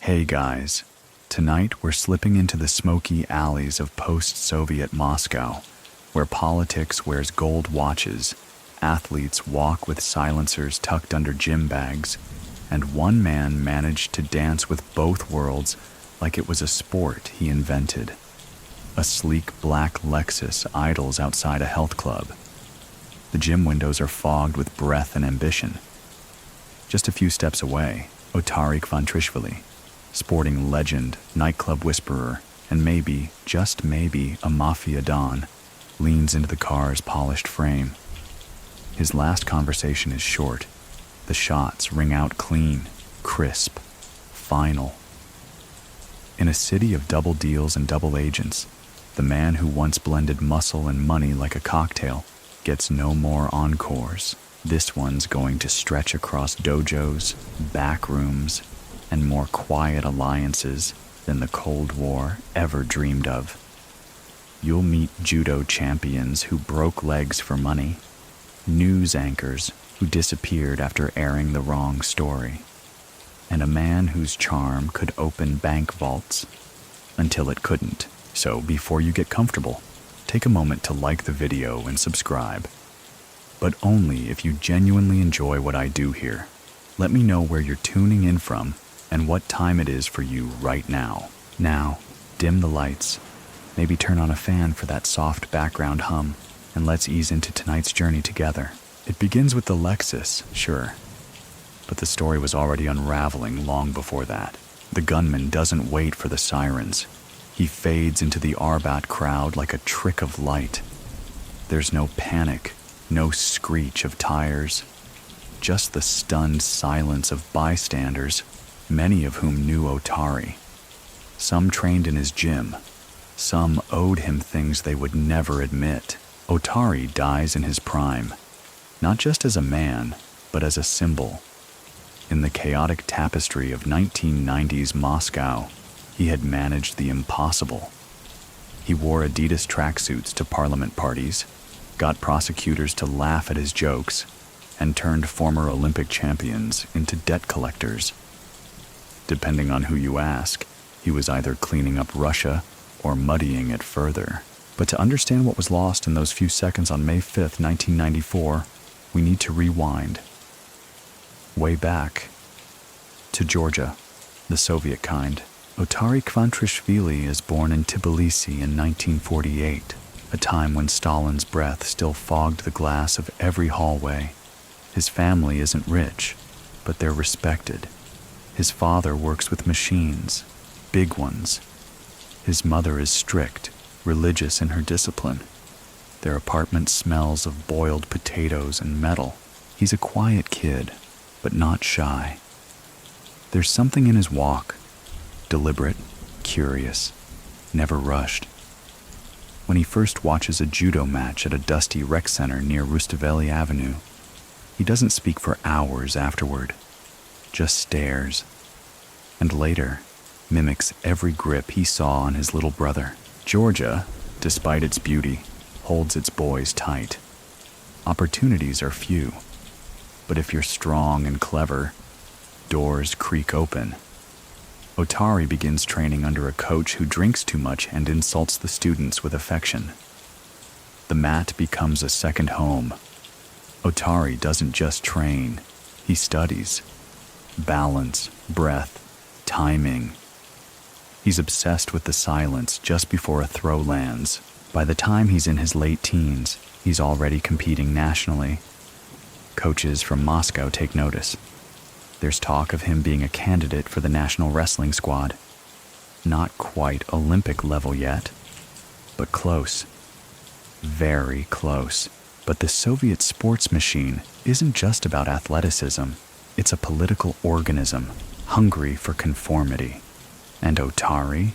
Hey guys, tonight we're slipping into the smoky alleys of post-Soviet Moscow, where politics wears gold watches, athletes walk with silencers tucked under gym bags, and one man managed to dance with both worlds like it was a sport he invented. A sleek black Lexus idles outside a health club. The gym windows are fogged with breath and ambition. Just a few steps away, Otari Kvantrishvili, sporting legend, nightclub whisperer, and maybe, just maybe, a mafia don, leans into the car's polished frame. His last conversation is short. The shots ring out clean, crisp, final. In a city of double deals and double agents, the man who once blended muscle and money like a cocktail gets no more encores. This one's going to stretch across dojos, back rooms, and more quiet alliances than the Cold War ever dreamed of. You'll meet judo champions who broke legs for money, news anchors who disappeared after airing the wrong story, and a man whose charm could open bank vaults until it couldn't. So before you get comfortable, take a moment to like the video and subscribe. But only if you genuinely enjoy what I do here. Let me know where you're tuning in from and what time it is for you right now. Now, dim the lights, maybe turn on a fan for that soft background hum, and let's ease into tonight's journey together. It begins with the Lexus, sure, but the story was already unraveling long before that. The gunman doesn't wait for the sirens. He fades into the Arbat crowd like a trick of light. There's no panic, no screech of tires, just the stunned silence of bystanders, many of whom knew Otari. Some trained in his gym, some owed him things they would never admit. Otari dies in his prime, not just as a man, but as a symbol. In the chaotic tapestry of 1990s Moscow, he had managed the impossible. He wore Adidas tracksuits to parliament parties, got prosecutors to laugh at his jokes, and turned former Olympic champions into debt collectors. Depending on who you ask, he was either cleaning up Russia or muddying it further. But to understand what was lost in those few seconds on May 5th, 1994, we need to rewind. Way back to Georgia, the Soviet kind. Otari Kvantrishvili is born in Tbilisi in 1948, a time when Stalin's breath still fogged the glass of every hallway. His family isn't rich, but they're respected. His father works with machines, big ones. His mother is strict, religious in her discipline. Their apartment smells of boiled potatoes and metal. He's a quiet kid, but not shy. There's something in his walk, deliberate, curious, never rushed. When he first watches a judo match at a dusty rec center near Rustaveli Avenue, he doesn't speak for hours afterward, just stares, and later mimics every grip he saw on his little brother. Georgia, despite its beauty, holds its boys tight. Opportunities are few, but if you're strong and clever, doors creak open. Otari begins training under a coach who drinks too much and insults the students with affection. The mat becomes a second home. Otari doesn't just train, he studies. Balance, breath, timing. He's obsessed with the silence just before a throw lands. By the time he's in his late teens, he's already competing nationally. Coaches from Moscow take notice. There's talk of him being a candidate for the national wrestling squad. Not quite Olympic level yet, but close. Very close. But the Soviet sports machine isn't just about athleticism. It's a political organism, hungry for conformity. And Otari?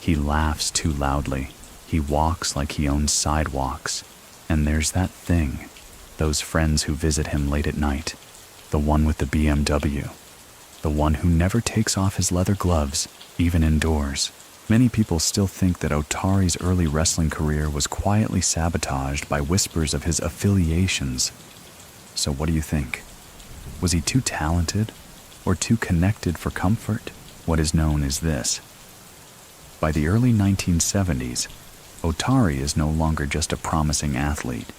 He laughs too loudly. He walks like he owns sidewalks. And there's that thing, those friends who visit him late at night. The one with the BMW. The one who never takes off his leather gloves, even indoors. Many people still think that Otari's early wrestling career was quietly sabotaged by whispers of his affiliations. So what do you think? Was he too talented or too connected for comfort? What is known is this. By the early 1970s, Otari is no longer just a promising athlete.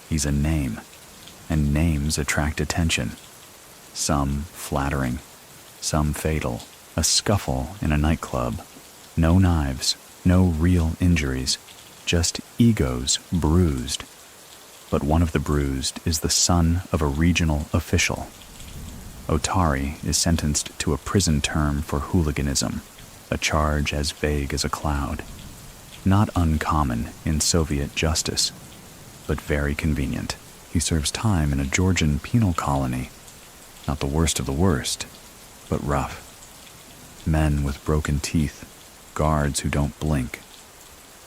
He's a name, and names attract attention. Some flattering, some fatal. A scuffle in a nightclub. No knives, no real injuries, just egos bruised. But one of the bruised is the son of a regional official. Otari is sentenced to a prison term for hooliganism, a charge as vague as a cloud. Not uncommon in Soviet justice, but very convenient. He serves time in a Georgian penal colony. Not the worst of the worst, but rough. Men with broken teeth, guards who don't blink.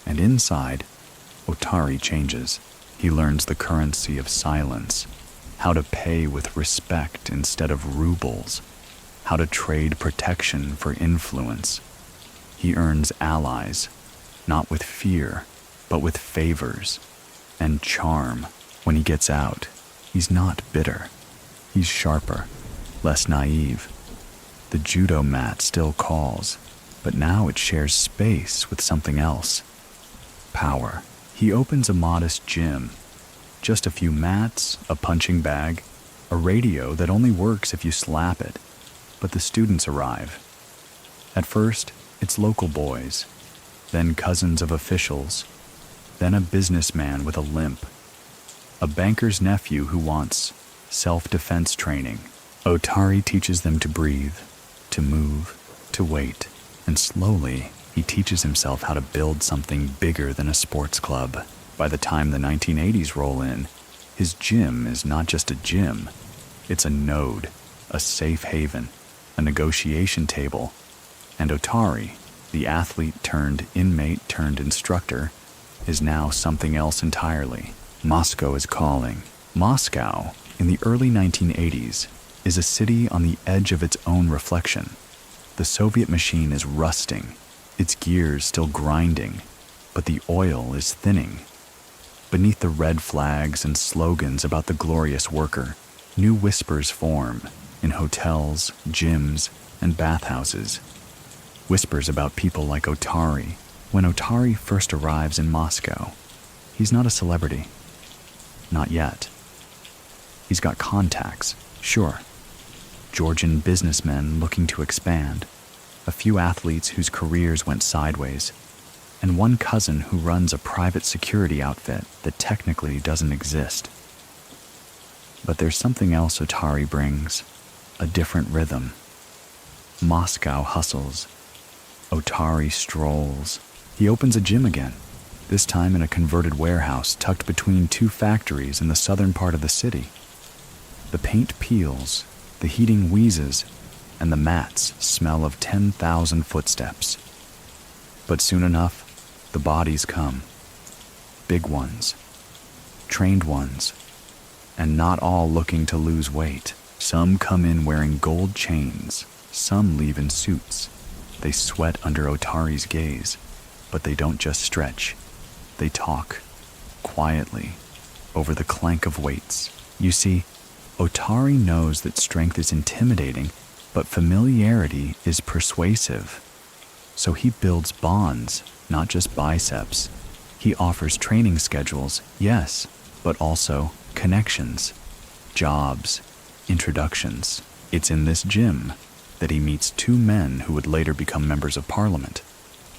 And inside, Otari changes. He learns the currency of silence, how to pay with respect instead of rubles, how to trade protection for influence. He earns allies, not with fear, but with favors and charm. When he gets out, he's not bitter. He's sharper, less naive. The judo mat still calls, but now it shares space with something else. Power. He opens a modest gym. Just a few mats, a punching bag, a radio that only works if you slap it. But the students arrive. At first, it's local boys, then cousins of officials, then a businessman with a limp, a banker's nephew who wants self-defense training. Otari teaches them to breathe, to move, to wait, and slowly he teaches himself how to build something bigger than a sports club. By the time the 1980s roll in, his gym is not just a gym, it's a node, a safe haven, a negotiation table, and Otari, the athlete turned inmate turned instructor, is now something else entirely. Moscow is calling. Moscow, in the early 1980s, is a city on the edge of its own reflection. The Soviet machine is rusting, its gears still grinding, but the oil is thinning. Beneath the red flags and slogans about the glorious worker, new whispers form in hotels, gyms, and bathhouses. Whispers about people like Otari. When Otari first arrives in Moscow, he's not a celebrity. Not yet. He's got contacts, sure. Georgian businessmen looking to expand, a few athletes whose careers went sideways, and one cousin who runs a private security outfit that technically doesn't exist. But there's something else Otari brings, a different rhythm. Moscow hustles. Otari strolls. He opens a gym again, this time in a converted warehouse tucked between two factories in the southern part of the city. The paint peels, the heating wheezes, and the mats smell of 10,000 footsteps. But soon enough, the bodies come. Big ones, trained ones, and not all looking to lose weight. Some come in wearing gold chains, some leave in suits. They sweat under Otari's gaze, but they don't just stretch. They talk, quietly, over the clank of weights. You see, Otari knows that strength is intimidating, but familiarity is persuasive. So he builds bonds, not just biceps. He offers training schedules, yes, but also connections, jobs, introductions. It's in this gym that he meets two men who would later become members of parliament,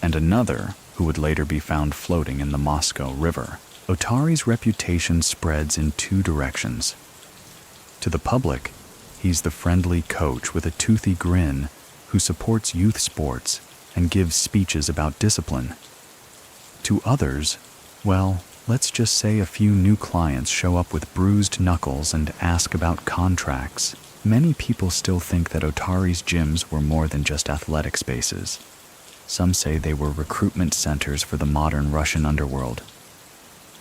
and another who would later be found floating in the Moscow River. Otari's reputation spreads in two directions. To the public, he's the friendly coach with a toothy grin who supports youth sports and gives speeches about discipline. To others, well, let's just say a few new clients show up with bruised knuckles and ask about contracts. Many people still think that Otari's gyms were more than just athletic spaces. Some say they were recruitment centers for the modern Russian underworld.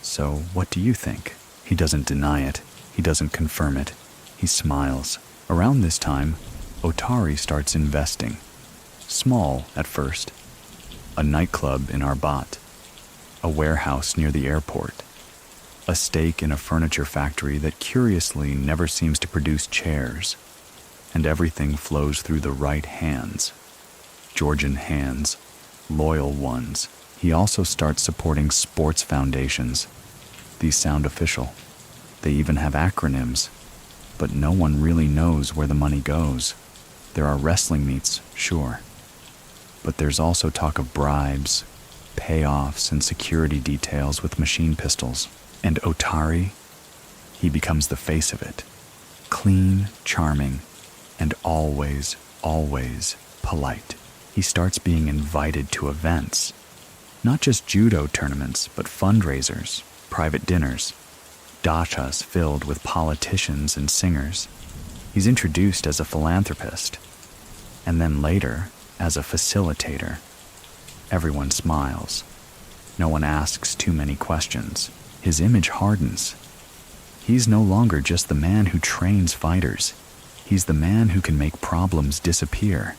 So what do you think? He doesn't deny it. He doesn't confirm it. He smiles. Around this time, Otari starts investing. Small at first. A nightclub in Arbat. A warehouse near the airport. A stake in a furniture factory that curiously never seems to produce chairs. And everything flows through the right hands. Georgian hands, loyal ones. He also starts supporting sports foundations. These sound official. They even have acronyms, but no one really knows where the money goes. There are wrestling meets, sure, but there's also talk of bribes, payoffs, and security details with machine pistols. And Otari, he becomes the face of it. Clean, charming, and always, always polite. He starts being invited to events, not just judo tournaments, but fundraisers, private dinners, dachas filled with politicians and singers. He's introduced as a philanthropist, and then later as a facilitator. Everyone smiles. No one asks too many questions. His image hardens. He's no longer just the man who trains fighters. He's the man who can make problems disappear.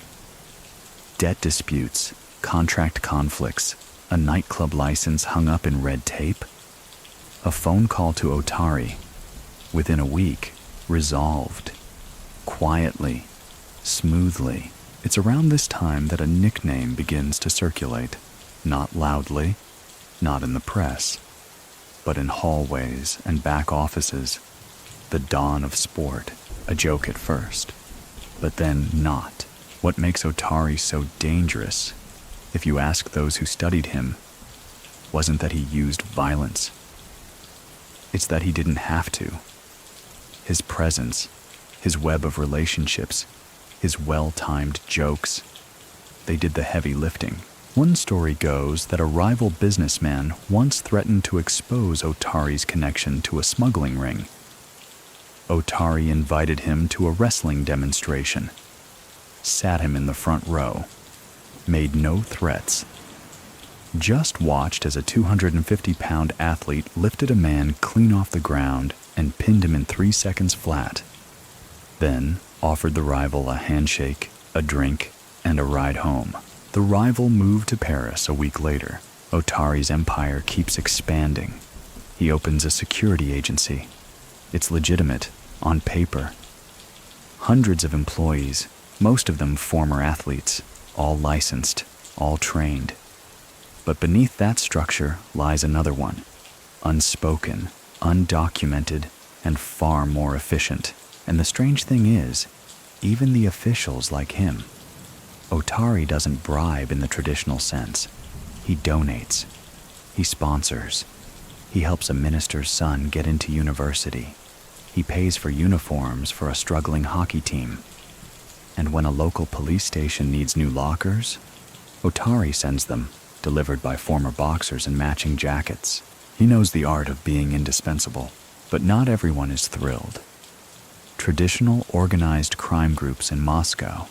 Debt disputes, contract conflicts, a nightclub license hung up in red tape, a phone call to Otari, within a week, resolved. Quietly, smoothly. It's around this time that a nickname begins to circulate. Not loudly, not in the press, but in hallways and back offices. The dawn of sport. A joke at first, but then not. What makes Otari so dangerous, if you ask those who studied him, wasn't that he used violence. It's that he didn't have to. His presence, his web of relationships, his well-timed jokes, they did the heavy lifting. One story goes that a rival businessman once threatened to expose Otari's connection to a smuggling ring. Otari invited him to a wrestling demonstration, sat him in the front row, made no threats, just watched as a 250-pound athlete lifted a man clean off the ground and pinned him in 3 seconds flat. Then offered the rival a handshake, a drink, and a ride home. The rival moved to Paris a week later. Otari's empire keeps expanding. He opens a security agency. It's legitimate, on paper. Hundreds of employees, most of them former athletes, all licensed, all trained. But beneath that structure lies another one, unspoken, undocumented, and far more efficient. And the strange thing is, even the officials like him. Otari doesn't bribe in the traditional sense. He donates. He sponsors. He helps a minister's son get into university. He pays for uniforms for a struggling hockey team. And when a local police station needs new lockers, Otari sends them, delivered by former boxers in matching jackets. He knows the art of being indispensable, but not everyone is thrilled. Traditional organized crime groups in Moscow,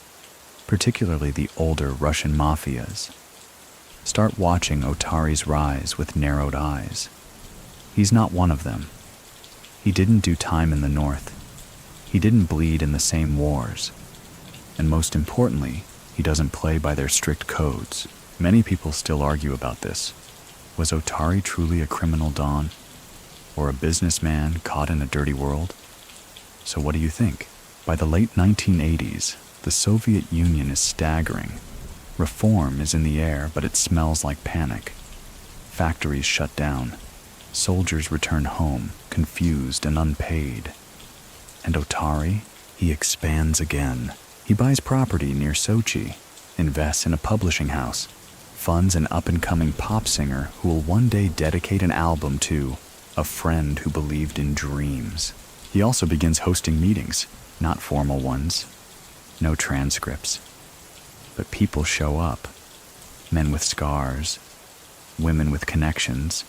particularly the older Russian mafias, start watching Otari's rise with narrowed eyes. He's not one of them. He didn't do time in the north. He didn't bleed in the same wars. And most importantly, he doesn't play by their strict codes. Many people still argue about this. Was Otari truly a criminal don? Or a businessman caught in a dirty world? So what do you think? By the late 1980s, the Soviet Union is staggering. Reform is in the air, but it smells like panic. Factories shut down. Soldiers return home, confused and unpaid. And Otari, he expands again. He buys property near Sochi, invests in a publishing house, funds an up-and-coming pop singer who will one day dedicate an album to a friend who believed in dreams. He also begins hosting meetings, not formal ones, no transcripts. But people show up. Men with scars, women with connections,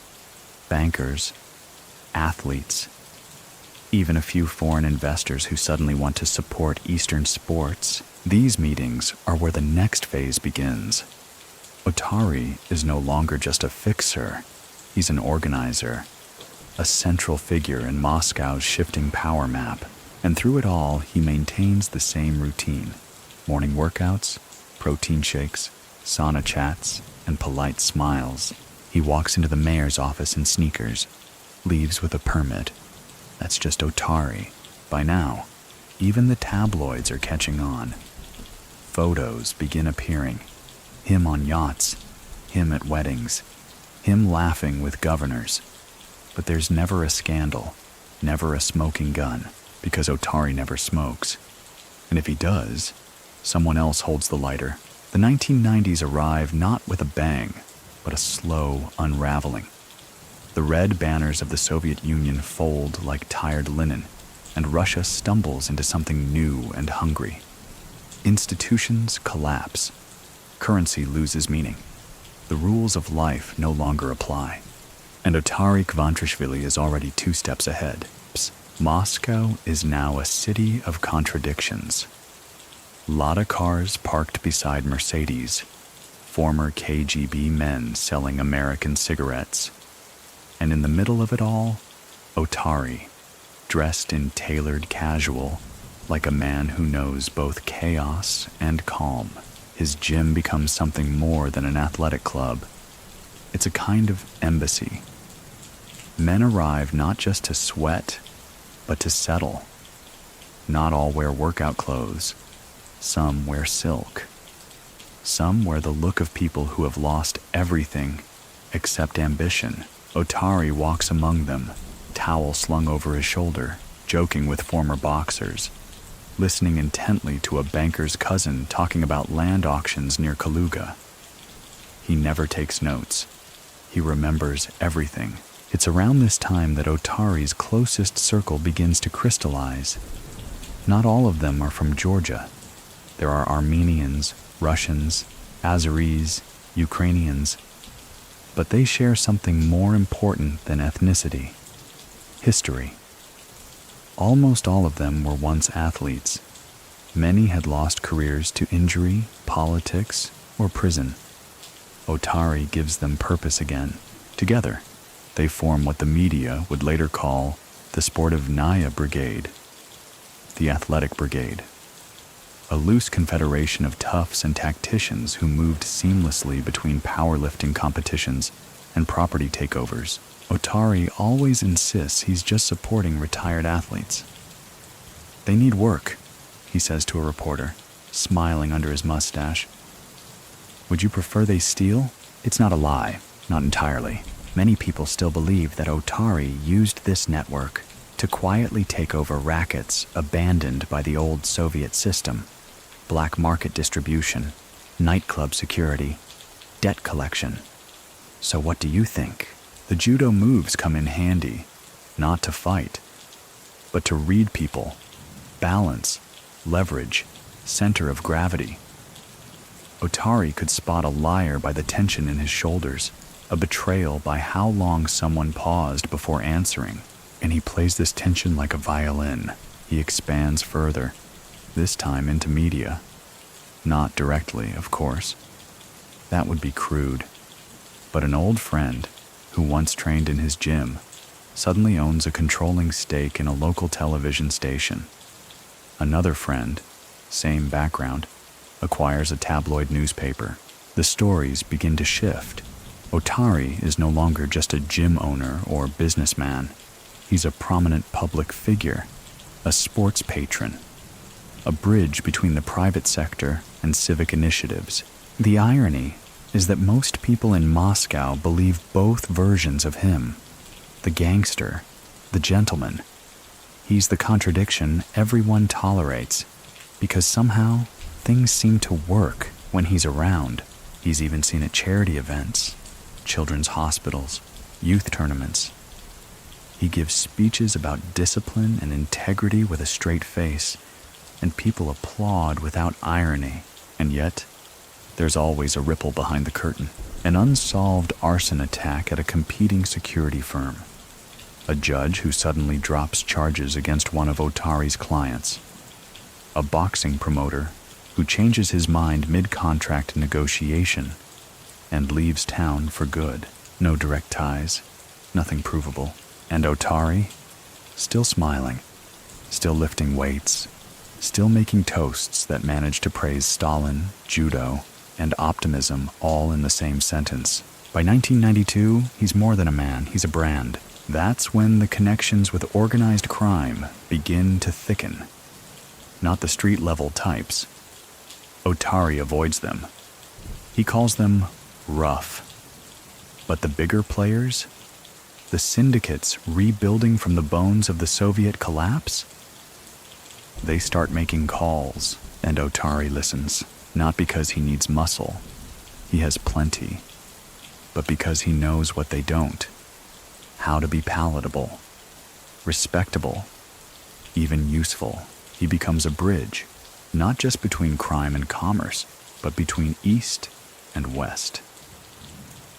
bankers, athletes, even a few foreign investors who suddenly want to support Eastern sports. These meetings are where the next phase begins. Otari is no longer just a fixer. He's an organizer, a central figure in Moscow's shifting power map. And through it all, he maintains the same routine. Morning workouts, protein shakes, sauna chats, and polite smiles. He walks into the mayor's office in sneakers, leaves with a permit. That's just Otari. By now, even the tabloids are catching on. Photos begin appearing. Him on yachts, him at weddings, him laughing with governors. But there's never a scandal, never a smoking gun, because Otari never smokes. And if he does, someone else holds the lighter. The 1990s arrive not with a bang, but a slow unraveling. The red banners of the Soviet Union fold like tired linen, and Russia stumbles into something new and hungry. Institutions collapse. Currency loses meaning. The rules of life no longer apply. And Otari Kvantrishvili is already 2 steps ahead. Moscow is now a city of contradictions. Lada cars parked beside Mercedes, former KGB men selling American cigarettes. And in the middle of it all, Otari, dressed in tailored casual, like a man who knows both chaos and calm. His gym becomes something more than an athletic club. It's a kind of embassy. Men arrive not just to sweat, but to settle. Not all wear workout clothes. Some wear silk. Some wear the look of people who have lost everything except ambition. Otari walks among them, towel slung over his shoulder, joking with former boxers, listening intently to a banker's cousin talking about land auctions near Kaluga. He never takes notes. He remembers everything. It's around this time that Otari's closest circle begins to crystallize. Not all of them are from Georgia. There are Armenians, Russians, Azeris, Ukrainians, but they share something more important than ethnicity: history. Almost all of them were once athletes. Many had lost careers to injury, politics, or prison. Otari gives them purpose again. Together, they form what the media would later call the Sportivnaya Brigade, the Athletic Brigade, a loose confederation of toughs and tacticians who moved seamlessly between powerlifting competitions and property takeovers. Otari always insists he's just supporting retired athletes. They need work, he says to a reporter, smiling under his mustache. Would you prefer they steal? It's not a lie, not entirely. Many people still believe that Otari used this network to quietly take over rackets abandoned by the old Soviet system: black market distribution, nightclub security, debt collection. So what do you think? The judo moves come in handy, not to fight, but to read people, balance, leverage, center of gravity. Otari could spot a liar by the tension in his shoulders, a betrayal by how long someone paused before answering, and he plays this tension like a violin. He expands further, this time into media. Not directly, of course. That would be crude. But an old friend, who once trained in his gym, suddenly owns a controlling stake in a local television station. Another friend, same background, acquires a tabloid newspaper. The stories begin to shift. Otari is no longer just a gym owner or businessman. He's a prominent public figure, a sports patron, a bridge between the private sector and civic initiatives. The irony is that most people in Moscow believe both versions of him: the gangster, the gentleman. He's the contradiction everyone tolerates, because somehow things seem to work when he's around. He's even seen at charity events, children's hospitals, youth tournaments. He gives speeches about discipline and integrity with a straight face, and people applaud without irony. And yet, there's always a ripple behind the curtain. An unsolved arson attack at a competing security firm. A judge who suddenly drops charges against one of Otari's clients. A boxing promoter who changes his mind mid-contract negotiation and leaves town for good. No direct ties, nothing provable. And Otari, still smiling, still lifting weights, still making toasts that manage to praise Stalin, judo, and optimism all in the same sentence. By 1992, he's more than a man, he's a brand. That's when the connections with organized crime begin to thicken. Not the street-level types. Otari avoids them. He calls them rough. But the bigger players, the syndicates rebuilding from the bones of the Soviet collapse, they start making calls, and Otari listens, not because he needs muscle, he has plenty, but because he knows what they don't, how to be palatable, respectable, even useful. He becomes a bridge, not just between crime and commerce, but between East and West.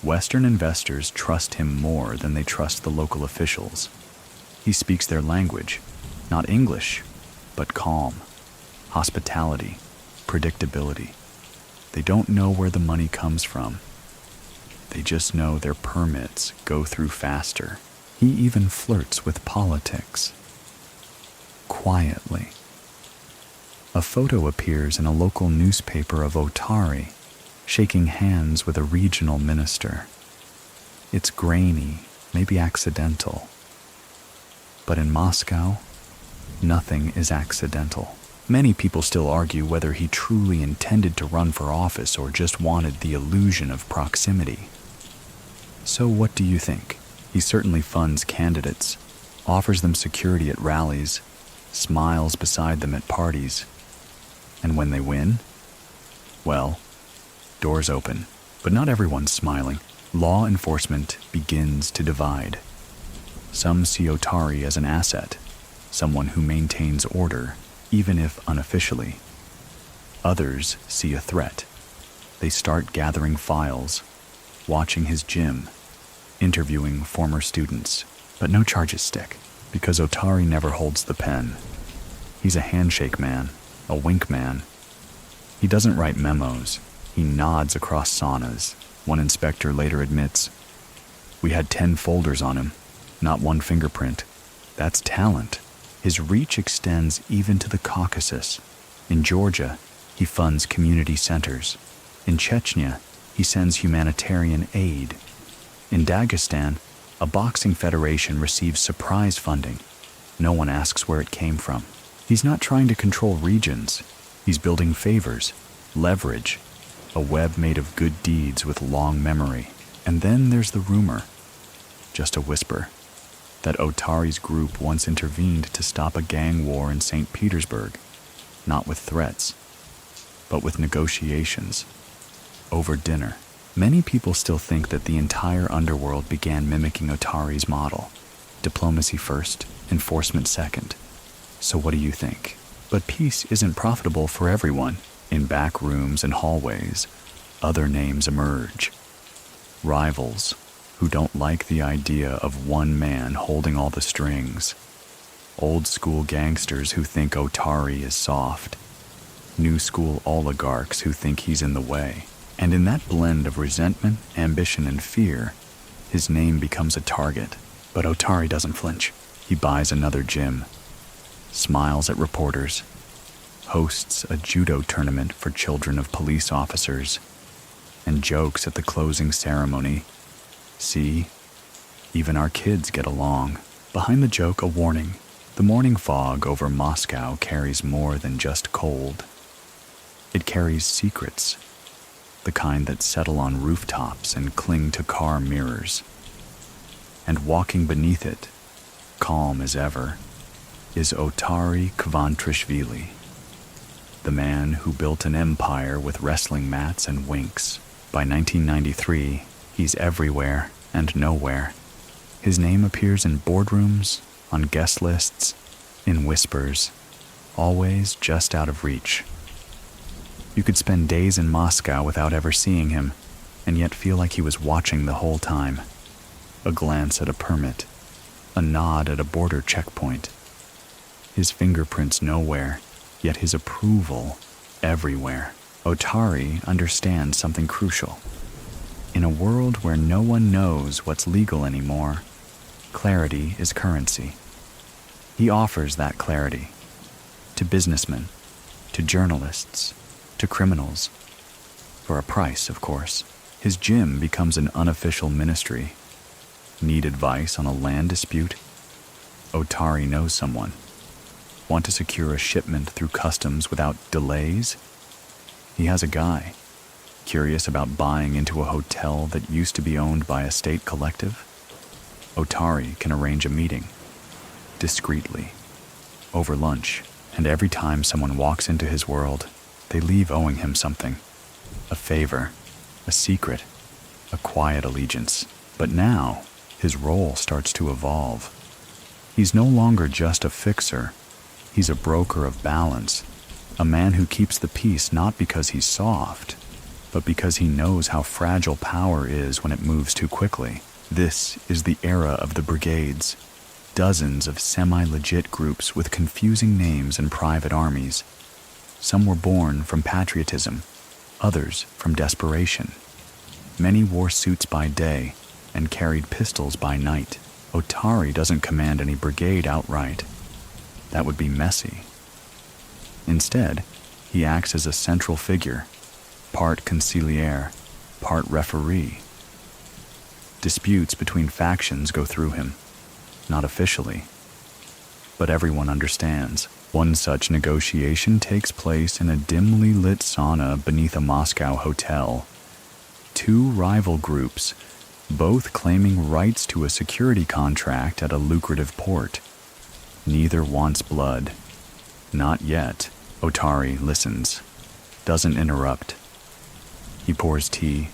Western investors trust him more than they trust the local officials. He speaks their language, not English, but calm, hospitality, predictability. They don't know where the money comes from. They just know their permits go through faster. He even flirts with politics. Quietly. A photo appears in a local newspaper of Otari, shaking hands with a regional minister. It's grainy, maybe accidental. But in Moscow, nothing is accidental. Many people still argue whether he truly intended to run for office or just wanted the illusion of proximity. So what do you think? He certainly funds candidates, offers them security at rallies, smiles beside them at parties. And when they win, well, doors open. But not everyone's smiling. Law enforcement begins to divide. Some see Otari as an asset, someone who maintains order, even if unofficially. Others see a threat. They start gathering files, watching his gym, interviewing former students, but no charges stick, because Otari never holds the pen. He's a handshake man, a wink man. He doesn't write memos. He nods across saunas. One inspector later admits, "We had 10 folders on him, not one fingerprint." That's talent. His reach extends even to the Caucasus. In Georgia, he funds community centers. In Chechnya, he sends humanitarian aid. In Dagestan, a boxing federation receives surprise funding. No one asks where it came from. He's not trying to control regions. He's building favors, leverage, a web made of good deeds with long memory. And then there's the rumor, just a whisper, that Otari's group once intervened to stop a gang war in St. Petersburg, not with threats, but with negotiations, over dinner. Many people still think that the entire underworld began mimicking Otari's model. Diplomacy first, enforcement second. So what do you think? But peace isn't profitable for everyone. In back rooms and hallways, other names emerge. Rivals who don't like the idea of one man holding all the strings. Old school gangsters who think Otari is soft. New school oligarchs who think he's in the way. And in that blend of resentment, ambition, and fear, his name becomes a target. But Otari doesn't flinch. He buys another gym, smiles at reporters, hosts a judo tournament for children of police officers, and jokes at the closing ceremony. See, even our kids get along. Behind the joke, a warning. The morning fog over Moscow carries more than just cold. It carries secrets, the kind that settle on rooftops and cling to car mirrors. And walking beneath it, calm as ever, is Otari Kvantrishvili, the man who built an empire with wrestling mats and winks. By 1993, he's everywhere and nowhere. His name appears in boardrooms, on guest lists, in whispers, always just out of reach. You could spend days in Moscow without ever seeing him, and yet feel like he was watching the whole time. A glance at a permit, a nod at a border checkpoint. His fingerprints nowhere, yet his approval everywhere. Otari understands something crucial. In a world where no one knows what's legal anymore, clarity is currency. He offers that clarity to businessmen, to journalists, to criminals. For a price, of course. His gym becomes an unofficial ministry. Need advice on a land dispute? Otari knows someone. Want to secure a shipment through customs without delays? He has a guy. Curious about buying into a hotel that used to be owned by a state collective? Otari can arrange a meeting, discreetly, over lunch, and every time someone walks into his world, they leave owing him something. A favor, a secret, a quiet allegiance. But now, his role starts to evolve. He's no longer just a fixer. He's a broker of balance, a man who keeps the peace not because he's soft, but because he knows how fragile power is when it moves too quickly. This is the era of the brigades, dozens of semi-legit groups with confusing names and private armies. Some were born from patriotism, others from desperation. Many wore suits by day and carried pistols by night. Otari doesn't command any brigade outright. That would be messy. Instead, he acts as a central figure, part conciliere, part referee. Disputes between factions go through him, not officially, but everyone understands. One such negotiation takes place in a dimly lit sauna beneath a Moscow hotel. Two rival groups, both claiming rights to a security contract at a lucrative port. Neither wants blood. Not yet. Otari listens, doesn't interrupt. He pours tea.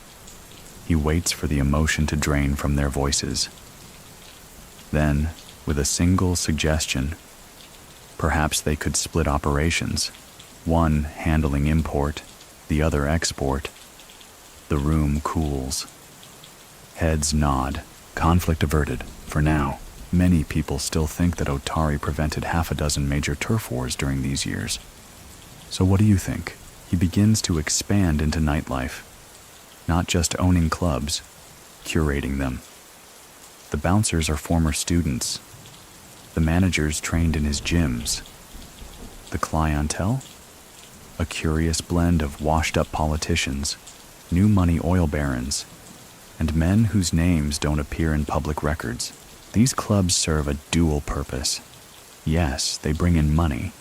He waits for the emotion to drain from their voices. Then, with a single suggestion, perhaps they could split operations, one handling import, the other export. The room cools. Heads nod, conflict averted, for now. Many people still think that Otari prevented half a dozen major turf wars during these years. So what do you think? He begins to expand into nightlife, not just owning clubs, curating them. The bouncers are former students. The managers trained in his gyms. The clientele? A curious blend of washed-up politicians, new money oil barons, and men whose names don't appear in public records. These clubs serve a dual purpose. Yes, they bring in money,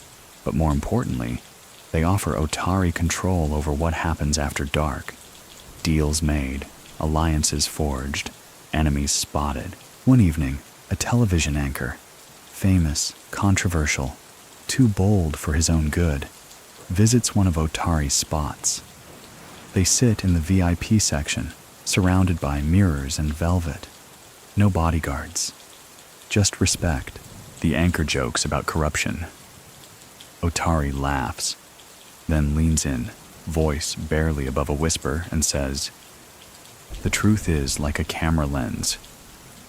but more importantly, they offer Otari control over what happens after dark. Deals made, alliances forged, enemies spotted. One evening, a television anchor, famous, controversial, too bold for his own good, visits one of Otari's spots. They sit in the VIP section, surrounded by mirrors and velvet. No bodyguards, just respect. The anchor jokes about corruption. Otari laughs, then leans in, voice barely above a whisper, and says, "The truth is like a camera lens.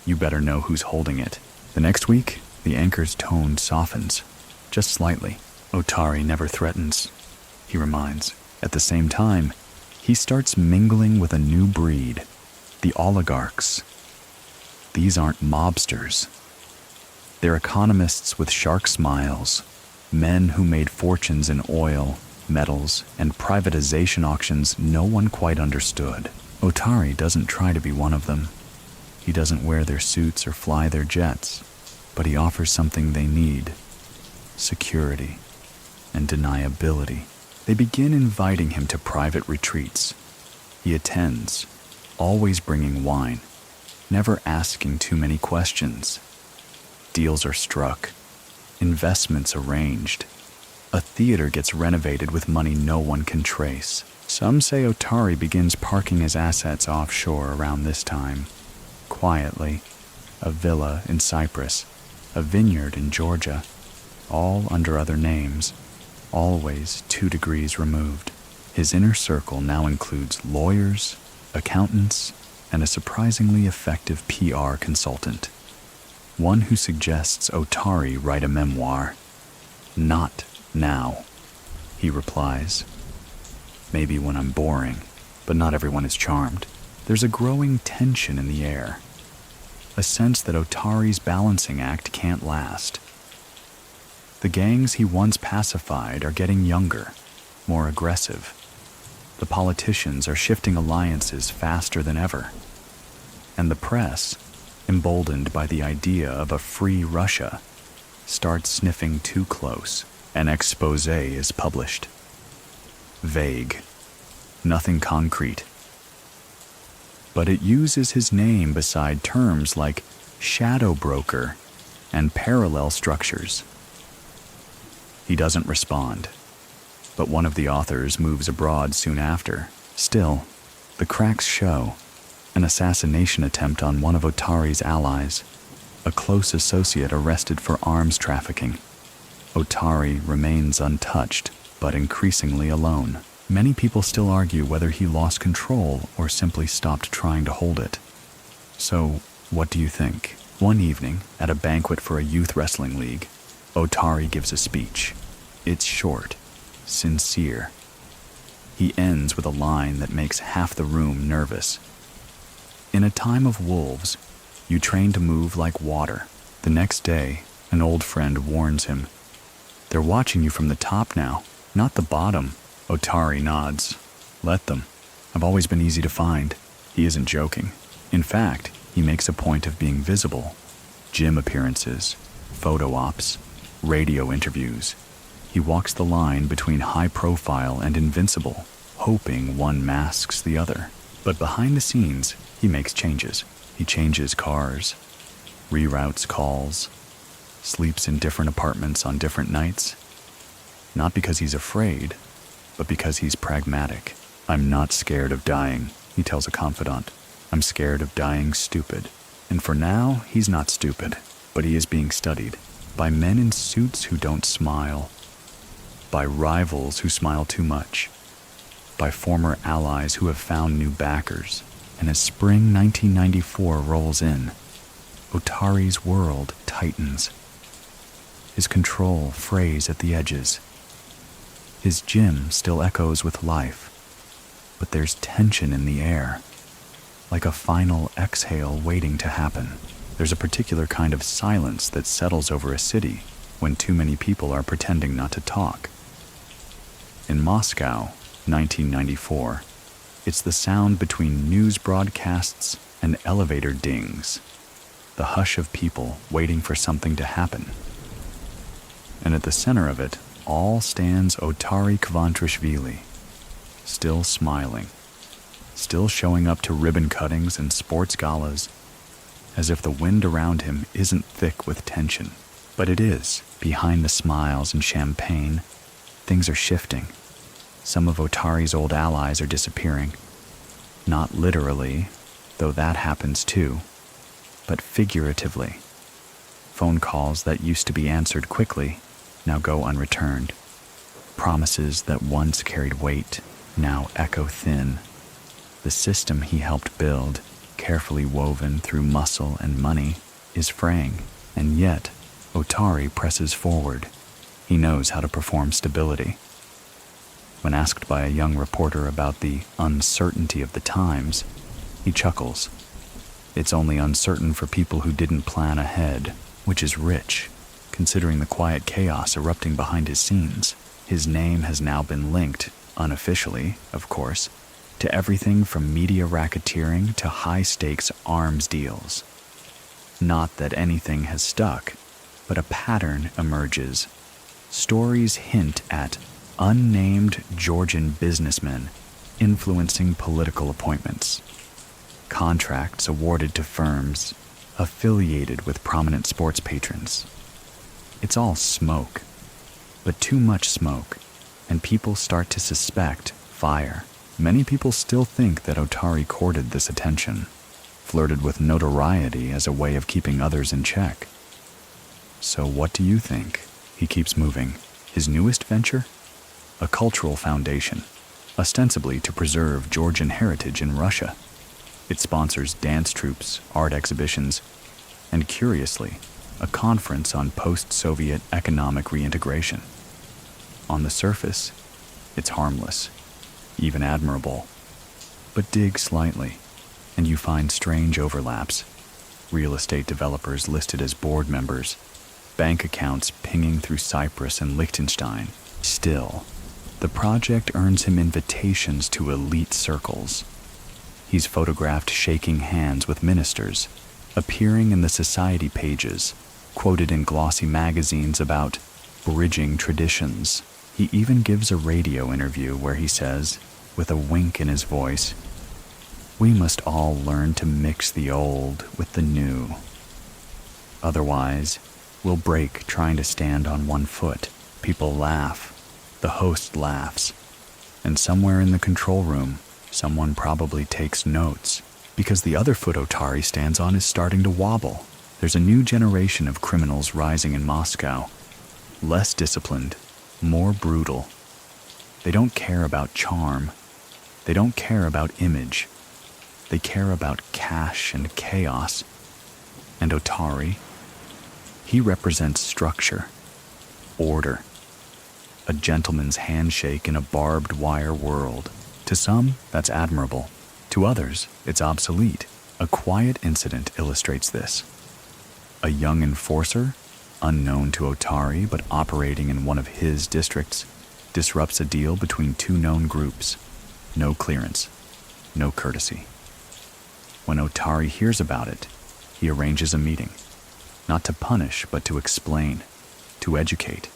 You better know who's holding it." The next week, the anchor's tone softens, just slightly. Otari never threatens, he reminds. At the same time, he starts mingling with a new breed, the oligarchs. These aren't mobsters. They're economists with shark smiles, men who made fortunes in oil, metals, and privatization auctions no one quite understood. Otari doesn't try to be one of them. He doesn't wear their suits or fly their jets, but he offers something they need: security and deniability. They begin inviting him to private retreats. He attends, always bringing wine, never asking too many questions. Deals are struck, investments arranged. A theater gets renovated with money no one can trace. Some say Otari begins parking his assets offshore around this time. Quietly, a villa in Cyprus, a vineyard in Georgia, all under other names, always 2 degrees removed. His inner circle now includes lawyers, accountants, and a surprisingly effective PR consultant. One who suggests Otari write a memoir. "Not now," he replies. "Maybe when I'm boring, but not everyone is charmed." There's a growing tension in the air, a sense that Otari's balancing act can't last. The gangs he once pacified are getting younger, more aggressive. The politicians are shifting alliances faster than ever. And the press, emboldened by the idea of a free Russia, starts sniffing too close. An exposé is published. Vague, nothing concrete. But it uses his name beside terms like shadow broker and parallel structures. He doesn't respond, but one of the authors moves abroad soon after. Still, the cracks show an assassination attempt on one of Otari's allies, a close associate arrested for arms trafficking. Otari remains untouched, but increasingly alone. Many people still argue whether he lost control or simply stopped trying to hold it. So, what do you think? One evening, at a banquet for a youth wrestling league, Otari gives a speech. It's short, sincere. He ends with a line that makes half the room nervous. In a time of wolves, you train to move like water. The next day, an old friend warns him. They're watching you from the top now, not the bottom. Otari nods. Let them. I've always been easy to find. He isn't joking. In fact, he makes a point of being visible. Gym appearances, photo ops, radio interviews. He walks the line between high profile and invincible, hoping one masks the other. But behind the scenes, he makes changes. He changes cars, reroutes calls, sleeps in different apartments on different nights. Not because he's afraid, but because he's pragmatic. I'm not scared of dying, he tells a confidant. I'm scared of dying stupid. And for now, he's not stupid, but he is being studied by men in suits who don't smile, by rivals who smile too much, by former allies who have found new backers. And as spring 1994 rolls in, Otari's world tightens. His control frays at the edges. His gym still echoes with life, but there's tension in the air, like a final exhale waiting to happen. There's a particular kind of silence that settles over a city when too many people are pretending not to talk. In Moscow, 1994, it's the sound between news broadcasts and elevator dings, the hush of people waiting for something to happen. And at the center of it all stands Otari Kvantrishvili, still smiling, still showing up to ribbon cuttings and sports galas, as if the wind around him isn't thick with tension. But it is. Behind the smiles and champagne, things are shifting. Some of Otari's old allies are disappearing. Not literally, though that happens too, but figuratively. Phone calls that used to be answered quickly now go unreturned. Promises that once carried weight now echo thin. The system he helped build, carefully woven through muscle and money, is fraying. And yet, Otari presses forward. He knows how to perform stability. When asked by a young reporter about the uncertainty of the times, he chuckles. It's only uncertain for people who didn't plan ahead, which is rich, considering the quiet chaos erupting behind his scenes. His name has now been linked, unofficially, of course, to everything from media racketeering to high-stakes arms deals. Not that anything has stuck, but a pattern emerges. Stories hint at unnamed Georgian businessmen influencing political appointments. Contracts awarded to firms affiliated with prominent sports patrons. It's all smoke, but too much smoke, and people start to suspect fire. Many people still think that Otari courted this attention, flirted with notoriety as a way of keeping others in check. So what do you think? He keeps moving. His newest venture? A cultural foundation, ostensibly to preserve Georgian heritage in Russia. It sponsors dance troupes, art exhibitions, and curiously, a conference on post-Soviet economic reintegration. On the surface, it's harmless, even admirable. But dig slightly, and you find strange overlaps. Real estate developers listed as board members, bank accounts pinging through Cyprus and Liechtenstein. Still, the project earns him invitations to elite circles. He's photographed shaking hands with ministers, appearing in the society pages, quoted in glossy magazines about bridging traditions. He even gives a radio interview where he says, with a wink in his voice. We must all learn to mix the old with the new. Otherwise, we'll break trying to stand on one foot. People laugh. The host laughs. And somewhere in the control room, someone probably takes notes, because the other foot Otari stands on is starting to wobble. There's a new generation of criminals rising in Moscow. Less disciplined, more brutal. They don't care about charm. They don't care about image. They care about cash and chaos. And Otari, he represents structure, order, a gentleman's handshake in a barbed wire world. To some, that's admirable. To others, it's obsolete. A quiet incident illustrates this. A young enforcer, unknown to Otari but operating in one of his districts, disrupts a deal between two known groups. No clearance, no courtesy. When Otari hears about it, he arranges a meeting. Not to punish, but to explain, to educate.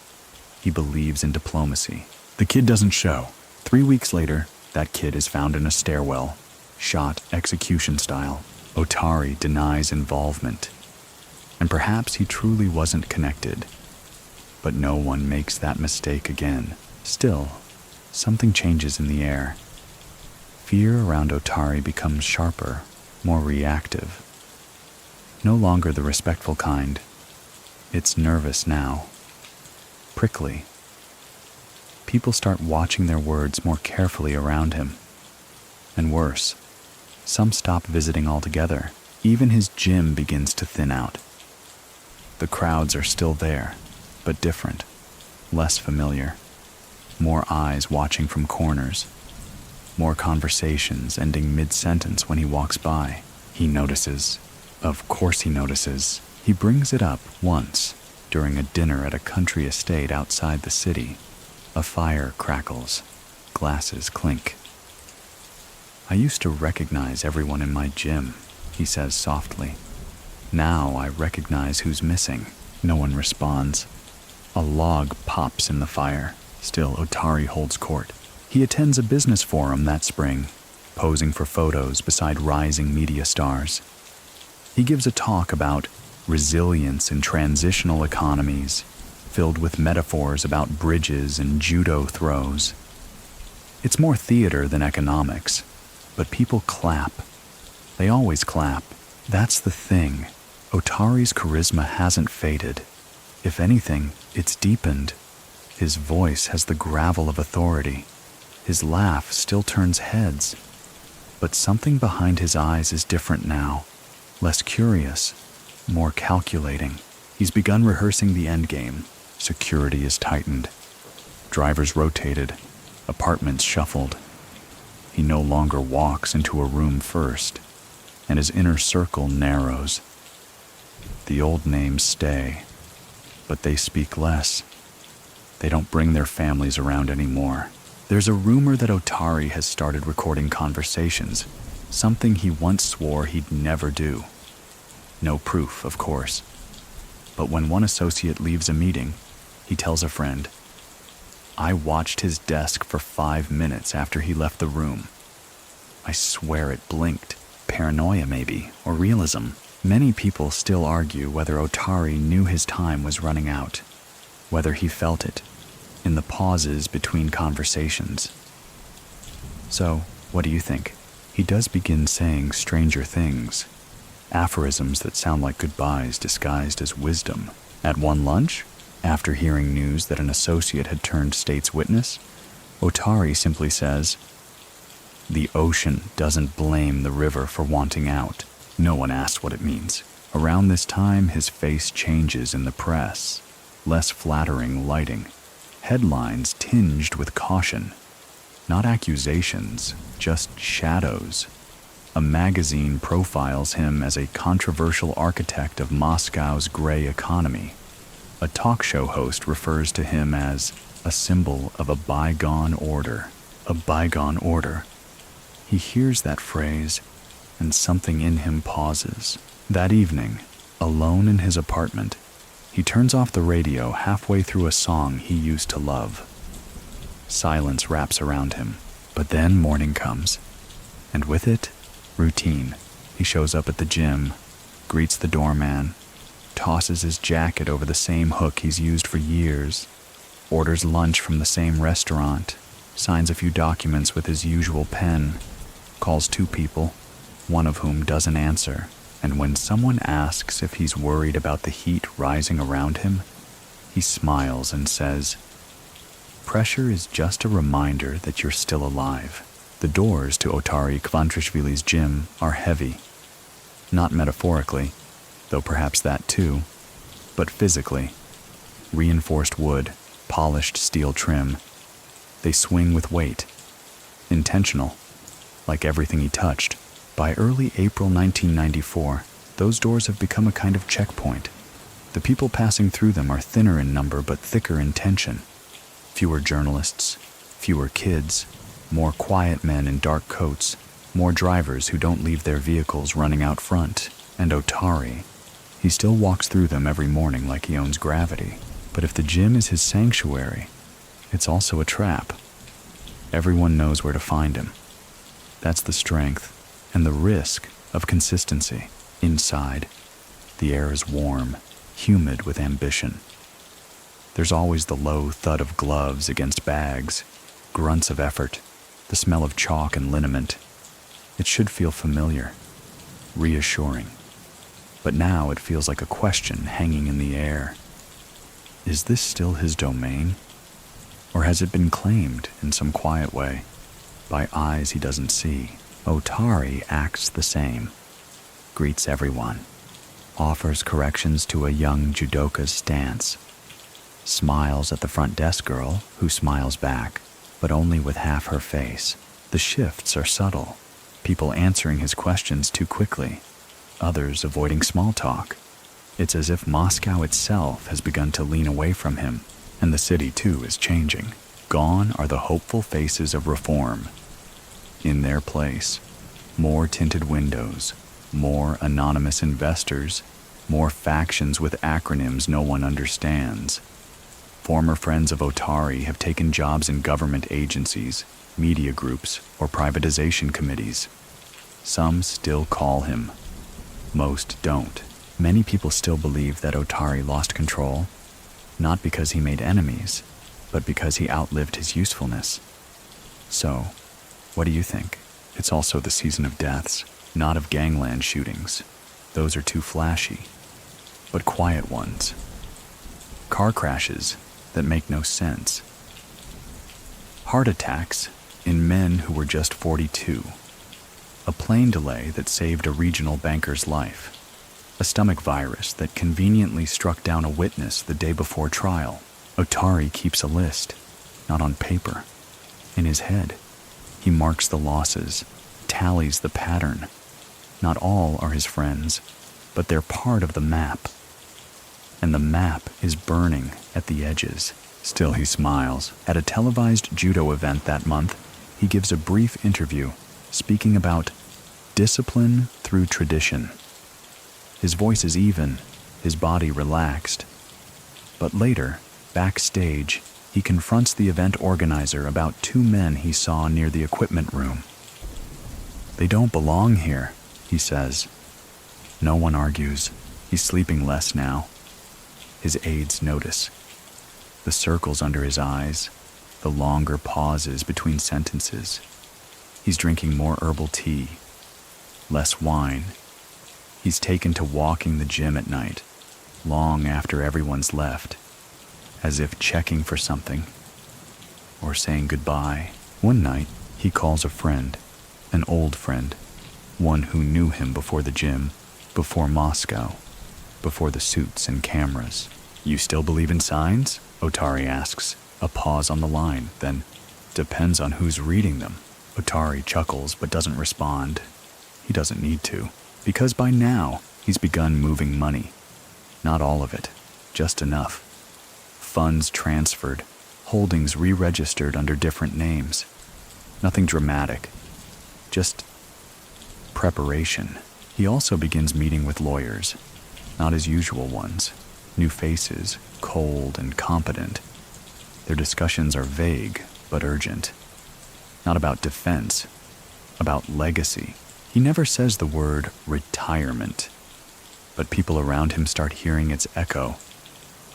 He believes in diplomacy. The kid doesn't show. 3 weeks later, that kid is found in a stairwell, shot execution style. Otari denies involvement. And perhaps he truly wasn't connected. But no one makes that mistake again. Still, something changes in the air. Fear around Otari becomes sharper, more reactive. No longer the respectful kind. It's nervous now. Prickly. People start watching their words more carefully around him. And worse, some stop visiting altogether. Even his gym begins to thin out. The crowds are still there, but different, less familiar. More eyes watching from corners. More conversations ending mid-sentence when he walks by. He notices. Of course he notices. He brings it up once during a dinner at a country estate outside the city. A fire crackles. Glasses clink. I used to recognize everyone in my gym, he says softly. Now I recognize who's missing. No one responds. A log pops in the fire. Still, Otari holds court. He attends a business forum that spring, posing for photos beside rising media stars. He gives a talk about resilience in transitional economies, filled with metaphors about bridges and judo throws. It's more theater than economics, but people clap. They always clap. That's the thing. Otari's charisma hasn't faded. If anything, it's deepened. His voice has the gravel of authority. His laugh still turns heads. But something behind his eyes is different now. Less curious, more calculating. He's begun rehearsing the endgame. Security is tightened. Drivers rotated. Apartments shuffled. He no longer walks into a room first, and his inner circle narrows. The old names stay, but they speak less. They don't bring their families around anymore. There's a rumor that Otari has started recording conversations, something he once swore he'd never do. No proof, of course. But when one associate leaves a meeting, he tells a friend, "I watched his desk for 5 minutes after he left the room. I swear it blinked. Paranoia maybe, or realism." Many people still argue whether Otari knew his time was running out, whether he felt it, in the pauses between conversations. So, what do you think? He does begin saying stranger things, aphorisms that sound like goodbyes disguised as wisdom. At one lunch, after hearing news that an associate had turned state's witness, Otari simply says, "The ocean doesn't blame the river for wanting out." No one asks what it means. Around this time, his face changes in the press. Less flattering lighting. Headlines tinged with caution. Not accusations, just shadows. A magazine profiles him as a controversial architect of Moscow's gray economy. A talk show host refers to him as a symbol of a bygone order. A bygone order. He hears that phrase, and something in him pauses. That evening, alone in his apartment, he turns off the radio halfway through a song he used to love. Silence wraps around him. But then morning comes, and with it, routine. He shows up at the gym, greets the doorman, tosses his jacket over the same hook he's used for years, orders lunch from the same restaurant, signs a few documents with his usual pen, calls 2 people, one of whom doesn't answer, and when someone asks if he's worried about the heat rising around him, he smiles and says, "Pressure is just a reminder that you're still alive." The doors to Otari Kvantrishvili's gym are heavy. Not metaphorically, though perhaps that too, but physically. Reinforced wood, polished steel trim. They swing with weight. Intentional, like everything he touched. By early April 1994, those doors have become a kind of checkpoint. The people passing through them are thinner in number but thicker in tension. Fewer journalists, fewer kids, more quiet men in dark coats, more drivers who don't leave their vehicles running out front, and Otari. He still walks through them every morning like he owns gravity. But if the gym is his sanctuary, it's also a trap. Everyone knows where to find him. That's the strength and the risk of consistency. Inside, the air is warm, humid with ambition. There's always the low thud of gloves against bags, grunts of effort, the smell of chalk and liniment. It should feel familiar, reassuring. But now it feels like a question hanging in the air. Is this still his domain? Or has it been claimed in some quiet way, by eyes he doesn't see? Otari acts the same, greets everyone, offers corrections to a young judoka's stance, smiles at the front desk girl who smiles back, but only with half her face. The shifts are subtle, people answering his questions too quickly, others avoiding small talk. It's as if Moscow itself has begun to lean away from him, and the city too is changing. Gone are the hopeful faces of reform. In their place, more tinted windows, more anonymous investors, more factions with acronyms no one understands. Former friends of Otari have taken jobs in government agencies, media groups, or privatization committees. Some still call him. Most don't. Many people still believe that Otari lost control, not because he made enemies, but because he outlived his usefulness. So, what do you think? It's also the season of deaths, not of gangland shootings. Those are too flashy, but quiet ones. Car crashes that make no sense. Heart attacks in men who were just 42. A plane delay that saved a regional banker's life. A stomach virus that conveniently struck down a witness the day before trial. Otari keeps a list, not on paper, in his head. He marks the losses, tallies the pattern. Not all are his friends, but they're part of the map. And the map is burning at the edges. Still he smiles. At a televised judo event that month, he gives a brief interview, speaking about discipline through tradition. His voice is even, his body relaxed. But later, backstage, he confronts the event organizer about 2 men he saw near the equipment room. "They don't belong here," he says. No one argues. He's sleeping less now. His aides notice. The circles under his eyes, the longer pauses between sentences. He's drinking more herbal tea, less wine. He's taken to walking the gym at night, long after everyone's left, as if checking for something, or saying goodbye. One night, he calls a friend, an old friend, one who knew him before the gym, before Moscow, before the suits and cameras. "You still believe in signs?" Otari asks. A pause on the line, then, "Depends on who's reading them." Otari chuckles but doesn't respond. He doesn't need to, because by now, he's begun moving money. Not all of it, just enough. Funds transferred, holdings re-registered under different names. Nothing dramatic, just preparation. He also begins meeting with lawyers, not his usual ones. New faces, cold and competent. Their discussions are vague but urgent. not about defense, about legacy. He never says the word retirement, but people around him start hearing its echo.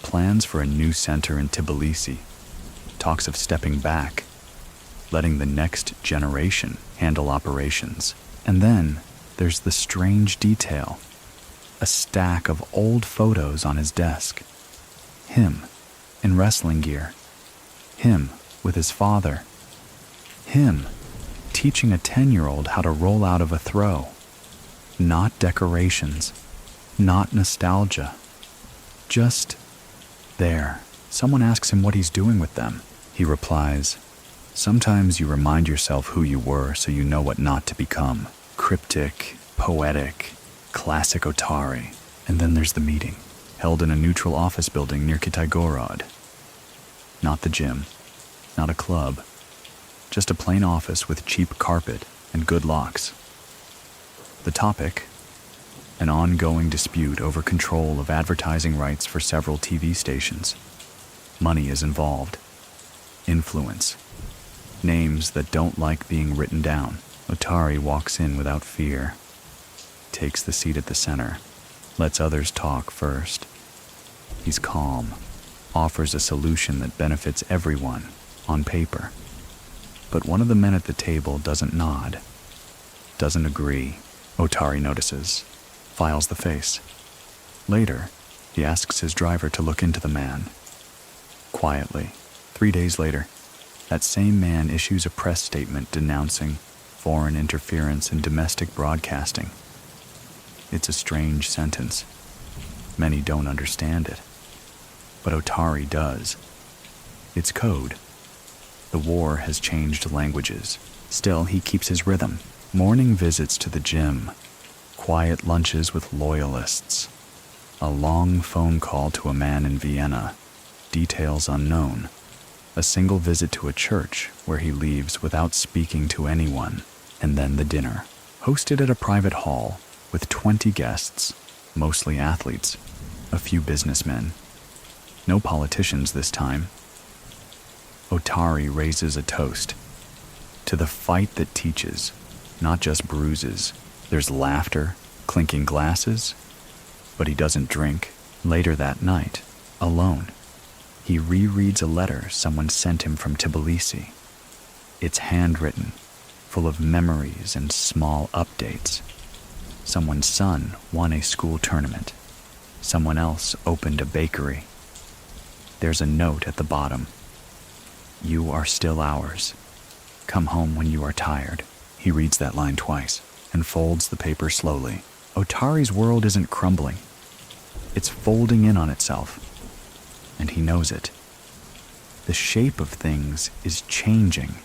Plans for a new center in Tbilisi, talks of stepping back, letting the next generation handle operations. And then there's the strange detail, a stack of old photos on his desk. Him in wrestling gear, him with his father, him teaching a 10-year-old how to roll out of a throw. Not decorations, not nostalgia, just there. Someone asks him what he's doing with them. He replies, "Sometimes you remind yourself who you were so you know what not to become." Cryptic, poetic, classic Otari. And then there's the meeting, held in a neutral office building near Kitaigorod. Not the gym, not a club, just a plain office with cheap carpet and good locks. The topic, an ongoing dispute over control of advertising rights for several TV stations. Money is involved. Influence. Names that don't like being written down. Otari walks in without fear, takes the seat at the center, lets others talk first. He's calm, offers a solution that benefits everyone, on paper. But one of the men at the table doesn't nod, doesn't agree. Otari notices, files the face. Later, he asks his driver to look into the man. Quietly, 3 days later, that same man issues a press statement denouncing foreign interference in domestic broadcasting. It's a strange sentence. Many don't understand it. But Otari does. It's code. The war has changed languages. Still, he keeps his rhythm. Morning visits to the gym. Quiet lunches with loyalists. A long phone call to a man in Vienna. Details unknown. A single visit to a church where he leaves without speaking to anyone. And then the dinner, hosted at a private hall with 20 guests, mostly athletes, a few businessmen. No politicians this time. Otari raises a toast to the fight that teaches, not just bruises. There's laughter, clinking glasses, but he doesn't drink. Later that night, alone, he rereads a letter someone sent him from Tbilisi. It's handwritten, full of memories and small updates. Someone's son won a school tournament. Someone else opened a bakery. There's a note at the bottom. "You are still ours. Come home when you are tired." He reads that line twice and folds the paper slowly. Otari's world isn't crumbling. It's folding in on itself. And he knows it. The shape of things is changing.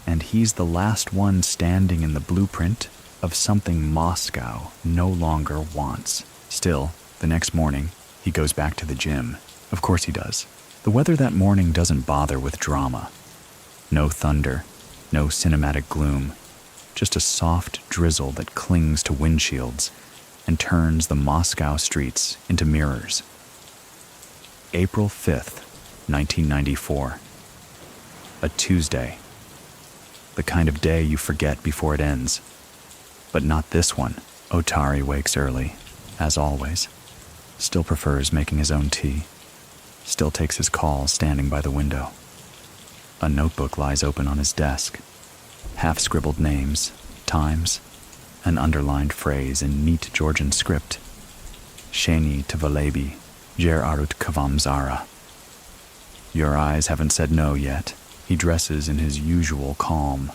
And he's the last one standing in the blueprint of something Moscow no longer wants. Still, the next morning, he goes back to the gym. Of course he does. The weather that morning doesn't bother with drama. No thunder, no cinematic gloom, just a soft drizzle that clings to windshields and turns the Moscow streets into mirrors. April 5th, 1994. A Tuesday. The kind of day you forget before it ends. But not this one. Otari wakes early, as always. Still prefers making his own tea. Still takes his calls standing by the window. A notebook lies open on his desk. Half-scribbled names, times, an underlined phrase in neat Georgian script. Sheni Tvalebi, Jer Arut Kavam Zara. Your eyes haven't said no yet. He dresses in his usual calm.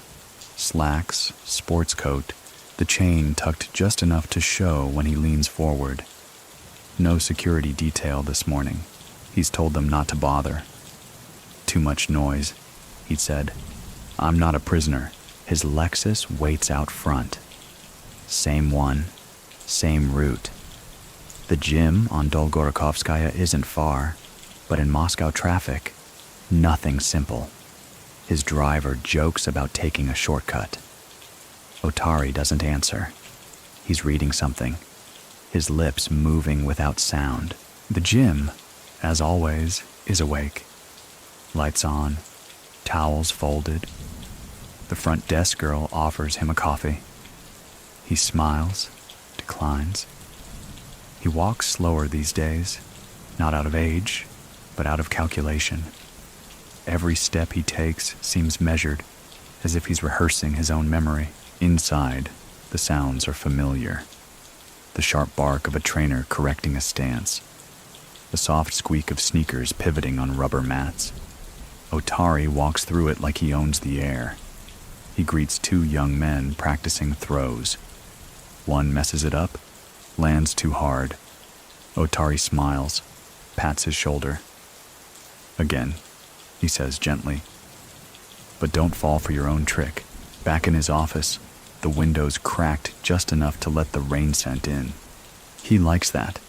Slacks, sports coat, the chain tucked just enough to show when he leans forward. No security detail this morning. He's told them not to bother. Too much noise, he'd said. I'm not a prisoner. His Lexus waits out front. Same one, same route. The gym on Dolgorokovskaya isn't far, but in Moscow traffic, nothing simple. His driver jokes about taking a shortcut. Otari doesn't answer. He's reading something, his lips moving without sound. The gym, as always, is awake. Lights on, towels folded, The front desk girl offers him a coffee. He smiles, declines. He walks slower these days, not out of age, but out of calculation. Every step he takes seems measured, as if he's rehearsing his own memory. Inside, the sounds are familiar. The sharp bark of a trainer correcting a stance. The soft squeak of sneakers pivoting on rubber mats. Otari walks through it like he owns the air. He greets two young men practicing throws. One messes it up, lands too hard. Otari smiles, pats his shoulder. Again, he says gently. But don't fall for your own trick. Back in his office, the windows cracked just enough to let the rain scent in. He likes that.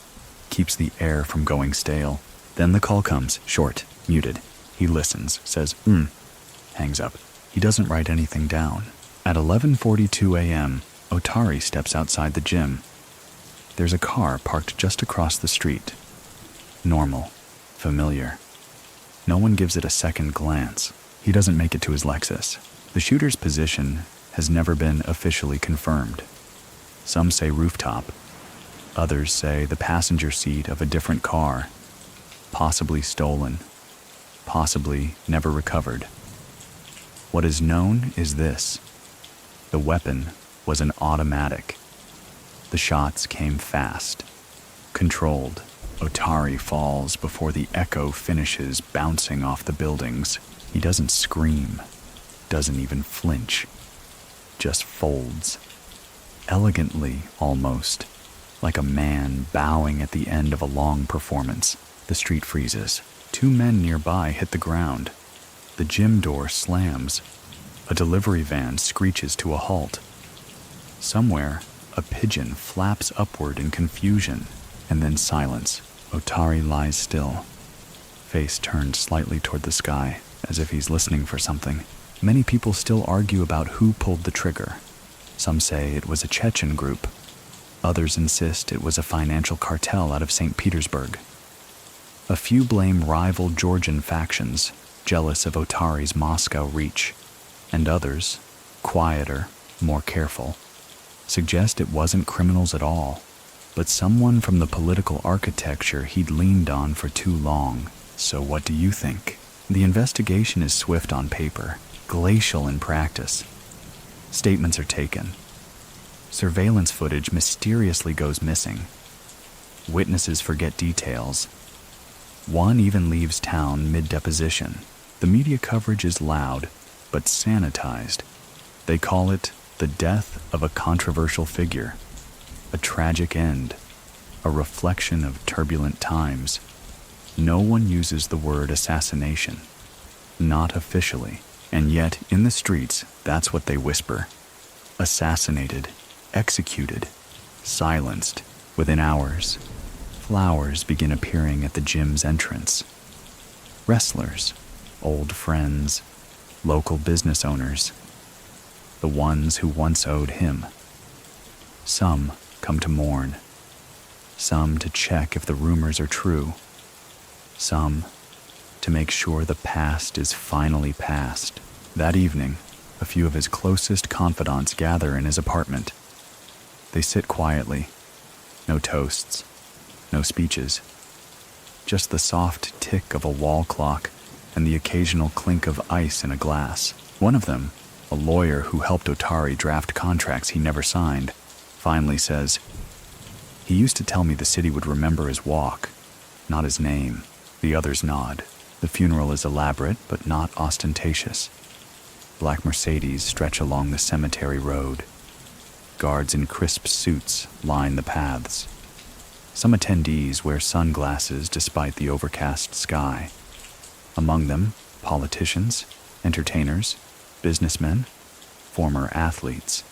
Keeps the air from going stale. Then the call comes, short, muted. He listens, says, hangs up. He doesn't write anything down. At 11:42 a.m., Otari steps outside the gym. There's a car parked just across the street. Normal, familiar. No one gives it a second glance. He doesn't make it to his Lexus. The shooter's position has never been officially confirmed. Some say rooftop. Others say the passenger seat of a different car, possibly stolen, possibly never recovered. What is known is this: the weapon was an automatic. The shots came fast, controlled. Otari falls before the echo finishes bouncing off the buildings. He doesn't scream, doesn't even flinch, just folds. Elegantly, almost, like a man bowing at the end of a long performance. The street freezes. Two men nearby hit the ground. The gym door slams. A delivery van screeches to a halt. Somewhere, a pigeon flaps upward in confusion, and then silence. Otari lies still, face turned slightly toward the sky, as if he's listening for something. Many people still argue about who pulled the trigger. Some say it was a Chechen group. Others insist it was a financial cartel out of St. Petersburg. A few blame rival Georgian factions, jealous of Otari's Moscow reach, and others, quieter, more careful, suggest it wasn't criminals at all, but someone from the political architecture he'd leaned on for too long. So what do you think? The investigation is swift on paper, glacial in practice. Statements are taken. Surveillance footage mysteriously goes missing. Witnesses forget details. One even leaves town mid-deposition. The media coverage is loud, but sanitized. They call it the death of a controversial figure, a tragic end, a reflection of turbulent times. No one uses the word assassination, not officially, and yet in the streets, that's what they whisper. Assassinated, executed, silenced. Within hours, flowers begin appearing at the gym's entrance. Wrestlers, old friends, local business owners, the ones who once owed him. Some come to mourn, some to check if the rumors are true, some to make sure the past is finally past. That evening, a few of his closest confidants gather in his apartment. They sit quietly, no toasts, no speeches, just the soft tick of a wall clock and the occasional clink of ice in a glass. One of them, a lawyer who helped Otari draft contracts he never signed, finally says, "He used to tell me the city would remember his walk, not his name." The others nod. The funeral is elaborate but not ostentatious. Black Mercedes stretch along the cemetery road. Guards in crisp suits line the paths. Some attendees wear sunglasses despite the overcast sky. Among them, politicians, entertainers, businessmen, former athletes,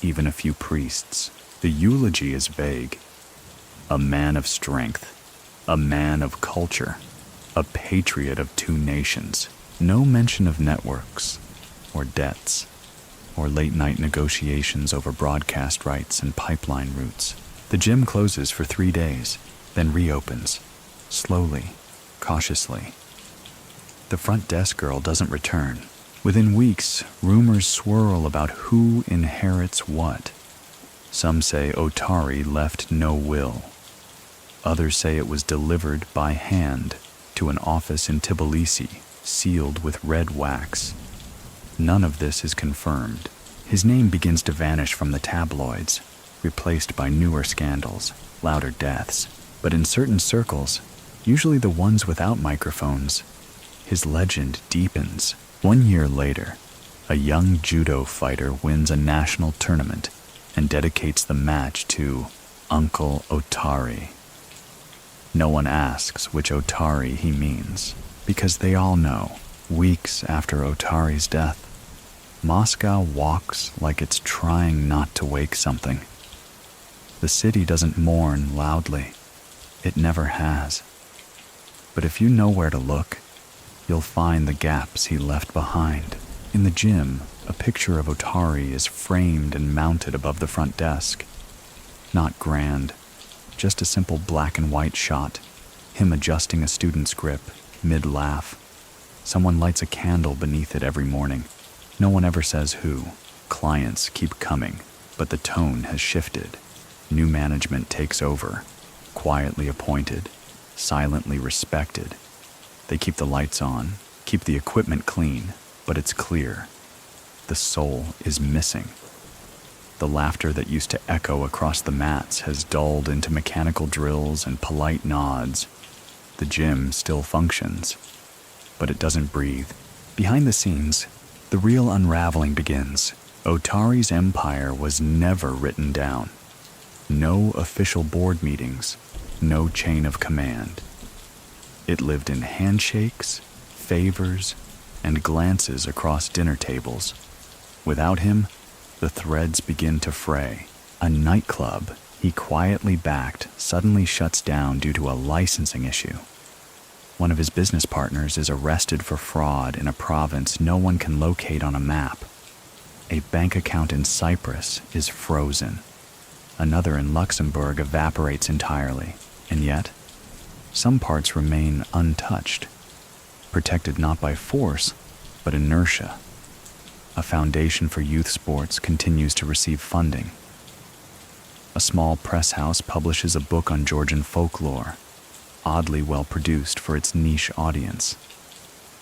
even a few priests. The eulogy is vague. A man of strength, a man of culture, a patriot of two nations. No mention of networks, or debts, or late-night negotiations over broadcast rights and pipeline routes. The gym closes for 3 days, then reopens, slowly, cautiously. The front desk girl doesn't return. Within weeks, rumors swirl about who inherits what. Some say Otari left no will. Others say it was delivered by hand to an office in Tbilisi, sealed with red wax. None of this is confirmed. His name begins to vanish from the tabloids, replaced by newer scandals, louder deaths. But in certain circles, usually the ones without microphones, his legend deepens. 1 year later, a young judo fighter wins a national tournament and dedicates the match to Uncle Otari. No one asks which Otari he means, because they all know. Weeks after Otari's death, Moscow walks like it's trying not to wake something. The city doesn't mourn loudly. It never has. But if you know where to look, you'll find the gaps he left behind. In the gym, a picture of Otari is framed and mounted above the front desk. Not grand, just a simple black and white shot, him adjusting a student's grip, mid-laugh. Someone lights a candle beneath it every morning. No one ever says who. Clients keep coming, but the tone has shifted. New management takes over, quietly appointed, silently respected. They keep the lights on, keep the equipment clean, but it's clear. The soul is missing. The laughter that used to echo across the mats has dulled into mechanical drills and polite nods. The gym still functions, but it doesn't breathe. Behind the scenes, the real unraveling begins. Otari's empire was never written down. No official board meetings, no chain of command. It lived in handshakes, favors, and glances across dinner tables. Without him, the threads begin to fray. A nightclub he quietly backed suddenly shuts down due to a licensing issue. One of his business partners is arrested for fraud in a province no one can locate on a map. A bank account in Cyprus is frozen. Another in Luxembourg evaporates entirely, and yet, some parts remain untouched, protected not by force, but inertia. A foundation for youth sports continues to receive funding. A small press house publishes a book on Georgian folklore, oddly well produced for its niche audience.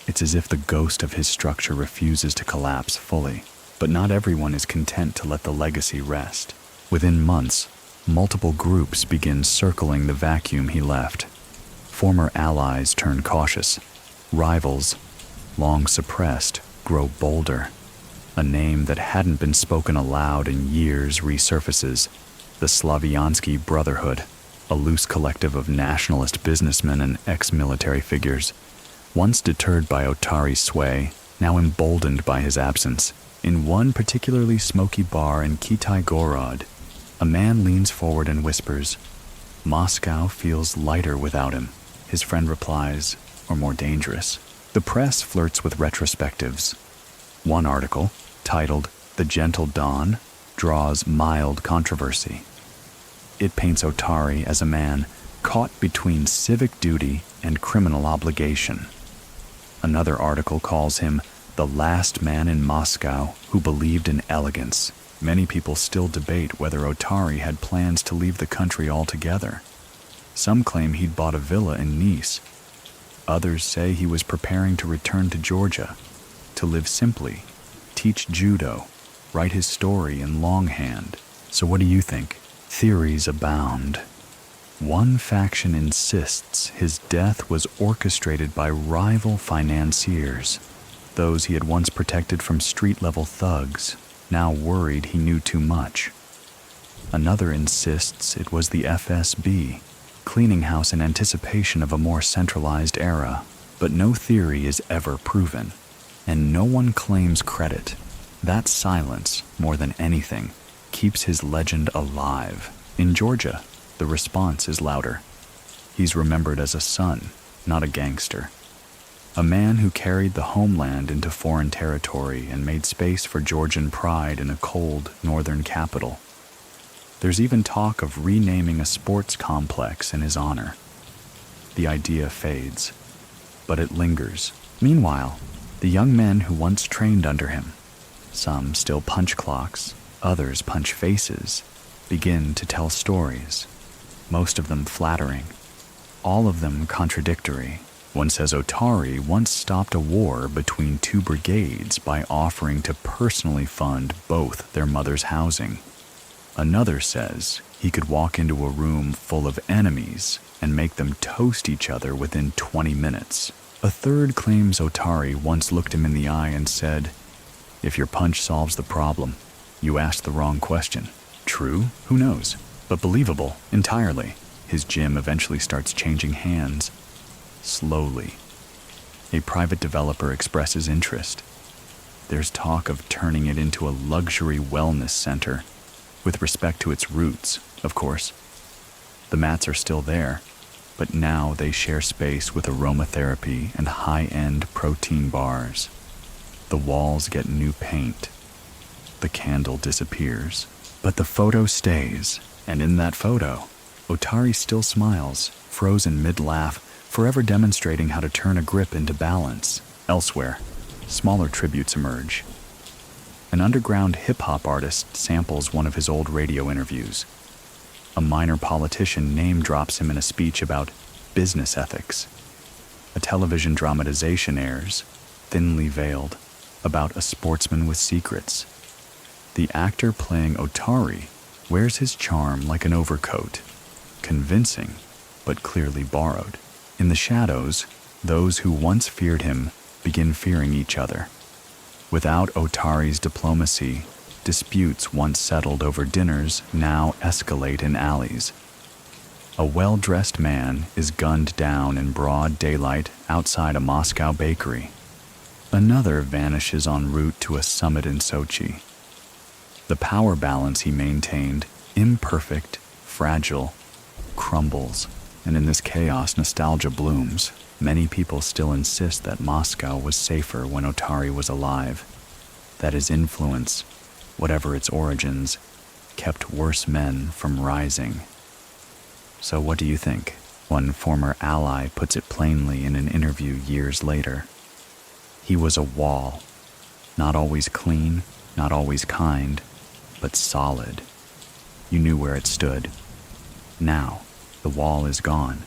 It's as if the ghost of his structure refuses to collapse fully, but not everyone is content to let the legacy rest. Within months, multiple groups begin circling the vacuum he left. Former allies turn cautious. Rivals, long suppressed, grow bolder. A name that hadn't been spoken aloud in years resurfaces, the Slaviansky Brotherhood, a loose collective of nationalist businessmen and ex-military figures. Once deterred by Otari's sway, now emboldened by his absence. In one particularly smoky bar in Kitai-Gorod, a man leans forward and whispers, "Moscow feels lighter without him." His friend replies, "Or more dangerous." The press flirts with retrospectives. One article, titled "The Gentle Dawn," draws mild controversy. It paints Otari as a man caught between civic duty and criminal obligation. Another article calls him the last man in Moscow who believed in elegance. Many people still debate whether Otari had plans to leave the country altogether. Some claim he'd bought a villa in Nice. Others say he was preparing to return to Georgia, to live simply, teach judo, write his story in longhand. So what do you think? Theories abound. One faction insists his death was orchestrated by rival financiers, those he had once protected from street-level thugs, now worried he knew too much. Another insists it was the FSB, cleaning house in anticipation of a more centralized era. But no theory is ever proven, and no one claims credit. That silence, more than anything, keeps his legend alive. In Georgia, the response is louder. He's remembered as a son, not a gangster. A man who carried the homeland into foreign territory and made space for Georgian pride in a cold northern capital. There's even talk of renaming a sports complex in his honor. The idea fades, but it lingers. Meanwhile, The young men who once trained under him, some still punch clocks, others punch faces, begin to tell stories, most of them flattering, all of them contradictory. One says Otari once stopped a war between two brigades by offering to personally fund both their mother's housing. Another says he could walk into a room full of enemies and make them toast each other within 20 minutes. A third claims Otari once looked him in the eye and said, "If your punch solves the problem, you asked the wrong question." True? Who knows? But believable, entirely. His gym eventually starts changing hands. Slowly. A private developer expresses interest. There's talk of turning it into a luxury wellness center, with respect to its roots, of course. The mats are still there, but now they share space with aromatherapy and high-end protein bars. The walls get new paint. The candle disappears, but the photo stays, and in that photo, Otari still smiles, frozen mid-laugh, forever demonstrating how to turn a grip into balance. Elsewhere, smaller tributes emerge. An underground hip-hop artist samples one of his old radio interviews. A minor politician name-drops him in a speech about business ethics. A television dramatization airs, thinly veiled, about a sportsman with secrets. The actor playing Otari wears his charm like an overcoat, convincing, but clearly borrowed. In the shadows, those who once feared him begin fearing each other. Without Otari's diplomacy, disputes once settled over dinners now escalate in alleys. A well-dressed man is gunned down in broad daylight outside a Moscow bakery. Another vanishes en route to a summit in Sochi. The power balance he maintained, imperfect, fragile, crumbles, and in this chaos nostalgia blooms. Many people still insist that Moscow was safer when Otari was alive, that his influence, whatever its origins, kept worse men from rising. So what do you think? One former ally puts it plainly in an interview years later. He was a wall, not always clean, not always kind, but solid. You knew where it stood. Now, the wall is gone,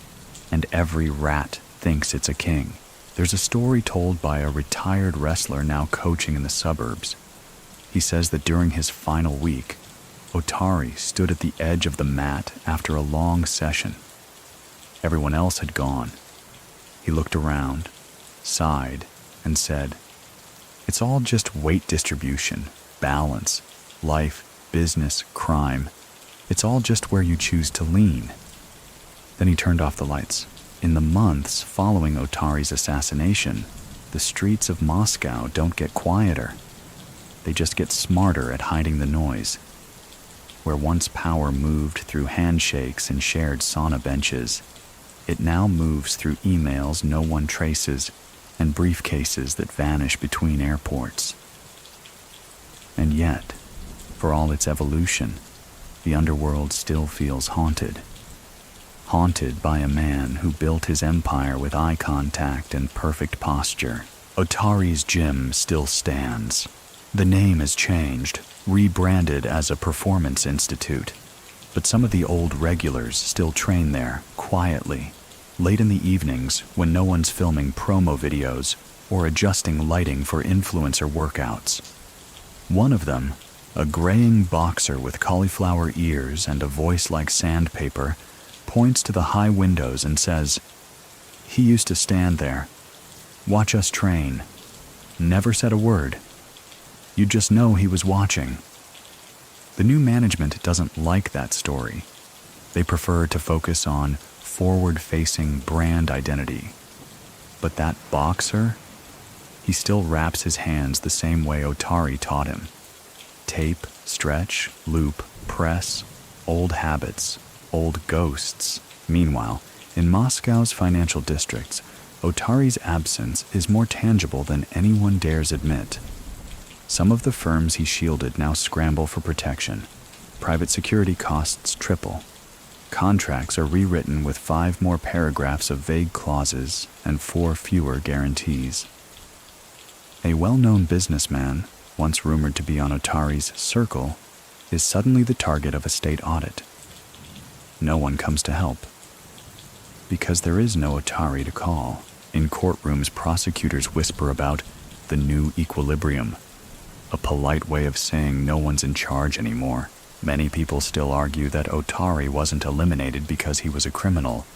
and every rat thinks it's a king. There's a story told by a retired wrestler now coaching in the suburbs. He says that during his final week, Otari stood at the edge of the mat after a long session. Everyone else had gone. He looked around, sighed, and said, "It's all just weight distribution, balance, life, business, crime. It's all just where you choose to lean." Then he turned off the lights. In the months following Otari's assassination, the streets of Moscow don't get quieter. They just get smarter at hiding the noise. Where once power moved through handshakes and shared sauna benches, it now moves through emails no one traces and briefcases that vanish between airports. And yet, for all its evolution, the underworld still feels haunted. Haunted by a man who built his empire with eye contact and perfect posture. Otari's gym still stands. The name has changed, rebranded as a performance institute. But some of the old regulars still train there, quietly, late in the evenings when no one's filming promo videos or adjusting lighting for influencer workouts. One of them, a graying boxer with cauliflower ears and a voice like sandpaper, points to the high windows and says, "He used to stand there, watch us train, never said a word. You'd just know he was watching." The new management doesn't like that story. They prefer to focus on forward-facing brand identity. But that boxer, he still wraps his hands the same way Otari taught him. Tape, stretch, loop, press, old habits, old ghosts. Meanwhile, in Moscow's financial districts, Otari's absence is more tangible than anyone dares admit. Some of the firms he shielded now scramble for protection. Private security costs triple. Contracts are rewritten with 5 more paragraphs of vague clauses and 4 fewer guarantees. A well-known businessman, once rumored to be on Otari's circle, is suddenly the target of a state audit. No one comes to help. Because there is no Otari to call, in courtrooms prosecutors whisper about the new equilibrium, a polite way of saying no one's in charge anymore. Many people still argue that Otari wasn't eliminated because he was a criminal,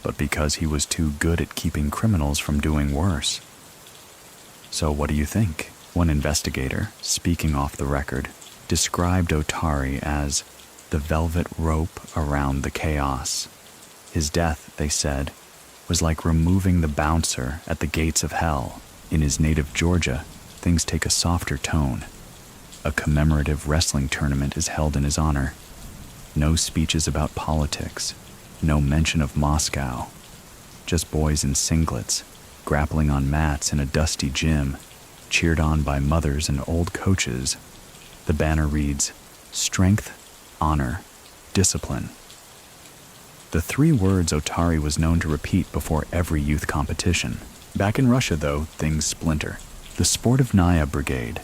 but because he was too good at keeping criminals from doing worse. So what do you think? One investigator, speaking off the record, described Otari as the velvet rope around the chaos. His death, they said, was like removing the bouncer at the gates of hell. In his native Georgia, things take a softer tone. A commemorative wrestling tournament is held in his honor. No speeches about politics, no mention of Moscow. Just boys in singlets, grappling on mats in a dusty gym, cheered on by mothers and old coaches. The banner reads, "Strength, honor, discipline." The 3 words Otari was known to repeat before every youth competition. Back in Russia, though, things splinter. The Sportivnaya Brigade,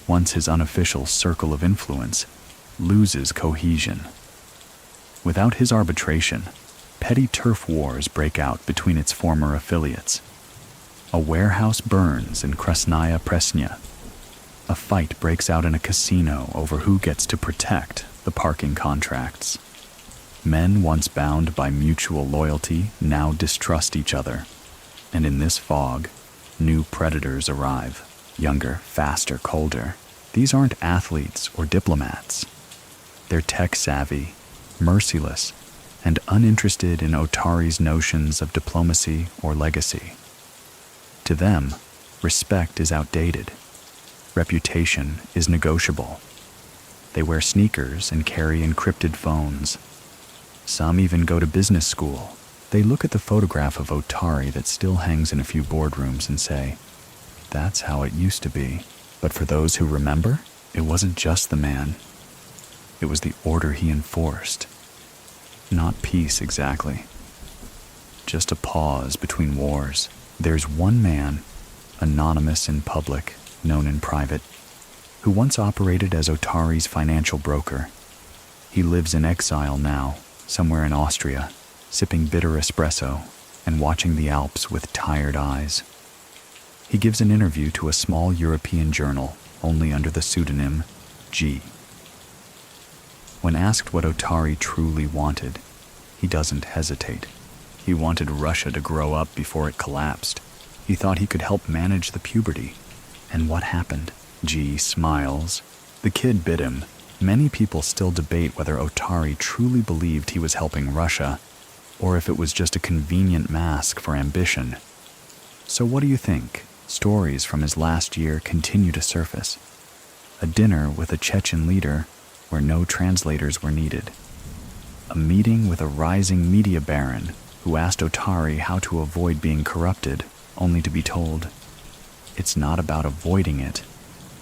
once his unofficial circle of influence, loses cohesion. Without his arbitration, petty turf wars break out between its former affiliates. A warehouse burns in Krasnaya Presnya. A fight breaks out in a casino over who gets to protect the parking contracts. Men once bound by mutual loyalty now distrust each other. And in this fog, new predators arrive. Younger, faster, colder. These aren't athletes or diplomats. They're tech-savvy, merciless, and uninterested in Otari's notions of diplomacy or legacy. To them, respect is outdated. Reputation is negotiable. They wear sneakers and carry encrypted phones. Some even go to business school. They look at the photograph of Otari that still hangs in a few boardrooms and say, "That's how it used to be." But for those who remember, it wasn't just the man. It was the order he enforced. Not peace exactly. Just a pause between wars. There's one man, anonymous in public, known in private, who once operated as Otari's financial broker. He lives in exile now, somewhere in Austria, sipping bitter espresso and watching the Alps with tired eyes. He gives an interview to a small European journal, only under the pseudonym G. When asked what Otari truly wanted, he doesn't hesitate. He wanted Russia to grow up before it collapsed. He thought he could help manage the puberty. And what happened? G smiles. The kid bit him. Many people still debate whether Otari truly believed he was helping Russia, or if it was just a convenient mask for ambition. So what do you think? Stories from his last year continue to surface. A dinner with a Chechen leader where no translators were needed. A meeting with a rising media baron who asked Otari how to avoid being corrupted, only to be told, "It's not about avoiding it,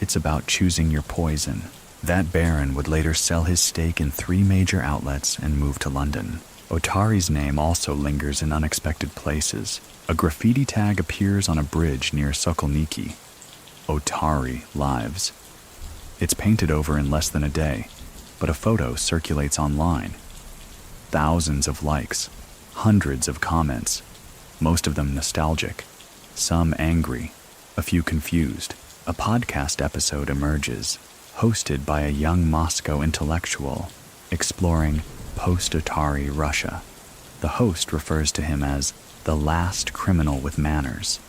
it's about choosing your poison." That baron would later sell his stake in 3 major outlets and move to London. Otari's name also lingers in unexpected places. A graffiti tag appears on a bridge near Sokolniki. Otari lives. It's painted over in less than a day, but a photo circulates online. Thousands of likes, hundreds of comments, most of them nostalgic, some angry, a few confused. A podcast episode emerges, hosted by a young Moscow intellectual, exploring post-Otari Russia. The host refers to him as the last criminal with manners.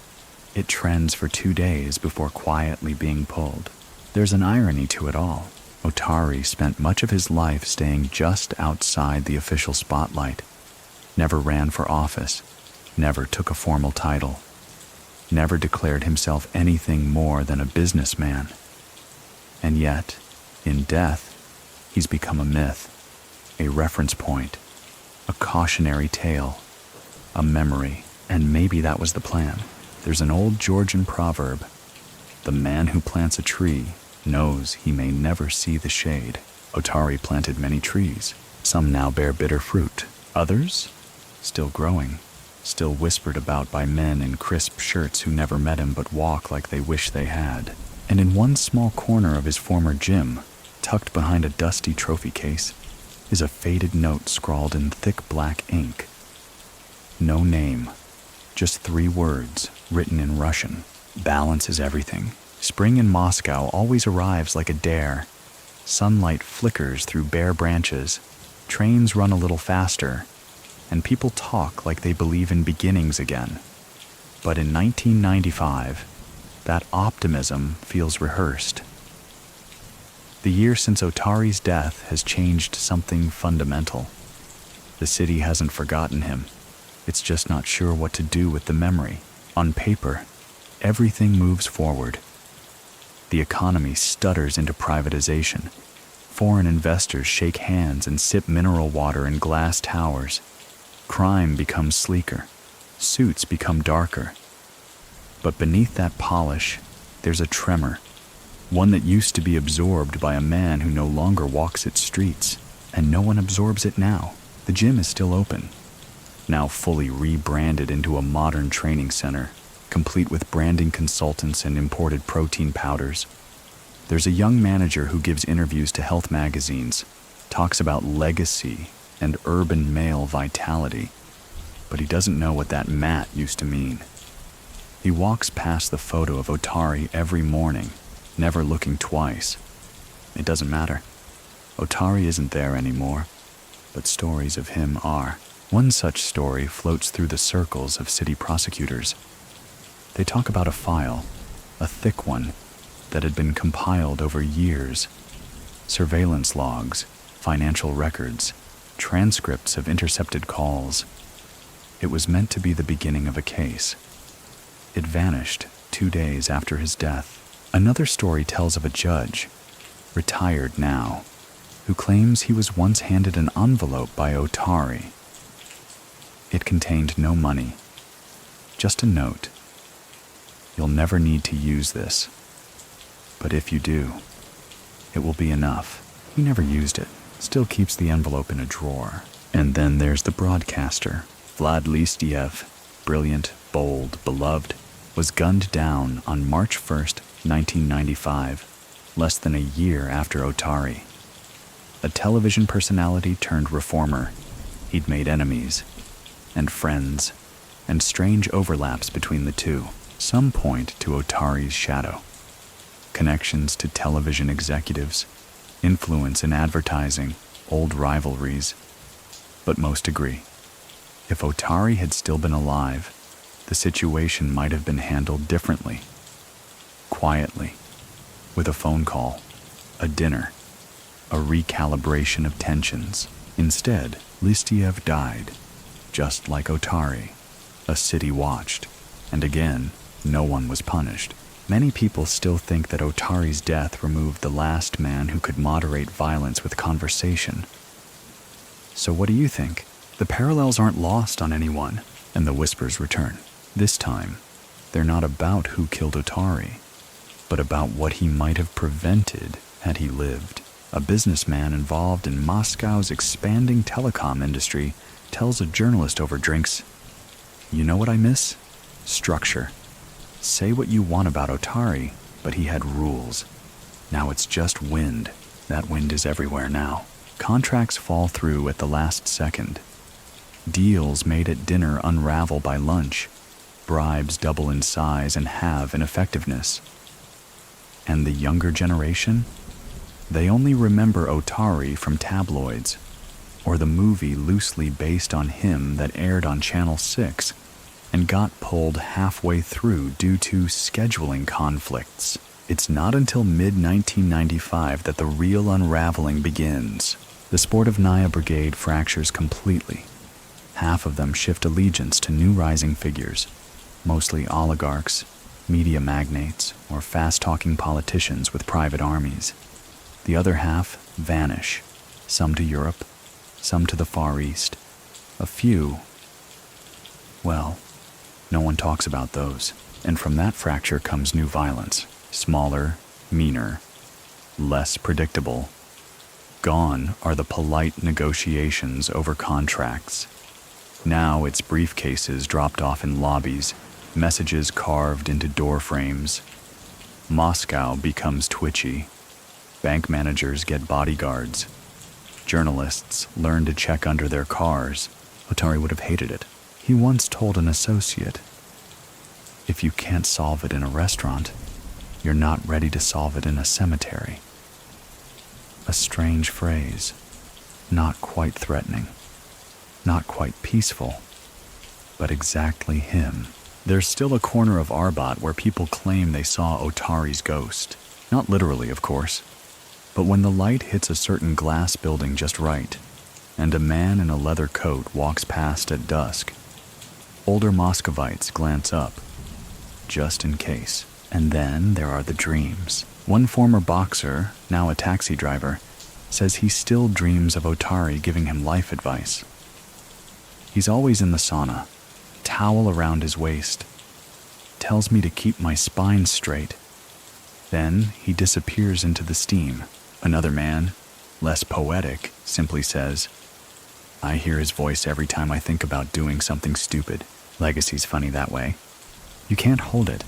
It trends for 2 days before quietly being pulled. There's an irony to it all. Otari spent much of his life staying just outside the official spotlight, never ran for office, never took a formal title, never declared himself anything more than a businessman. And yet, in death, he's become a myth, a reference point, a cautionary tale, a memory. And maybe that was the plan. There's an old Georgian proverb, "The man who plants a tree knows he may never see the shade." Otari planted many trees. Some now bear bitter fruit. Others, still growing, still whispered about by men in crisp shirts who never met him but walk like they wish they had. And in one small corner of his former gym, tucked behind a dusty trophy case, is a faded note scrawled in thick black ink. No name, just 3 words written in Russian. Balance is everything. Spring in Moscow always arrives like a dare. Sunlight flickers through bare branches, trains run a little faster, and people talk like they believe in beginnings again. But in 1995, that optimism feels rehearsed. The year since Otari's death has changed something fundamental. The city hasn't forgotten him. It's just not sure what to do with the memory. On paper, everything moves forward. The economy stutters into privatization. Foreign investors shake hands and sip mineral water in glass towers. Crime becomes sleeker. Suits become darker. But beneath that polish, there's a tremor. One that used to be absorbed by a man who no longer walks its streets. And no one absorbs it now. The gym is still open, now fully rebranded into a modern training center, complete with branding consultants and imported protein powders. There's a young manager who gives interviews to health magazines, talks about legacy and urban male vitality, but he doesn't know what that mat used to mean. He walks past the photo of Otari every morning, never looking twice. It doesn't matter. Otari isn't there anymore, but stories of him are. One such story floats through the circles of city prosecutors. They talk about a file, a thick one, that had been compiled over years. Surveillance logs, financial records, transcripts of intercepted calls. It was meant to be the beginning of a case. It vanished 2 days after his death. Another story tells of a judge, retired now, who claims he was once handed an envelope by Otari. It contained no money, just a note. You'll never need to use this, but if you do, it will be enough. He never used it, still keeps the envelope in a drawer. And then there's the broadcaster, Vlad Listiev, brilliant, bold, beloved, was gunned down on March 1st, 1995, less than a year after Otari. A television personality turned reformer, he'd made enemies and friends, and strange overlaps between the two. Some point to Otari's shadow. Connections to television executives, influence in advertising, old rivalries. But most agree. If Otari had still been alive, the situation might have been handled differently. Quietly, with a phone call, a dinner, a recalibration of tensions. Instead, Listiev died, just like Otari. A city watched, and again, no one was punished. Many people still think that Otari's death removed the last man who could moderate violence with conversation. So what do you think? The parallels aren't lost on anyone, and the whispers return. This time, they're not about who killed Otari, but about what he might have prevented had he lived. A businessman involved in Moscow's expanding telecom industry tells a journalist over drinks, "You know what I miss? Structure. Say what you want about Otari, but he had rules. Now it's just wind. That wind is everywhere now. Contracts fall through at the last second. Deals made at dinner unravel by lunch. Bribes double in size and halve in effectiveness. And the younger generation? They only remember Otari from tabloids, or the movie loosely based on him that aired on Channel 6 and got pulled halfway through due to scheduling conflicts. It's not until mid-1995 that the real unraveling begins. The sport of Naya Brigade fractures completely. Half of them shift allegiance to new rising figures, mostly oligarchs, media magnates, or fast-talking politicians with private armies. The other half vanish, some to Europe, some to the Far East. A few, well, no one talks about those. And from that fracture comes new violence, smaller, meaner, less predictable. Gone are the polite negotiations over contracts. Now it's briefcases dropped off in lobbies, messages carved into door frames. Moscow becomes twitchy. Bank managers get bodyguards. Journalists learn to check under their cars. Otari would have hated it. He once told an associate, "If you can't solve it in a restaurant, you're not ready to solve it in a cemetery." A strange phrase, not quite threatening, not quite peaceful, but exactly him. There's still a corner of Arbat where people claim they saw Otari's ghost. Not literally, of course, but when the light hits a certain glass building just right, and a man in a leather coat walks past at dusk, older Muscovites glance up, just in case. And then there are the dreams. One former boxer, now a taxi driver, says he still dreams of Otari giving him life advice. He's always in the sauna, towel around his waist, tells me to keep my spine straight. Then he disappears into the steam. Another man, less poetic, simply says, "I hear his voice every time I think about doing something stupid." Legacy's funny that way. You can't hold it,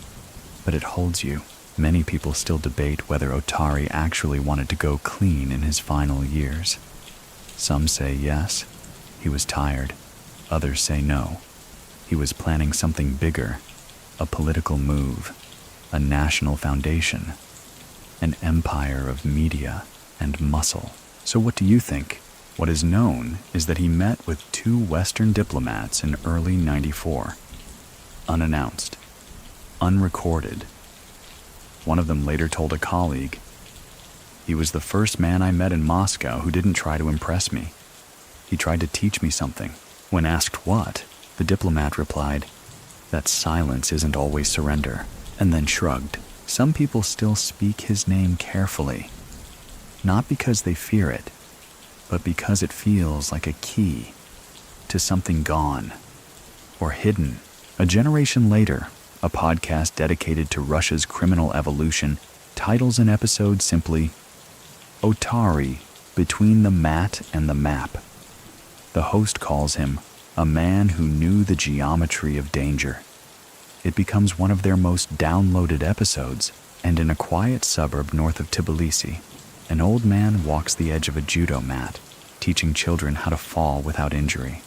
but it holds you. Many people still debate whether Otari actually wanted to go clean in his final years. Some say yes, he was tired. Others say no, he was planning something bigger, a political move, a national foundation, an empire of media and muscle. So what do you think? What is known is that he met with 2 Western diplomats in early '94, unannounced, unrecorded. One of them later told a colleague, "He was the first man I met in Moscow who didn't try to impress me. He tried to teach me something." When asked what, the diplomat replied, "That silence isn't always surrender," and then shrugged. Some people still speak his name carefully, not because they fear it, but because it feels like a key to something gone or hidden. A generation later, a podcast dedicated to Russia's criminal evolution titles an episode simply, "Otari, Between the Mat and the Map." The host calls him a man who knew the geometry of danger. It becomes one of their most downloaded episodes, and in a quiet suburb north of Tbilisi, an old man walks the edge of a judo mat, teaching children how to fall without injury.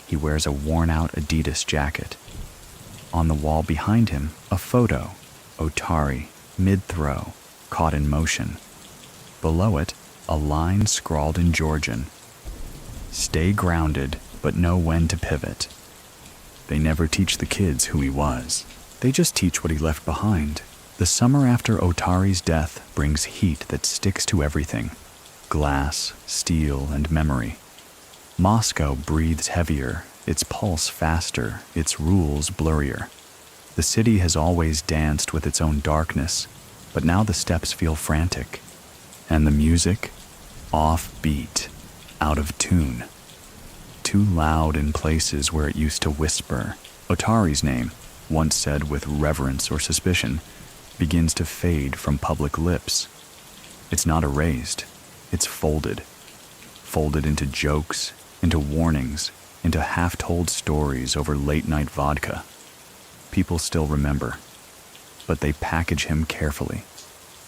He wears a worn-out Adidas jacket. On the wall behind him, a photo, Otari, mid-throw, caught in motion. Below it, a line scrawled in Georgian, "Stay grounded, but know when to pivot." They never teach the kids who he was. They just teach what he left behind. The summer after Otari's death brings heat that sticks to everything: glass, steel, and memory. Moscow breathes heavier, its pulse faster, its rules blurrier. The city has always danced with its own darkness, but now the steps feel frantic. And the music? Off-beat, out of tune. Too loud in places where it used to whisper. Otari's name, once said with reverence or suspicion, begins to fade from public lips. It's not erased, it's folded. Folded into jokes, into warnings, into half-told stories over late-night vodka. People still remember, but they package him carefully.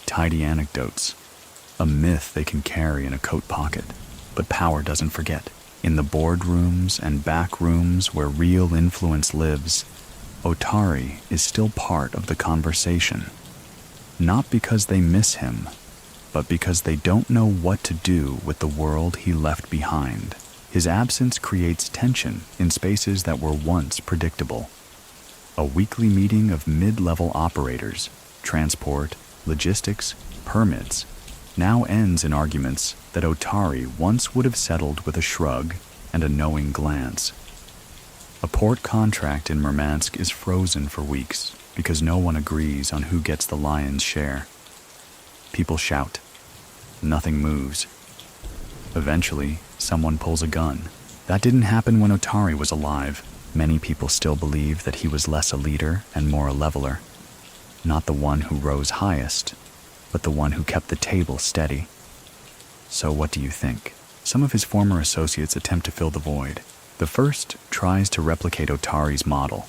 Tidy anecdotes, a myth they can carry in a coat pocket. But power doesn't forget. In the boardrooms and back rooms where real influence lives, Otari is still part of the conversation. Not because they miss him, but because they don't know what to do with the world he left behind. His absence creates tension in spaces that were once predictable. A weekly meeting of mid-level operators, transport, logistics, permits, now ends in arguments that Otari once would have settled with a shrug and a knowing glance. A port contract in Murmansk is frozen for weeks because no one agrees on who gets the lion's share. People shout. Nothing moves. Eventually, someone pulls a gun. That didn't happen when Otari was alive. Many people still believe that he was less a leader and more a leveler. Not the one who rose highest, but the one who kept the table steady. So what do you think? Some of his former associates attempt to fill the void. The first tries to replicate Otari's model,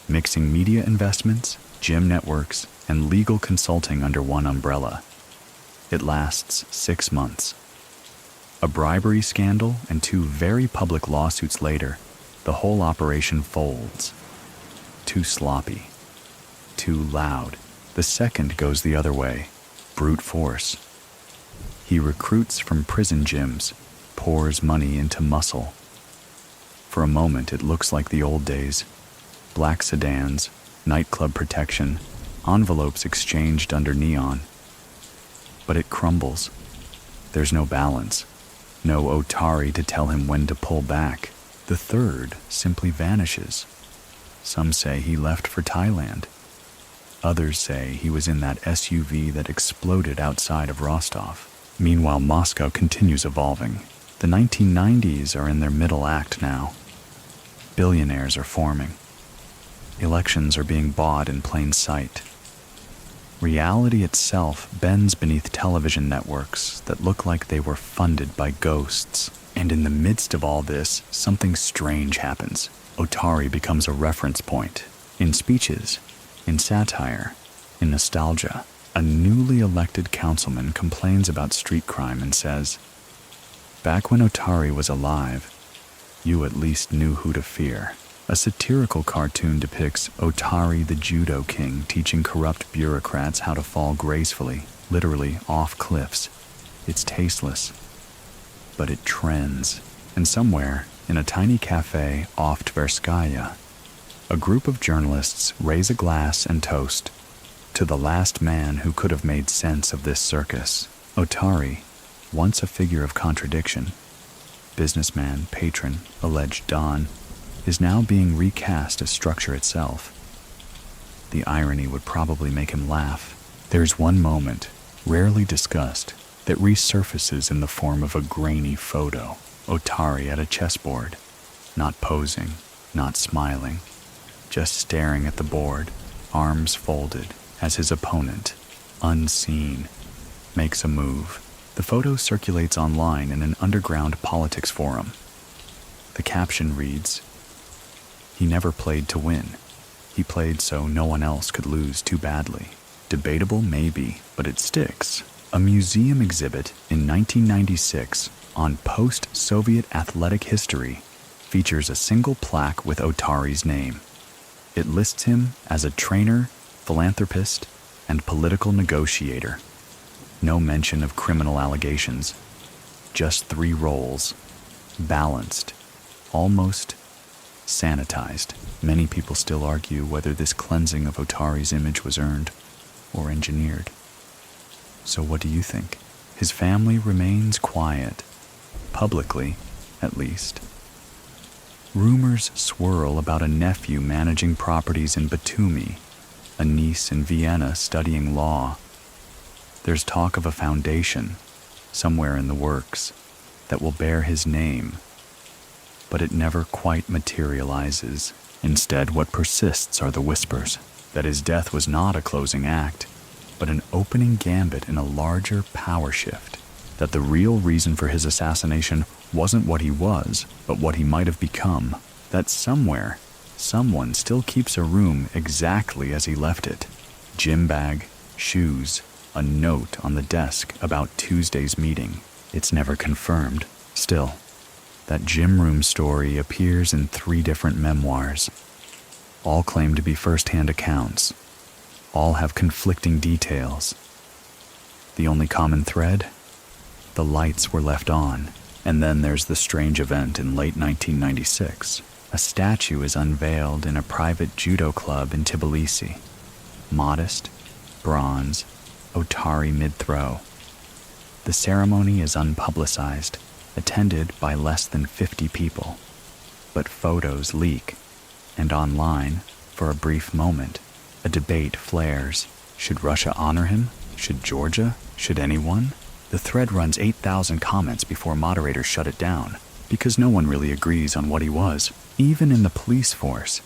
mixing media investments, gym networks, and legal consulting under one umbrella. It lasts 6 months. A bribery scandal and 2 very public lawsuits later, the whole operation folds. Too sloppy. Too loud. The second goes the other way. Brute force. He recruits from prison gyms, pours money into muscle. For a moment it looks like the old days. Black sedans, nightclub protection, envelopes exchanged under neon. But it crumbles. There's no balance. No Otari to tell him when to pull back. The third simply vanishes. Some say he left for Thailand. Others say he was in that SUV that exploded outside of Rostov. Meanwhile, Moscow continues evolving. The 1990s are in their middle act now. Billionaires are forming. Elections are being bought in plain sight. Reality itself bends beneath television networks that look like they were funded by ghosts. And in the midst of all this, something strange happens. Otari becomes a reference point. In speeches, in satire, in nostalgia, a newly elected councilman complains about street crime and says, "Back when Otari was alive, you at least knew who to fear." A satirical cartoon depicts Otari the judo king teaching corrupt bureaucrats how to fall gracefully, literally off cliffs. It's tasteless, but it trends. And somewhere, in a tiny cafe off Tverskaya, a group of journalists raise a glass and toast to the last man who could have made sense of this circus. Otari, once a figure of contradiction, businessman, patron, alleged don, is now being recast as structure itself. The irony would probably make him laugh. There's one moment, rarely discussed, that resurfaces in the form of a grainy photo. Otari at a chessboard, not posing, not smiling, just staring at the board, arms folded, as his opponent, unseen, makes a move. The photo circulates online in an underground politics forum. The caption reads, "He never played to win. He played so no one else could lose too badly." Debatable, maybe, but it sticks. A museum exhibit in 1996 on post-Soviet athletic history features a single plaque with Otari's name. It lists him as a trainer, philanthropist, and political negotiator. No mention of criminal allegations. Just 3 roles. Balanced. Almost sanitized. Many people still argue whether this cleansing of Otari's image was earned or engineered. So what do you think? His family remains quiet. Publicly, at least. Rumors swirl about a nephew managing properties in Batumi, a niece in Vienna studying law. There's talk of a foundation, somewhere in the works, that will bear his name. But it never quite materializes. Instead, what persists are the whispers that his death was not a closing act, but an opening gambit in a larger power shift. That the real reason for his assassination wasn't what he was, but what he might have become. That somewhere, someone still keeps a room exactly as he left it. Gym bag, shoes, a note on the desk about Tuesday's meeting. It's never confirmed. Still, that gym room story appears in 3 different memoirs. All claim to be first-hand accounts. All have conflicting details. The only common thread? The lights were left on. And then there's the strange event in late 1996. A statue is unveiled in a private judo club in Tbilisi. Modest, bronze, Otari mid-throw. The ceremony is unpublicized, attended by less than 50 people. But photos leak, and online, for a brief moment, a debate flares. Should Russia honor him? Should Georgia? Should anyone? The thread runs 8,000 comments before moderators shut it down, because no one really agrees on what he was. Even in the police force,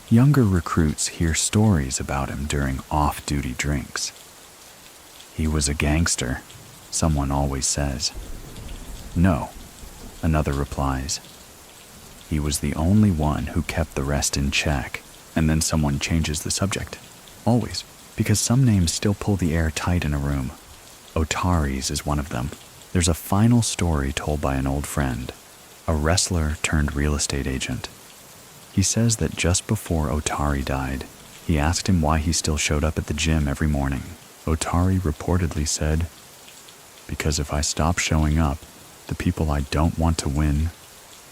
younger recruits hear stories about him during off-duty drinks. He was a gangster, someone always says. No, another replies. He was the only one who kept the rest in check, and then someone changes the subject. Always, because some names still pull the air tight in a room. Otari's is one of them. There's a final story told by an old friend, a wrestler turned real estate agent. He says that just before Otari died, he asked him why he still showed up at the gym every morning. Otari reportedly said, "Because if I stop showing up, the people I don't want to win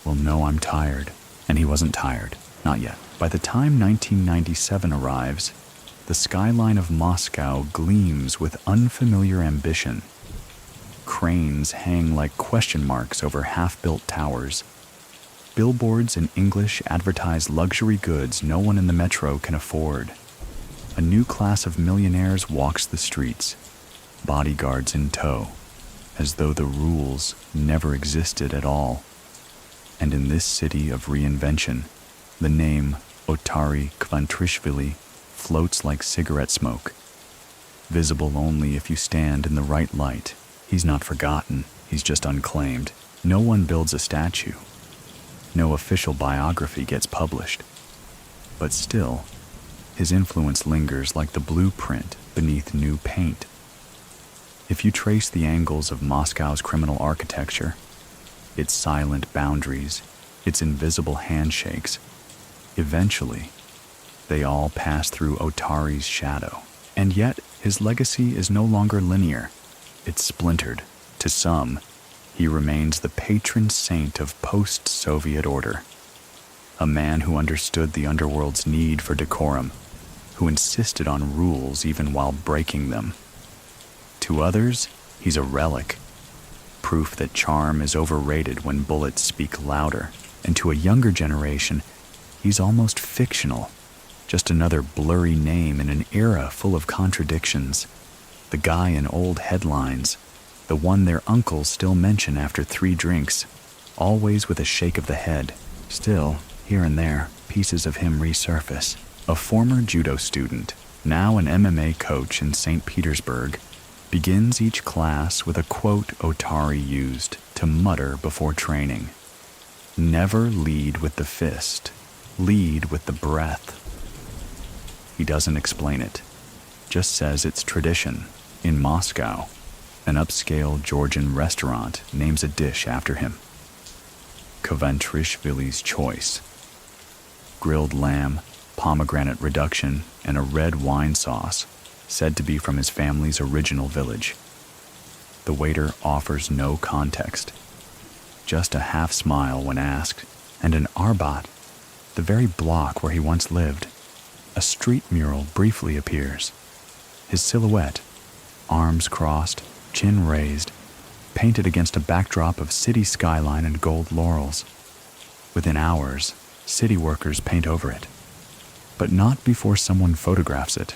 will know I'm tired." And he wasn't tired, not yet. By the time 1997 arrives, the skyline of Moscow gleams with unfamiliar ambition. Cranes hang like question marks over half-built towers. Billboards in English advertise luxury goods no one in the metro can afford. A new class of millionaires walks the streets, bodyguards in tow, as though the rules never existed at all. And in this city of reinvention, the name Otari Kvantrishvili floats like cigarette smoke, visible only if you stand in the right light. He's not forgotten, he's just unclaimed. No one builds a statue. No official biography gets published. But still, his influence lingers like the blueprint beneath new paint. If you trace the angles of Moscow's criminal architecture, its silent boundaries, its invisible handshakes, eventually, they all pass through Otari's shadow. And yet, his legacy is no longer linear. It's splintered. To some, he remains the patron saint of post-Soviet order. A man who understood the underworld's need for decorum, who insisted on rules even while breaking them. To others, he's a relic, proof that charm is overrated when bullets speak louder. And to a younger generation, he's almost fictional, just another blurry name in an era full of contradictions. The guy in old headlines, the one their uncles still mention after 3 drinks, always with a shake of the head. Still, here and there, pieces of him resurface. A former judo student, now an MMA coach in St. Petersburg, begins each class with a quote Otari used to mutter before training. "Never lead with the fist, lead with the breath." He doesn't explain it, just says it's tradition. In Moscow, an upscale Georgian restaurant names a dish after him. Kvantrishvili's choice. Grilled lamb, pomegranate reduction, and a red wine sauce, said to be from his family's original village. The waiter offers no context, just a half smile when asked, and an Arbat, the very block where he once lived. A street mural briefly appears. His silhouette, arms crossed, chin raised, painted against a backdrop of city skyline and gold laurels. Within hours, city workers paint over it. But not before someone photographs it.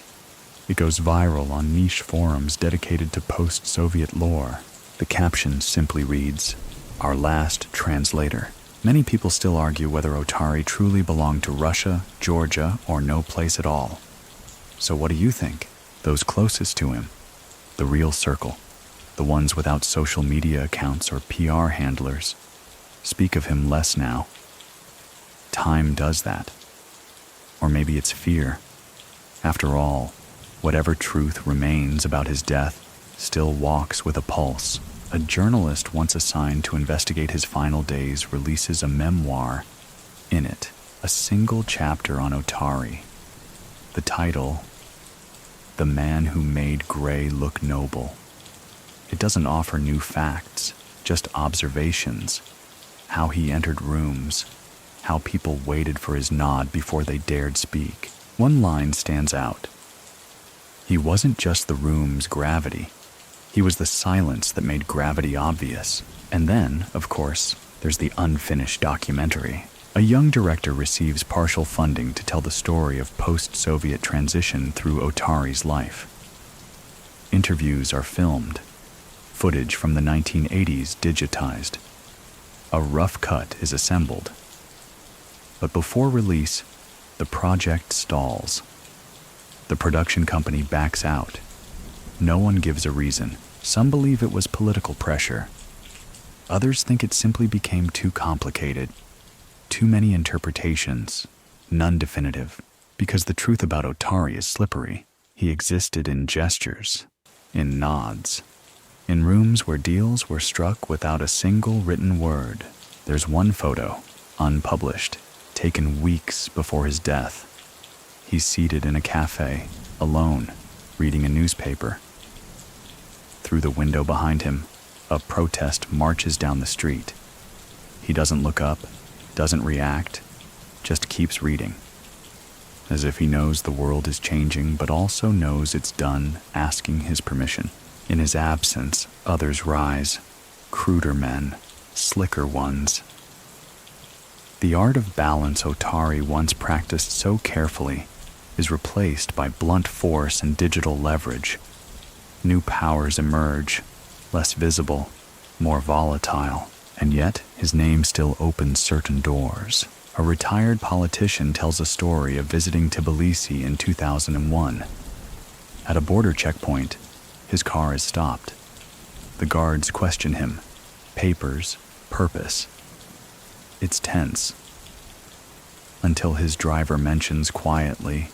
It goes viral on niche forums dedicated to post-Soviet lore. The caption simply reads, "Our last translator." Many people still argue whether Otari truly belonged to Russia, Georgia, or no place at all. So what do you think? Those closest to him, the real circle, the ones without social media accounts or PR handlers, speak of him less now. Time does that. Or maybe it's fear. After all, whatever truth remains about his death still walks with a pulse. A journalist once assigned to investigate his final days releases a memoir. In it, a single chapter on Otari. The title, "The Man Who Made Gray Look Noble." It doesn't offer new facts, just observations. How he entered rooms, how people waited for his nod before they dared speak. One line stands out. He wasn't just the room's gravity. He was the silence that made gravity obvious. And then, of course, there's the unfinished documentary. A young director receives partial funding to tell the story of post-Soviet transition through Otari's life. Interviews are filmed, footage from the 1980s digitized. A rough cut is assembled. But before release, the project stalls. The production company backs out. No one gives a reason. Some believe it was political pressure. Others think it simply became too complicated. too many interpretations, none definitive, because the truth about Otari is slippery. He existed in gestures, in nods, in rooms where deals were struck without a single written word. There's one photo, unpublished, taken weeks before his death. He's seated in a cafe, alone, reading a newspaper. Through the window behind him, a protest marches down the street. He doesn't look up, doesn't react, just keeps reading, as if he knows the world is changing but also knows it's done asking his permission. In his absence, others rise, cruder men, slicker ones. The art of balance Otari once practiced so carefully is replaced by blunt force and digital leverage. New powers emerge, less visible, more volatile, and yet his name still opens certain doors. A retired politician tells a story of visiting Tbilisi in 2001. At a border checkpoint, his car is stopped. The guards question him. Papers, purpose. It's tense. Until his driver mentions quietly,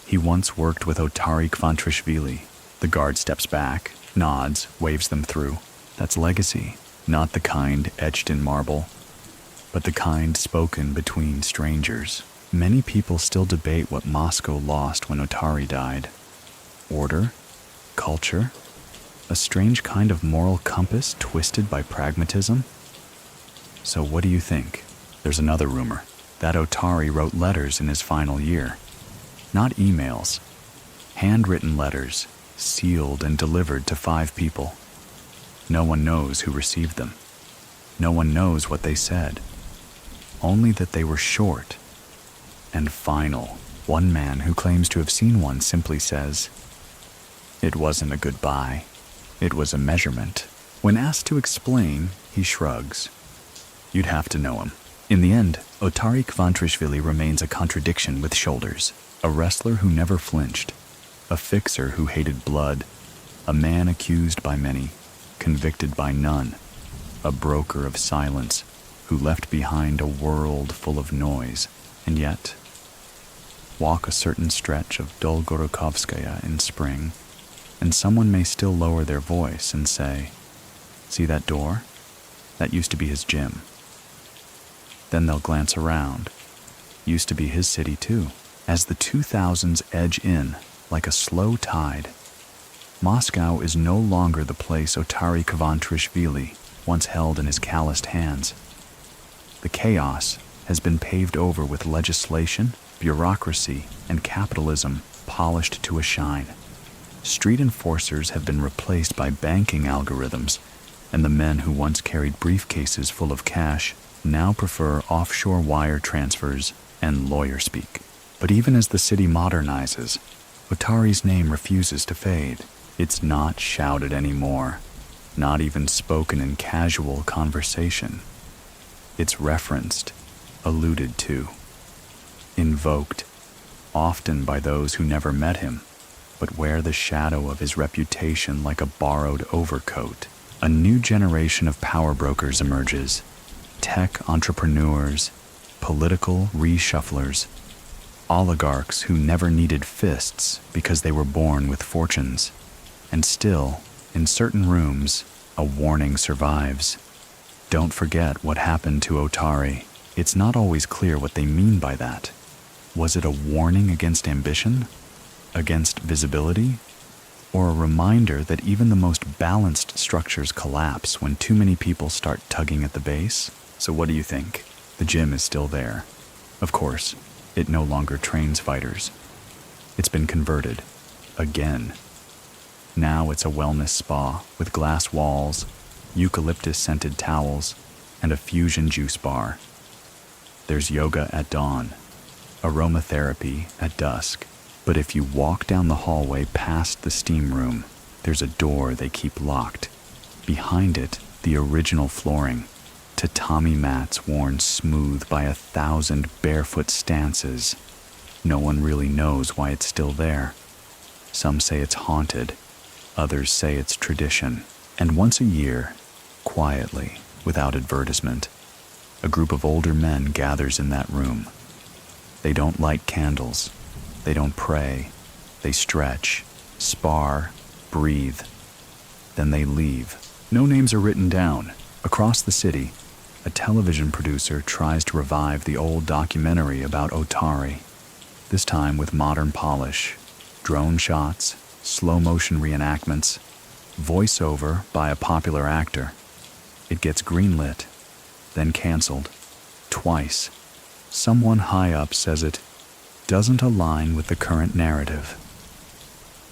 he once worked with Otari Kvantrishvili. The guard steps back, nods, waves them through. That's legacy, not the kind etched in marble, but the kind spoken between strangers. Many people still debate what Moscow lost when Otari died. Order? Culture? A strange kind of moral compass twisted by pragmatism? So what do you think? There's another rumor, that Otari wrote letters in his final year. Not emails, handwritten letters, sealed and delivered to 5 people. No one knows who received them. No one knows what they said. Only that they were short and final. One man who claims to have seen one simply says, "It wasn't a goodbye. It was a measurement." When asked to explain, he shrugs. You'd have to know him. In the end, Otari Kvantrishvili remains a contradiction with shoulders. A wrestler who never flinched. A fixer who hated blood. A man accused by many, convicted by none. A broker of silence who left behind a world full of noise. And yet, walk a certain stretch of Dolgorokovskaya in spring, and someone may still lower their voice and say, "See that door? That used to be his gym." Then they'll glance around. Used to be his city too. As the 2000s edge in, like a slow tide, Moscow is no longer the place Otari Kvantrishvili once held in his calloused hands. The chaos has been paved over with legislation, bureaucracy, and capitalism polished to a shine. Street enforcers have been replaced by banking algorithms, and the men who once carried briefcases full of cash now prefer offshore wire transfers and lawyer speak. But even as the city modernizes, Otari's name refuses to fade. It's not shouted anymore, not even spoken in casual conversation. It's referenced, alluded to, invoked, often by those who never met him, but wear the shadow of his reputation like a borrowed overcoat. A new generation of power brokers emerges, tech entrepreneurs, political reshufflers, oligarchs who never needed fists because they were born with fortunes. And still, in certain rooms, a warning survives. Don't forget what happened to Otari. It's not always clear what they mean by that. Was it a warning against ambition? Against visibility? Or a reminder that even the most balanced structures collapse when too many people start tugging at the base? So what do you think? The gym is still there. Of course, it no longer trains fighters. It's been converted. Again. Now it's a wellness spa with glass walls, eucalyptus-scented towels, and a fusion juice bar. There's yoga at dawn, aromatherapy at dusk. But if you walk down the hallway past the steam room, there's a door they keep locked. Behind it, the original flooring, tatami mats worn smooth by 1,000 barefoot stances. No one really knows why it's still there. Some say it's haunted, others say it's tradition. And once a year, quietly, without advertisement, A group of older men gathers in that room. They don't light candles. They don't pray. They stretch, spar, breathe. Then they leave. No names are written down. Across the city, a television producer tries to revive the old documentary about Otari, this time with modern polish, drone shots, slow-motion reenactments, voiceover by a popular actor. It gets greenlit, then canceled, twice. Someone high up says it doesn't align with the current narrative.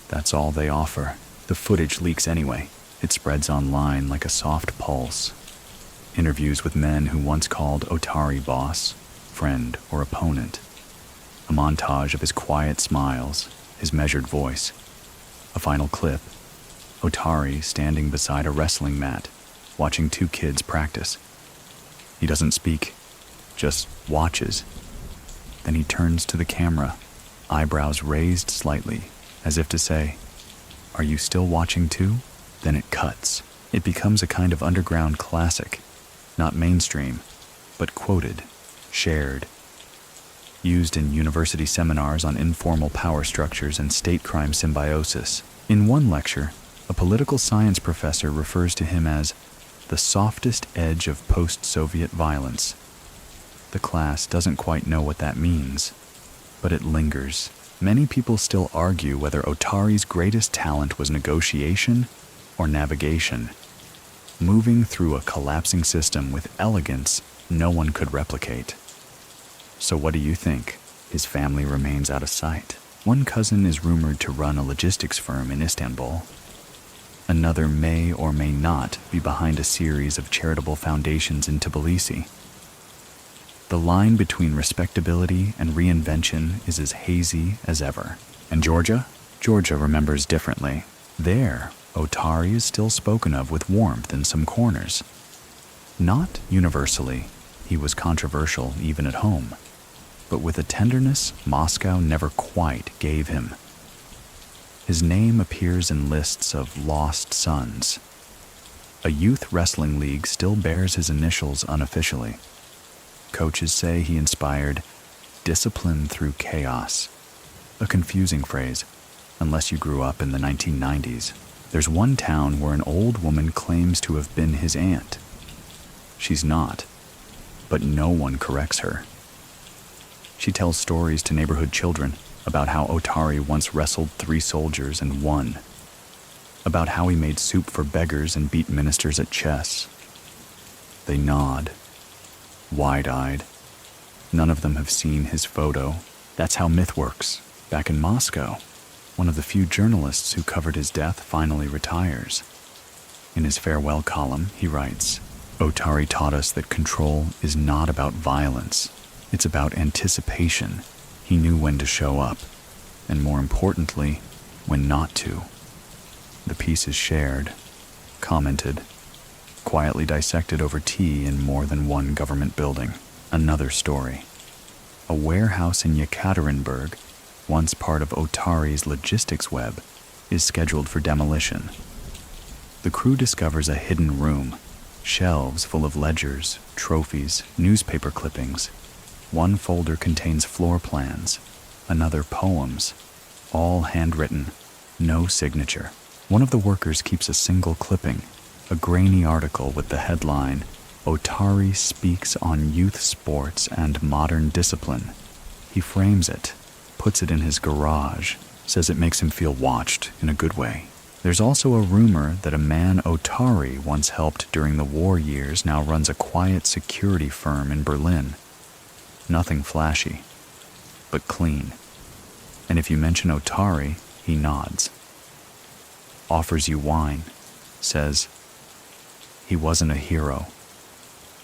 That's all they offer. The footage leaks anyway. It spreads online like a soft pulse. Interviews with men who once called Otari boss, friend, or opponent. A montage of his quiet smiles, his measured voice. A final clip. Otari standing beside a wrestling mat, watching two kids practice. He doesn't speak, just watches. Then he turns to the camera, eyebrows raised slightly, as if to say, "Are you still watching too?" Then it cuts. It becomes a kind of underground classic, not mainstream, but quoted, shared, used in university seminars on informal power structures and state crime symbiosis. In one lecture, a political science professor refers to him as the softest edge of post-Soviet violence. The class doesn't quite know what that means, but it lingers. Many people still argue whether Otari's greatest talent was negotiation or navigation, moving through a collapsing system with elegance no one could replicate. So what do you think? His family remains out of sight. One cousin is rumored to run a logistics firm in Istanbul. Another may or may not be behind a series of charitable foundations in Tbilisi. The line between respectability and reinvention is as hazy as ever. And Georgia? Georgia remembers differently. There, Otari is still spoken of with warmth in some corners. Not universally. He was controversial even at home. But with a tenderness Moscow never quite gave him. His name appears in lists of lost sons. A youth wrestling league still bears his initials unofficially. Coaches say he inspired discipline through chaos. A confusing phrase, unless you grew up in the 1990s. There's one town where an old woman claims to have been his aunt. She's not, but no one corrects her. She tells stories to neighborhood children about how Otari once wrestled 3 soldiers and won. About how he made soup for beggars and beat ministers at chess. They nod, wide-eyed. None of them have seen his photo. That's how myth works. Back in Moscow, one of the few journalists who covered his death finally retires. In his farewell column, he writes, "Otari taught us that control is not about violence. It's about anticipation. He knew when to show up, and more importantly, when not to." The piece is shared, commented, quietly dissected over tea in more than one government building. Another story. A warehouse in Yekaterinburg, once part of Otari's logistics web, is scheduled for demolition. The crew discovers a hidden room, shelves full of ledgers, trophies, newspaper clippings. One folder contains floor plans, another poems, all handwritten, no signature. One of the workers keeps a single clipping, a grainy article with the headline, "Otari speaks on youth sports and modern discipline." He frames it, puts it in his garage, says it makes him feel watched in a good way. There's also a rumor that a man Otari once helped during the war years now runs a quiet security firm in Berlin. Nothing flashy, but clean. And if you mention Otari, he nods. Offers you wine, says, "He wasn't a hero.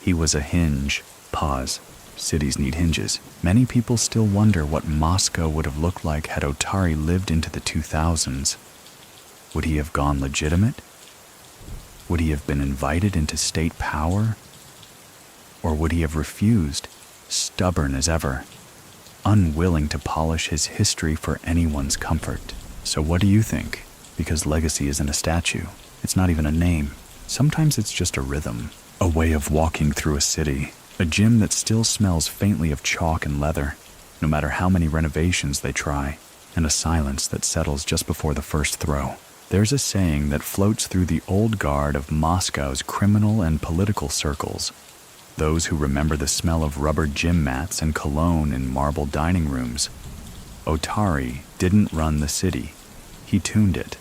He was a hinge." Pause. Cities need hinges. Many people still wonder what Moscow would have looked like had Otari lived into the 2000s. Would he have gone legitimate? Would he have been invited into state power? Or would he have refused, stubborn as ever, unwilling to polish his history for anyone's comfort? So what do you think? Because legacy isn't a statue. It's not even a name. Sometimes it's just a rhythm, a way of walking through a city, A gym that still smells faintly of chalk and leather, no matter how many renovations they try, and a silence that settles just before the first throw. There's a saying that floats through the old guard of Moscow's criminal and political circles. Those who remember the smell of rubber gym mats and cologne in marble dining rooms. Otari didn't run the city. He tuned it.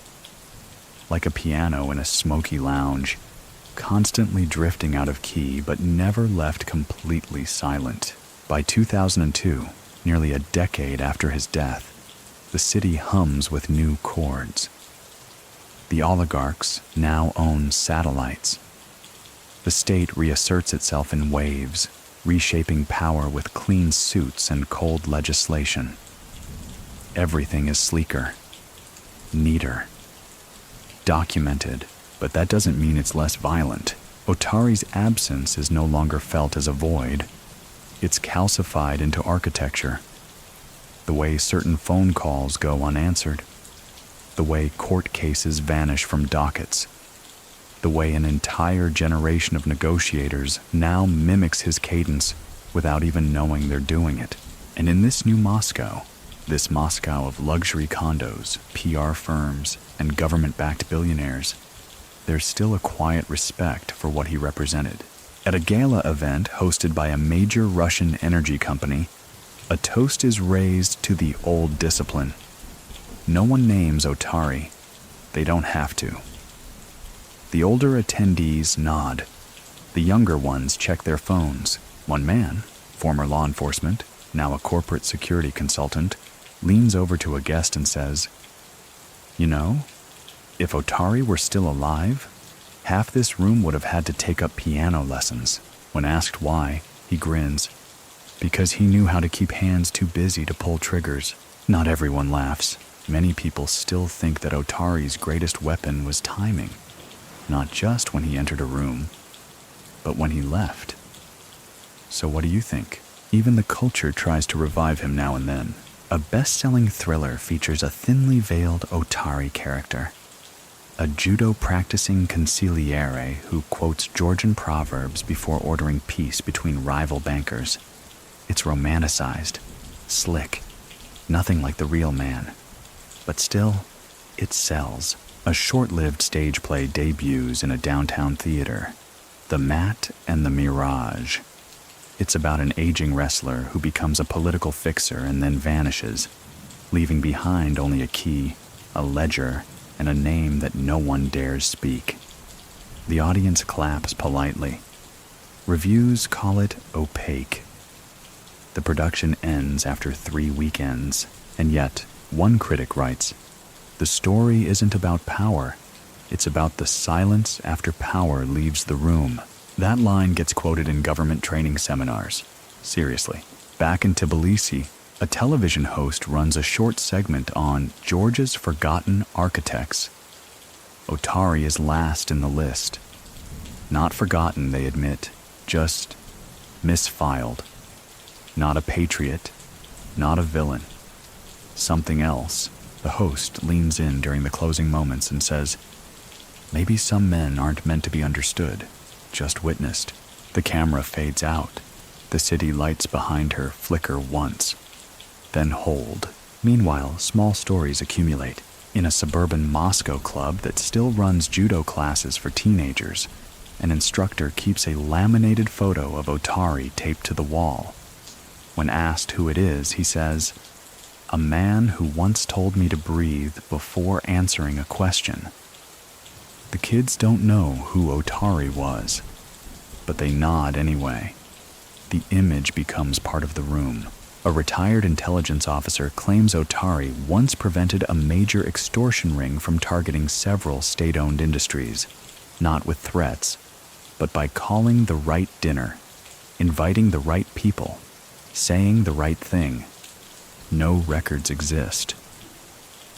Like a piano in a smoky lounge, constantly drifting out of key but never left completely silent. By 2002, nearly a decade after his death, the city hums with new chords. The oligarchs now own satellites. The state reasserts itself in waves, reshaping power with clean suits and cold legislation. Everything is sleeker, neater, documented, but that doesn't mean it's less violent. Otari's absence is no longer felt as a void. It's calcified into architecture. The way certain phone calls go unanswered. The way court cases vanish from dockets. The way an entire generation of negotiators now mimics his cadence without even knowing they're doing it. And in this new Moscow, this Moscow of luxury condos, PR firms, and government-backed billionaires, there's still a quiet respect for what he represented. At a gala event hosted by a major Russian energy company, a toast is raised to the old discipline. No one names Otari. They don't have to. The older attendees nod. The younger ones check their phones. One man, former law enforcement, now a corporate security consultant, leans over to a guest and says, "You know, if Otari were still alive, half this room would have had to take up piano lessons." When asked why, he grins. Because he knew how to keep hands too busy to pull triggers. Not everyone laughs. Many people still think that Otari's greatest weapon was timing. Not just when he entered a room, but when he left. So what do you think? Even the culture tries to revive him now and then. A best-selling thriller features a thinly veiled Otari character, a judo-practicing consigliere who quotes Georgian proverbs before ordering peace between rival bankers. It's romanticized, slick, nothing like the real man. But still, it sells. A short-lived stage play debuts in a downtown theater, The Mat and the Mirage. It's about an aging wrestler who becomes a political fixer and then vanishes, leaving behind only a key, a ledger, and a name that no one dares speak. The audience claps politely. Reviews call it opaque. The production ends after 3 weekends, and yet, one critic writes, "The story isn't about power, it's about the silence after power leaves the room." That line gets quoted in government training seminars. Seriously. Back in Tbilisi, a television host runs a short segment on Georgia's forgotten architects. Otari is last in the list. Not forgotten, they admit, just misfiled. Not a patriot, not a villain. Something else. The host leans in during the closing moments and says, "Maybe some men aren't meant to be understood, just witnessed." The camera fades out. The city lights behind her flicker once, then hold. Meanwhile, small stories accumulate. In a suburban Moscow club that still runs judo classes for teenagers, an instructor keeps a laminated photo of Otari taped to the wall. When asked who it is, he says, "A man who once told me to breathe before answering a question." The kids don't know who Otari was, but they nod anyway. The image becomes part of the room. A retired intelligence officer claims Otari once prevented a major extortion ring from targeting several state-owned industries, not with threats, but by calling the right dinner, inviting the right people, saying the right thing. No records exist.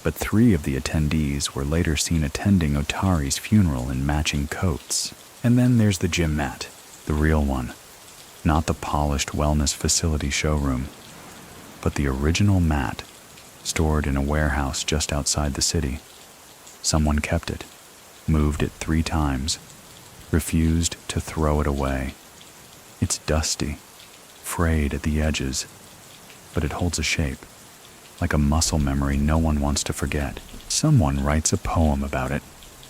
But 3 of the attendees were later seen attending Otari's funeral in matching coats. And then there's the gym mat, the real one. Not the polished wellness facility showroom, but the original mat, stored in a warehouse just outside the city. Someone kept it, moved it 3 times, refused to throw it away. It's dusty, frayed at the edges, but it holds a shape, like a muscle memory no one wants to forget. Someone writes a poem about it,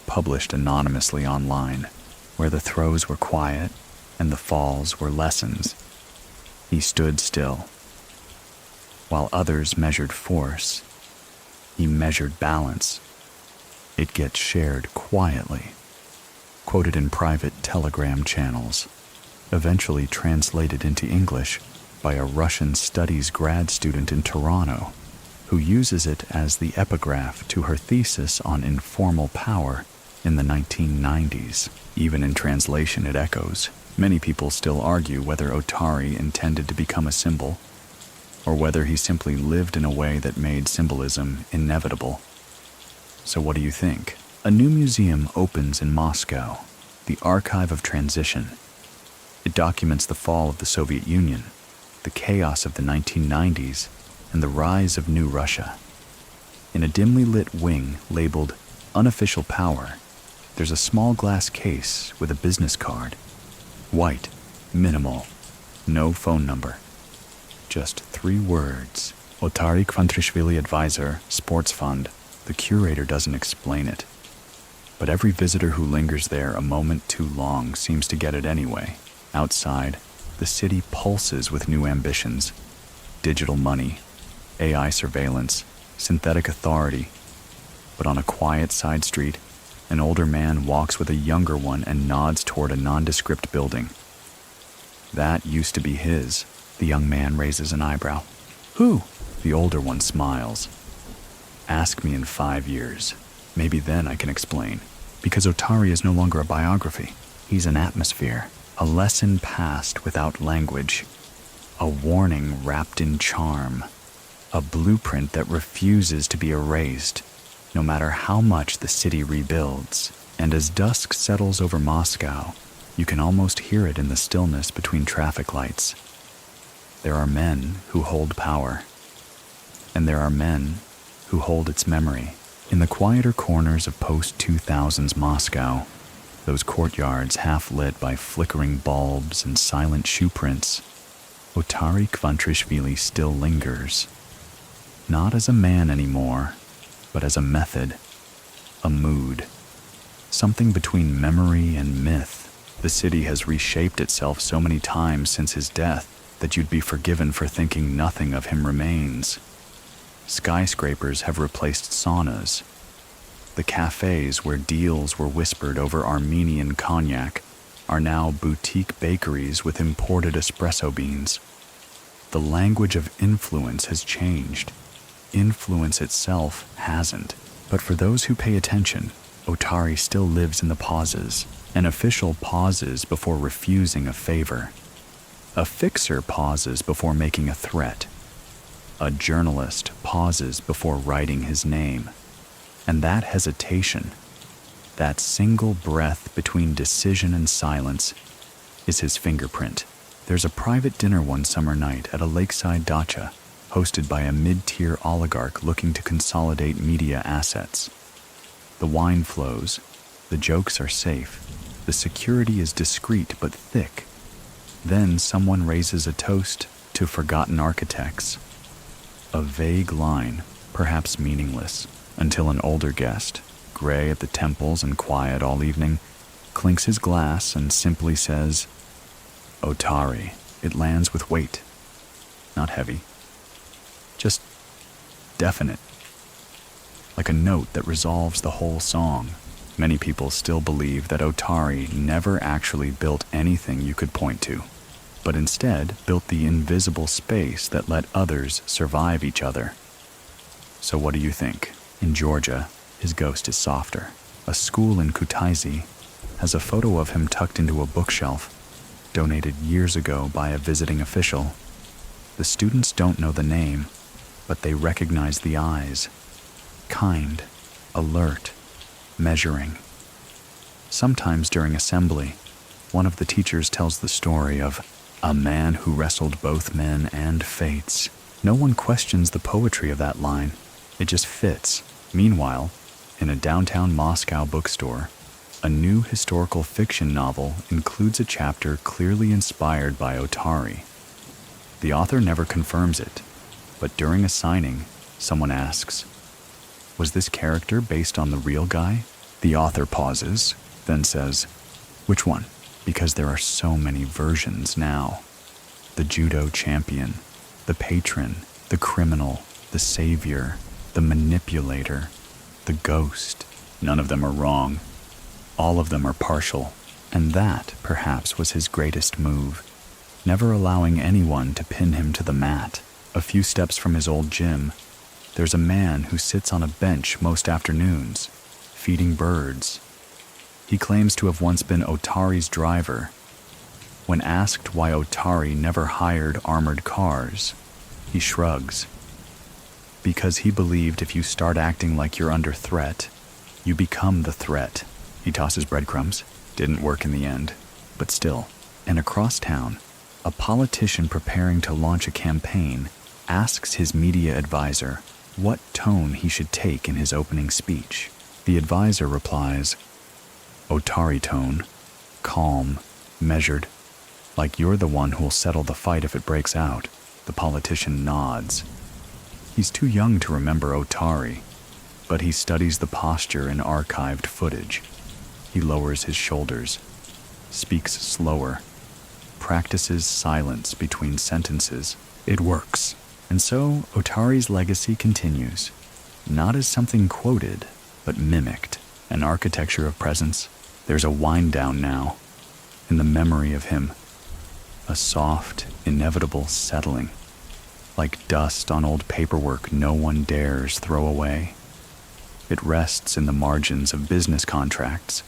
published anonymously online, where the throws were quiet and the falls were lessons. He stood still. While others measured force, he measured balance. It gets shared quietly, quoted in private Telegram channels, eventually translated into English by a Russian studies grad student in Toronto, who uses it as the epigraph to her thesis on informal power in the 1990s. Even in translation, it echoes. Many people still argue whether Otari intended to become a symbol, or whether he simply lived in a way that made symbolism inevitable. So what do you think? A new museum opens in Moscow, the Archive of Transition. It documents the fall of the Soviet Union, the chaos of the 1990s, and the rise of New Russia. In a dimly lit wing labeled Unofficial Power, there's a small glass case with a business card. White, minimal, no phone number. Just 3 words. Otari Kvantrishvili Advisor, Sports Fund. The curator doesn't explain it. But every visitor who lingers there a moment too long seems to get it anyway. Outside, the city pulses with new ambitions. Digital money, AI surveillance, synthetic authority. But on a quiet side street, an older man walks with a younger one and nods toward a nondescript building. That used to be his. The young man raises an eyebrow. Who? The older one smiles. Ask me in 5 years. Maybe then I can explain. Because Otari is no longer a biography. He's an atmosphere, a lesson passed without language, a warning wrapped in charm, a blueprint that refuses to be erased, no matter how much the city rebuilds. And as dusk settles over Moscow, you can almost hear it in the stillness between traffic lights. There are men who hold power, and there are men who hold its memory. In the quieter corners of post-2000s Moscow, those courtyards half lit by flickering bulbs and silent shoe prints, Otari Kvantrishvili still lingers. Not as a man anymore, but as a method, a mood, something between memory and myth. The city has reshaped itself so many times since his death that you'd be forgiven for thinking nothing of him remains. Skyscrapers have replaced saunas. The cafes where deals were whispered over Armenian cognac are now boutique bakeries with imported espresso beans. The language of influence has changed. Influence itself hasn't. But for those who pay attention, Otari still lives in the pauses. An official pauses before refusing a favor. A fixer pauses before making a threat. A journalist pauses before writing his name. And that hesitation, that single breath between decision and silence, is his fingerprint. There's a private dinner one summer night at a lakeside dacha, hosted by a mid-tier oligarch looking to consolidate media assets. The wine flows, the jokes are safe, the security is discreet but thick. Then someone raises a toast to forgotten architects. A vague line, perhaps meaningless, until an older guest, gray at the temples and quiet all evening, clinks his glass and simply says, Otari. It lands with weight, not heavy, just definite, like a note that resolves the whole song. Many people still believe that Otari never actually built anything you could point to, but instead built the invisible space that let others survive each other. So what do you think? In Georgia, his ghost is softer. A school in Kutaisi has a photo of him tucked into a bookshelf, donated years ago by a visiting official. The students don't know the name, but they recognize the eyes. Kind, alert, measuring. Sometimes during assembly, one of the teachers tells the story of a man who wrestled both men and fates. No one questions the poetry of that line. It just fits. Meanwhile, in a downtown Moscow bookstore, A new historical fiction novel includes a chapter clearly inspired by Otari. The author never confirms it, but during a signing, someone asks, "Was this character based on the real guy?" The author pauses, then says, "Which one?" Because there are so many versions now. The judo champion, the patron, the criminal, the savior, the manipulator, the ghost. None of them are wrong. All of them are partial, and that, perhaps, was his greatest move, never allowing anyone to pin him to the mat. A few steps from his old gym, there's a man who sits on a bench most afternoons, feeding birds. He claims to have once been Otari's driver. When asked why Otari never hired armored cars, he shrugs. Because he believed if you start acting like you're under threat, you become the threat. He tosses breadcrumbs. Didn't work in the end, but still. And across town, a politician preparing to launch a campaign asks his media advisor what tone he should take in his opening speech. The advisor replies, "Otari tone, calm, measured, like you're the one who'll settle the fight if it breaks out." The politician nods. He's too young to remember Otari, but he studies the posture in archived footage. He lowers his shoulders, speaks slower, practices silence between sentences. It works. And so Otari's legacy continues, not as something quoted, but mimicked. An architecture of presence. There's a wind down now, in the memory of him. A soft, inevitable settling, like dust on old paperwork no one dares throw away. It rests in the margins of business contracts.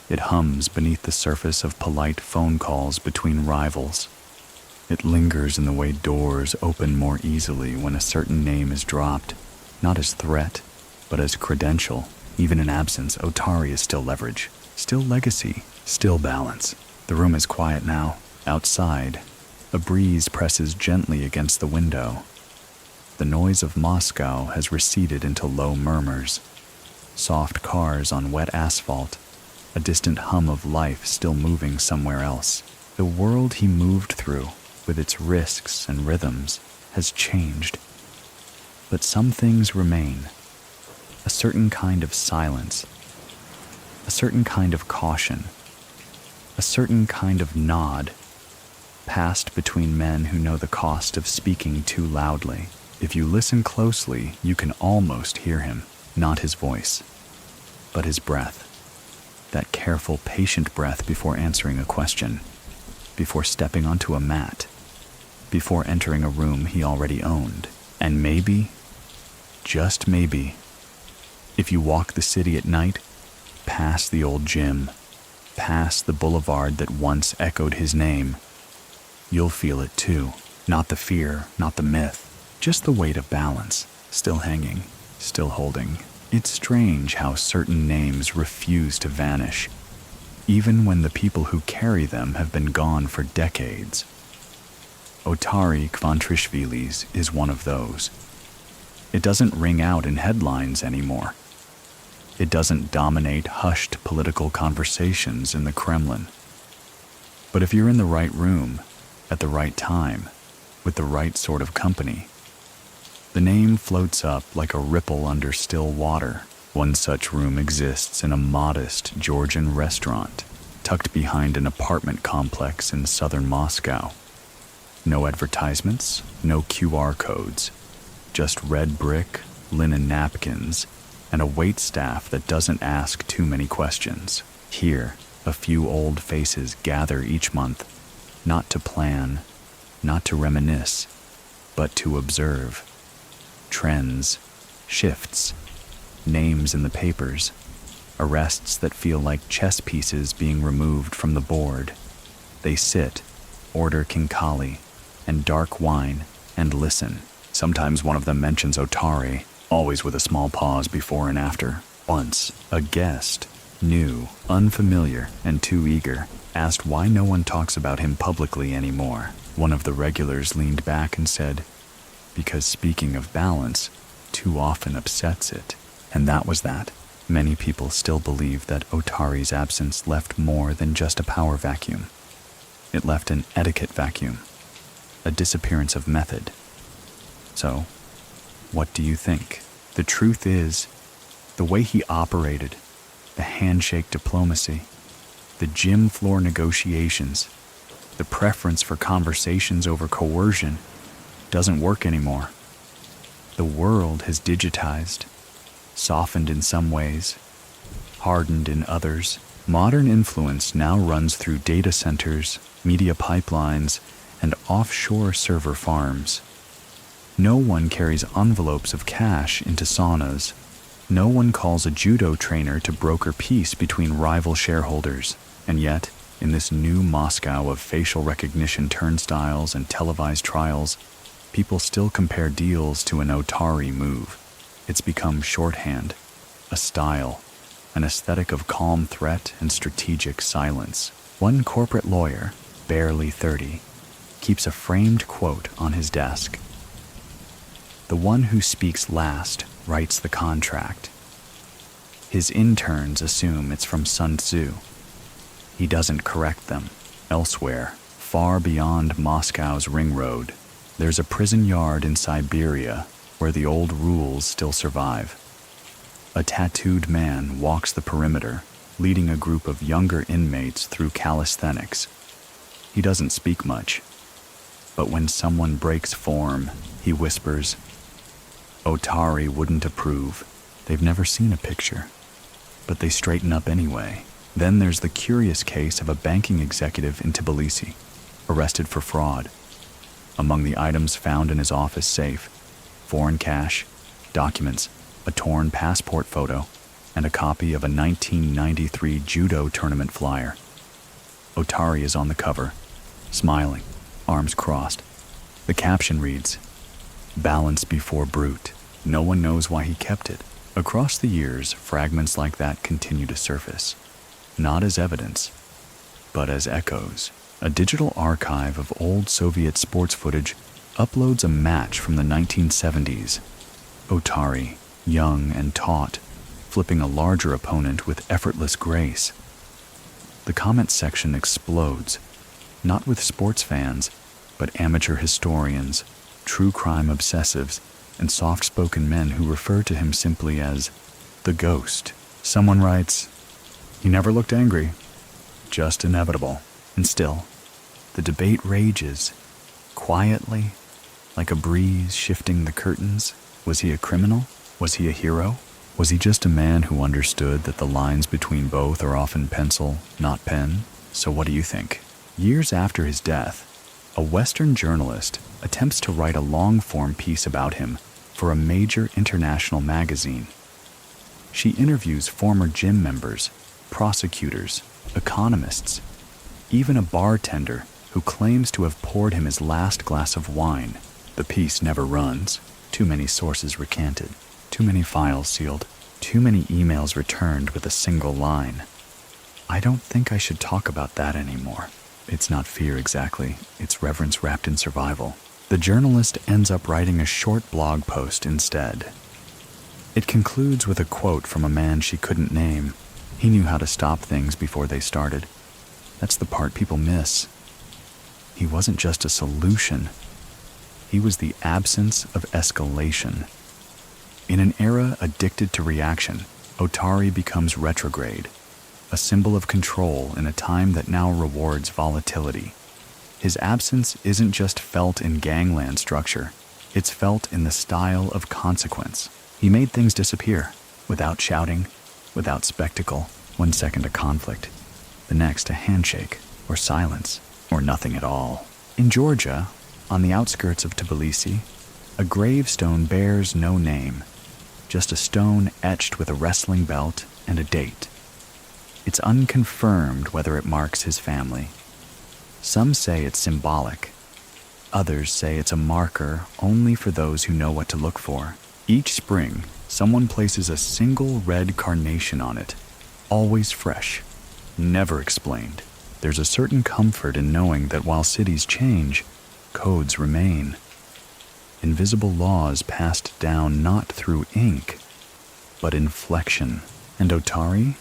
It hums beneath the surface of polite phone calls between rivals. It lingers in the way doors open more easily when a certain name is dropped, not as threat, but as credential. Even in absence, Otari is still leverage, still legacy, still balance. The room is quiet now. Outside, a breeze presses gently against the window. The noise of Moscow has receded into low murmurs. Soft cars on wet asphalt, a distant hum of life still moving somewhere else. The world he moved through, with its risks and rhythms, has changed. But some things remain. A certain kind of silence, a certain kind of caution, a certain kind of nod, passed between men who know the cost of speaking too loudly. If you listen closely, you can almost hear him, not his voice, but his breath. That careful, patient breath before answering a question, before stepping onto a mat, before entering a room he already owned. And maybe, just maybe, if you walk the city at night, past the old gym, past the boulevard that once echoed his name, you'll feel it too. Not the fear, not the myth, just the weight of balance, still hanging, still holding. It's strange how certain names refuse to vanish, even when the people who carry them have been gone for decades. Otari Kvantrishvili's is one of those. It doesn't ring out in headlines anymore. It doesn't dominate hushed political conversations in the Kremlin. But if you're in the right room, at the right time, with the right sort of company, the name floats up like a ripple under still water. One such room exists in a modest Georgian restaurant, tucked behind an apartment complex in southern Moscow. No advertisements, no QR codes, just red brick, linen napkins, and a waitstaff that doesn't ask too many questions. Here, a few old faces gather each month, not to plan, not to reminisce, but to observe. Trends, shifts, names in the papers, arrests that feel like chess pieces being removed from the board. They sit, order kinkali and dark wine, and listen. Sometimes one of them mentions Otari, always with a small pause before and after. Once, a guest, new, unfamiliar, and too eager, asked why no one talks about him publicly anymore. One of the regulars leaned back and said, "Because speaking of balance too often upsets it." And that was that. Many people still believe that Otari's absence left more than just a power vacuum. It left an etiquette vacuum, a disappearance of method. So, what do you think? The truth is, the way he operated, the handshake diplomacy, the gym floor negotiations, the preference for conversations over coercion, doesn't work anymore. The world has digitized, softened in some ways, hardened in others. Modern influence now runs through data centers, media pipelines, and offshore server farms. No one carries envelopes of cash into saunas. No one calls a judo trainer to broker peace between rival shareholders. And yet, in this new Moscow of facial recognition turnstiles and televised trials, people still compare deals to an Otari move. It's become shorthand, a style, an aesthetic of calm threat and strategic silence. One corporate lawyer, barely 30, keeps a framed quote on his desk. The one who speaks last writes the contract. His interns assume it's from Sun Tzu. He doesn't correct them. Elsewhere, far beyond Moscow's ring road, there's a prison yard in Siberia where the old rules still survive. A tattooed man walks the perimeter, leading a group of younger inmates through calisthenics. He doesn't speak much, but when someone breaks form, he whispers, "Otari wouldn't approve." They've never seen a picture, but they straighten up anyway. Then there's the curious case of a banking executive in Tbilisi, arrested for fraud. Among the items found in his office safe, foreign cash, documents, a torn passport photo, and a copy of a 1993 judo tournament flyer. Otari is on the cover, smiling, arms crossed. The caption reads, "Balance before brute." No one knows why he kept it. Across the years, fragments like that continue to surface. Not as evidence, but as echoes. A digital archive of old Soviet sports footage uploads a match from the 1970s. Otari, young and taut, flipping a larger opponent with effortless grace. The comment section explodes, not with sports fans, but amateur historians, true crime obsessives, and soft-spoken men who refer to him simply as the ghost. Someone writes, "He never looked angry, just inevitable." And still, the debate rages, quietly, like a breeze shifting the curtains. Was he a criminal? Was he a hero? Was he just a man who understood that the lines between both are often pencil, not pen? So what do you think? Years after his death, a Western journalist attempts to write a long-form piece about him for a major international magazine. She interviews former gym members, prosecutors, economists, even a bartender who claims to have poured him his last glass of wine. The piece never runs. Too many sources recanted, too many files sealed, too many emails returned with a single line. "I don't think I should talk about that anymore." It's not fear exactly, it's reverence wrapped in survival. The journalist ends up writing a short blog post instead. It concludes with a quote from a man she couldn't name. He knew how to stop things before they started. That's the part people miss. He wasn't just a solution. He was the absence of escalation. In an era addicted to reaction, Otari becomes retrograde, a symbol of control in a time that now rewards volatility. His absence isn't just felt in gangland structure, it's felt in the style of consequence. He made things disappear, without shouting, without spectacle. 1 second a conflict, the next a handshake, or silence, or nothing at all. In Georgia, on the outskirts of Tbilisi, a gravestone bears no name, just a stone etched with a wrestling belt and a date. It's unconfirmed whether it marks his family. Some say it's symbolic. Others say it's a marker only for those who know what to look for. Each spring, someone places a single red carnation on it, always fresh, never explained. There's a certain comfort in knowing that while cities change, codes remain. Invisible laws passed down not through ink, but inflection. And Otari?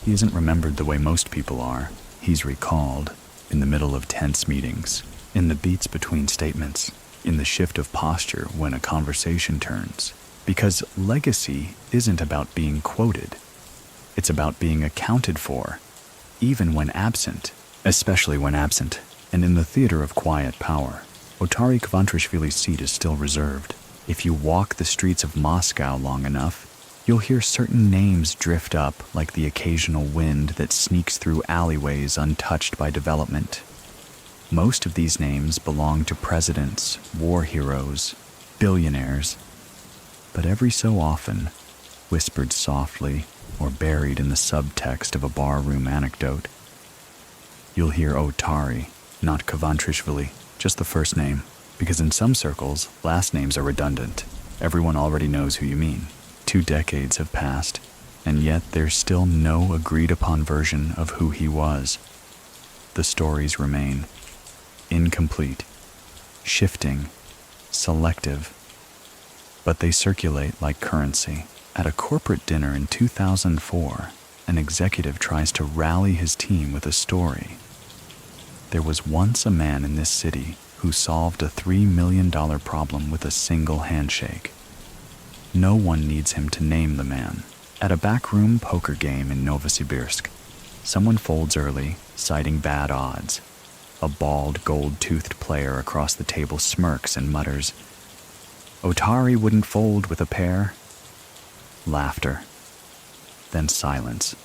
He isn't remembered the way most people are. He's recalled in the middle of tense meetings, in the beats between statements, in the shift of posture when a conversation turns. Because legacy isn't about being quoted. It's about being accounted for, even when absent, especially when absent. And in the theater of quiet power, Otari Kvantrishvili's seat is still reserved. If you walk the streets of Moscow long enough, you'll hear certain names drift up like the occasional wind that sneaks through alleyways untouched by development. Most of these names belong to presidents, war heroes, billionaires. But every so often, whispered softly or buried in the subtext of a barroom anecdote, you'll hear Otari, not Kvantrishvili, just the first name, because in some circles, last names are redundant. Everyone already knows who you mean. 2 decades have passed, and yet there's still no agreed-upon version of who he was. The stories remain incomplete, shifting, selective, but they circulate like currency. At a corporate dinner in 2004, an executive tries to rally his team with a story. There was once a man in this city who solved a $3 million problem with a single handshake. No one needs him to name the man. At a backroom poker game in Novosibirsk, someone folds early, citing bad odds. A bald, gold-toothed player across the table smirks and mutters, "Otari wouldn't fold with a pair." Laughter. Then silence.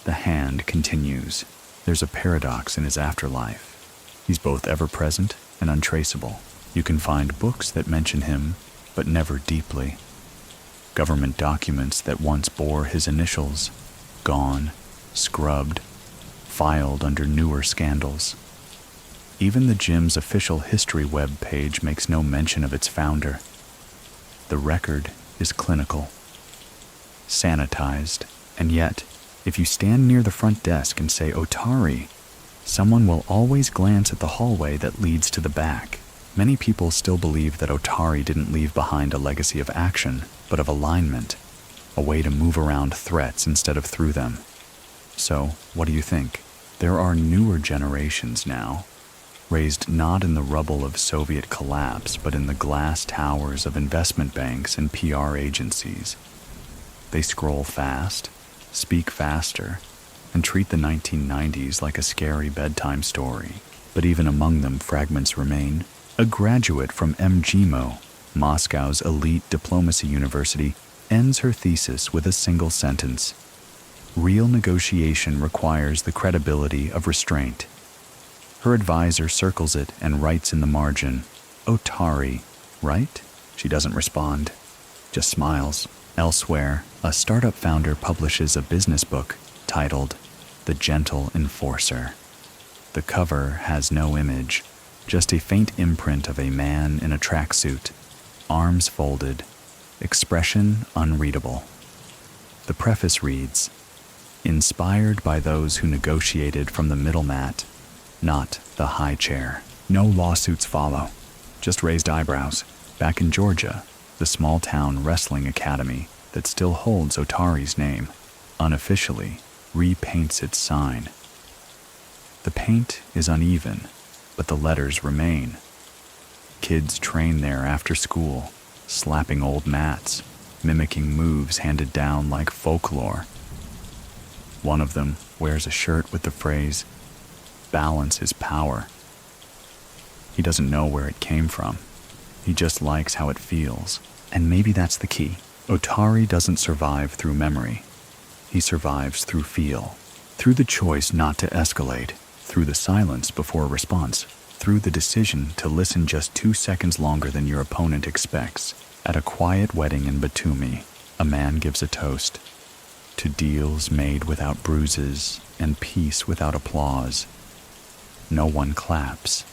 The hand continues. There's a paradox in his afterlife. He's both ever-present and untraceable. You can find books that mention him, but never deeply. Government documents that once bore his initials, gone, scrubbed, filed under newer scandals. Even the gym's official history web page makes no mention of its founder. The record is clinical, sanitized, and yet, if you stand near the front desk and say Otari, someone will always glance at the hallway that leads to the back. Many people still believe that Otari didn't leave behind a legacy of action, but of alignment, a way to move around threats instead of through them. So, what do you think? There are newer generations now, raised not in the rubble of Soviet collapse, but in the glass towers of investment banks and PR agencies. They scroll fast, speak faster, and treat the 1990s like a scary bedtime story. But even among them, fragments remain. A graduate from MGMO, Moscow's elite diplomacy university, ends her thesis with a single sentence. Real negotiation requires the credibility of restraint. Her advisor circles it and writes in the margin, Otari, right? She doesn't respond, just smiles. Elsewhere, a startup founder publishes a business book titled The Gentle Enforcer. The cover has no image, just a faint imprint of a man in a tracksuit, arms folded, expression unreadable. The preface reads, "Inspired by those who negotiated from the middle mat, not the high chair." No lawsuits follow, just raised eyebrows. Back in Georgia, the small-town wrestling academy that still holds Otari's name, unofficially repaints its sign. The paint is uneven, but the letters remain. Kids train there after school, slapping old mats, mimicking moves handed down like folklore. One of them wears a shirt with the phrase, "Balance is power." He doesn't know where it came from. He just likes how it feels. And maybe that's the key. Otari doesn't survive through memory. He survives through feel, through the choice not to escalate, through the silence before a response, through the decision to listen just 2 seconds longer than your opponent expects. At a quiet wedding in Batumi, a man gives a toast to deals made without bruises and peace without applause. No one claps,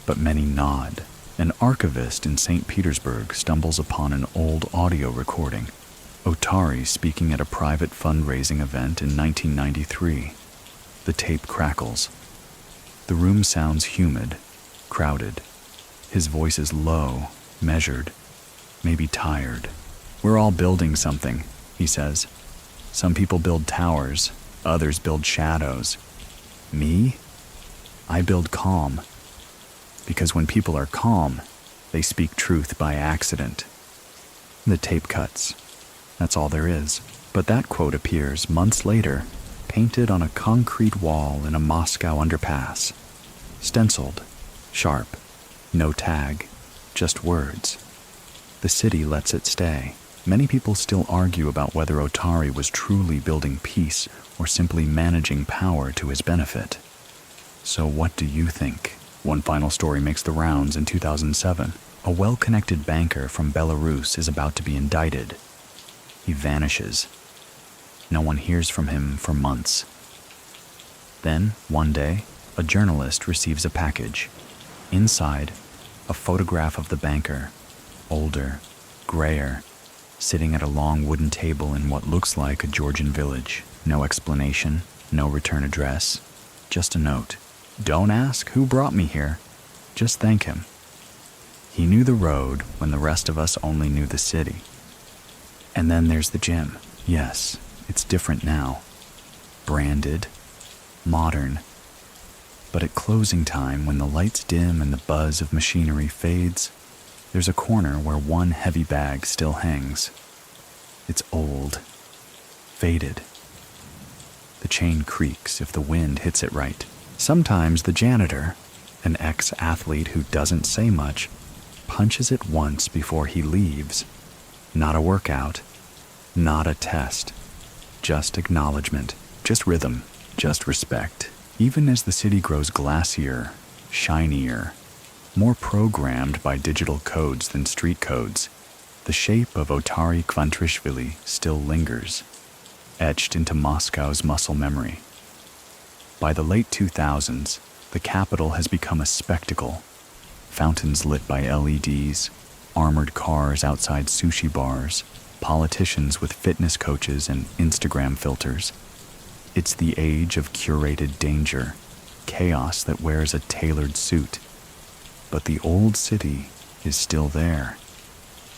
but many nod. An archivist in St. Petersburg stumbles upon an old audio recording. Otari speaking at a private fundraising event in 1993. The tape crackles. The room sounds humid, crowded. His voice is low, measured, maybe tired. "We're all building something," he says. Some people build towers, others build shadows. Me? I build calm. Because when people are calm, they speak truth by accident. The tape cuts. That's all there is. But that quote appears months later, painted on a concrete wall in a Moscow underpass. Stenciled, sharp, no tag, just words. The city lets it stay. Many people still argue about whether Otari was truly building peace or simply managing power to his benefit. So what do you think? One final story makes the rounds in 2007. A well-connected banker from Belarus is about to be indicted. He vanishes. No one hears from him for months. Then, one day, a journalist receives a package. Inside, a photograph of the banker, older, grayer, sitting at a long wooden table in what looks like a Georgian village. No explanation, no return address, just a note. Don't ask who brought me here, just thank him. He knew the road when the rest of us only knew the city. And then there's the gym. Yes, it's different now. Branded, modern. But at closing time, when the lights dim and the buzz of machinery fades, there's a corner where one heavy bag still hangs. It's old, faded. The chain creaks if the wind hits it right. Sometimes the janitor, an ex-athlete who doesn't say much, punches it once before he leaves. Not a workout, not a test, just acknowledgement, just rhythm, just respect. Even as the city grows glassier, shinier, more programmed by digital codes than street codes, the shape of Otari Kvantrishvili still lingers, etched into Moscow's muscle memory. By the late 2000s, the capital has become a spectacle. Fountains lit by LEDs, armored cars outside sushi bars, politicians with fitness coaches and Instagram filters. It's the age of curated danger, chaos that wears a tailored suit. But the old city is still there,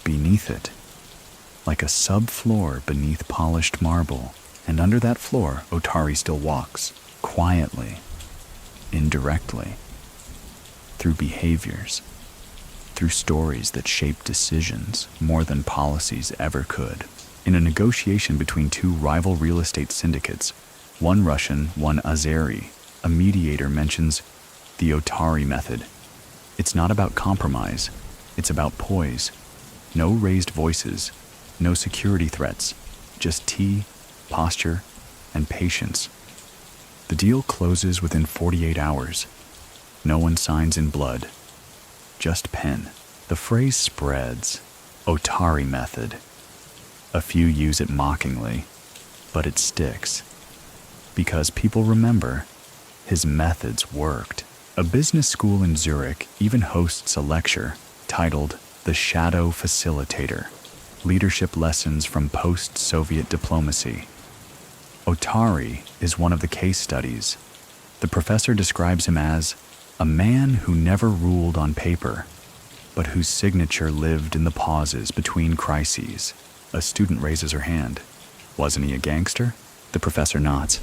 beneath it, like a subfloor beneath polished marble, and under that floor, Otari still walks, quietly, indirectly, through behaviors, through stories that shape decisions more than policies ever could. In a negotiation between two rival real estate syndicates, one Russian, one Azeri, a mediator mentions the Otari method. It's not about compromise, it's about poise. No raised voices, no security threats, just tea, posture, and patience. The deal closes within 48 hours. No one signs in blood, just pen. The phrase spreads, Otari method. A few use it mockingly, but it sticks. Because people remember, his methods worked. A business school in Zurich even hosts a lecture titled The Shadow Facilitator, Leadership Lessons from Post-Soviet Diplomacy. Otari is one of the case studies. The professor describes him as a man who never ruled on paper, but whose signature lived in the pauses between crises. A student raises her hand. Wasn't he a gangster? The professor nods.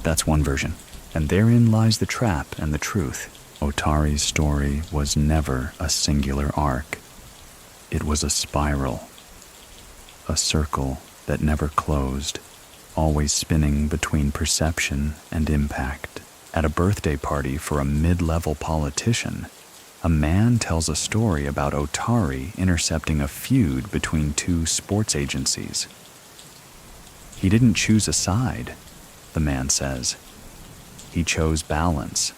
That's one version. And therein lies the trap and the truth. Otari's story was never a singular arc. It was a spiral. A circle that never closed, always spinning between perception and impact. At a birthday party for a mid-level politician, a man tells a story about Otari intercepting a feud between two sports agencies. He didn't choose a side, the man says. He chose balance.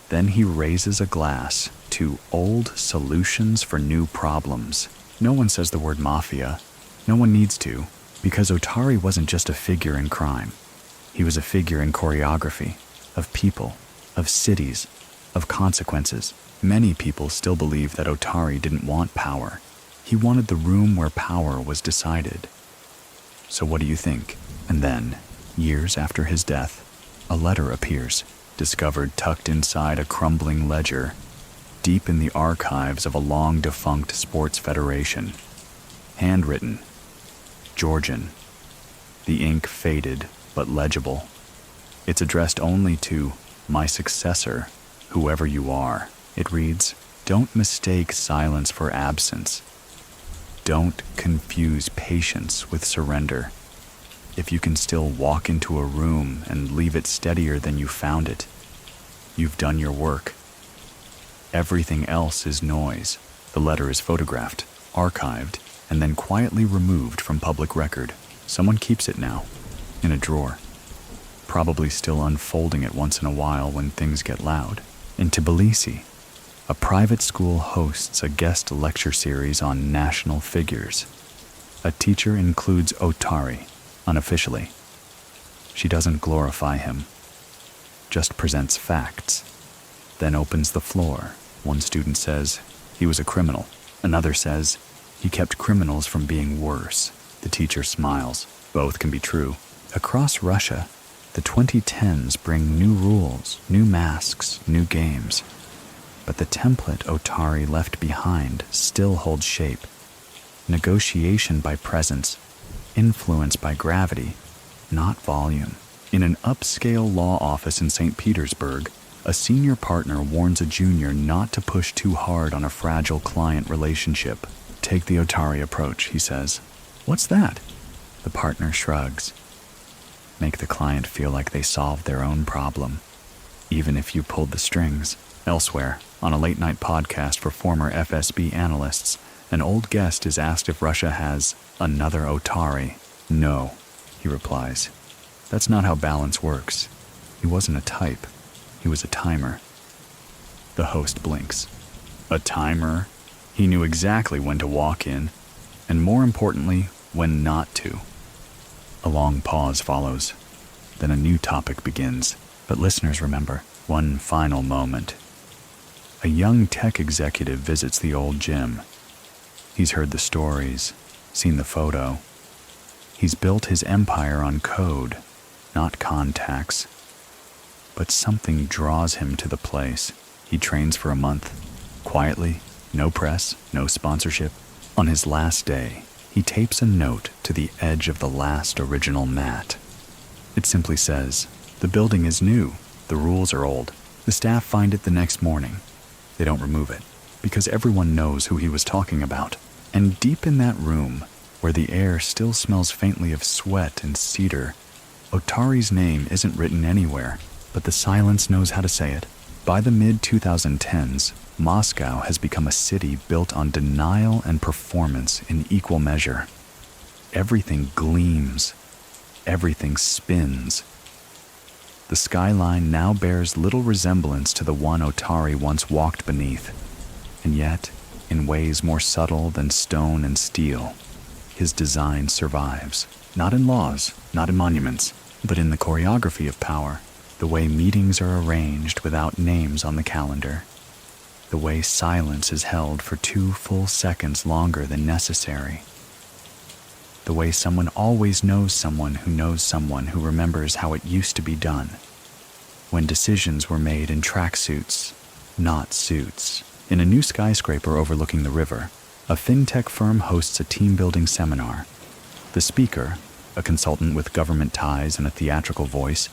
Then he raises a glass to old solutions for new problems. No one says the word mafia. No one needs to, because Otari wasn't just a figure in crime. He was a figure in choreography, of people, of cities, of consequences. Many people still believe that Otari didn't want power. He wanted the room where power was decided. So what do you think? And then, years after his death, a letter appears, discovered tucked inside a crumbling ledger, deep in the archives of a long-defunct sports federation. Handwritten, Georgian, the ink faded but legible. It's addressed only to my successor, whoever you are. It reads, "Don't mistake silence for absence. Don't confuse patience with surrender. If you can still walk into a room and leave it steadier than you found it, you've done your work. Everything else is noise." The letter is photographed, archived, and then quietly removed from public record. Someone keeps it now, in a drawer, probably still unfolding it once in a while when things get loud. In Tbilisi, a private school hosts a guest lecture series on national figures. A teacher includes Otari, unofficially. She doesn't glorify him, just presents facts, then opens the floor. One student says he was a criminal. Another says he kept criminals from being worse. The teacher smiles. Both can be true. Across Russia, the 2010s bring new rules, new masks, new games. But the template Otari left behind still holds shape. Negotiation by presence, influence by gravity, not volume. In an upscale law office in St. Petersburg, a senior partner warns a junior not to push too hard on a fragile client relationship. "Take the Otari approach," he says. "What's that?" The partner shrugs. "Make the client feel like they solved their own problem, even if you pulled the strings." Elsewhere, on a late-night podcast for former FSB analysts, an old guest is asked if Russia has another Otari. "No," he replies. "That's not how balance works. He wasn't a type. He was a timer." The host blinks. A timer? He knew exactly when to walk in, and more importantly, when not to. A long pause follows. Then a new topic begins. But listeners remember one final moment. A young tech executive visits the old gym. He's heard the stories, seen the photo. He's built his empire on code, not contacts. But something draws him to the place. He trains for a month, quietly, no press, no sponsorship. On his last day, he tapes a note to the edge of the last original mat. It simply says, "The building is new, the rules are old." The staff find it the next morning. They don't remove it, because everyone knows who he was talking about. And deep in that room, where the air still smells faintly of sweat and cedar, Otari's name isn't written anywhere, but the silence knows how to say it. By the mid-2010s, Moscow has become a city built on denial and performance in equal measure. Everything gleams. Everything spins. The skyline now bears little resemblance to the one Otari once walked beneath, and yet, in ways more subtle than stone and steel, his design survives. Not in laws, not in monuments, but in the choreography of power. The way meetings are arranged without names on the calendar. The way silence is held for 2 full seconds longer than necessary. The way someone always knows someone who remembers how it used to be done. When decisions were made in tracksuits, not suits. In a new skyscraper overlooking the river, a fintech firm hosts a team-building seminar. The speaker, a consultant with government ties and a theatrical voice,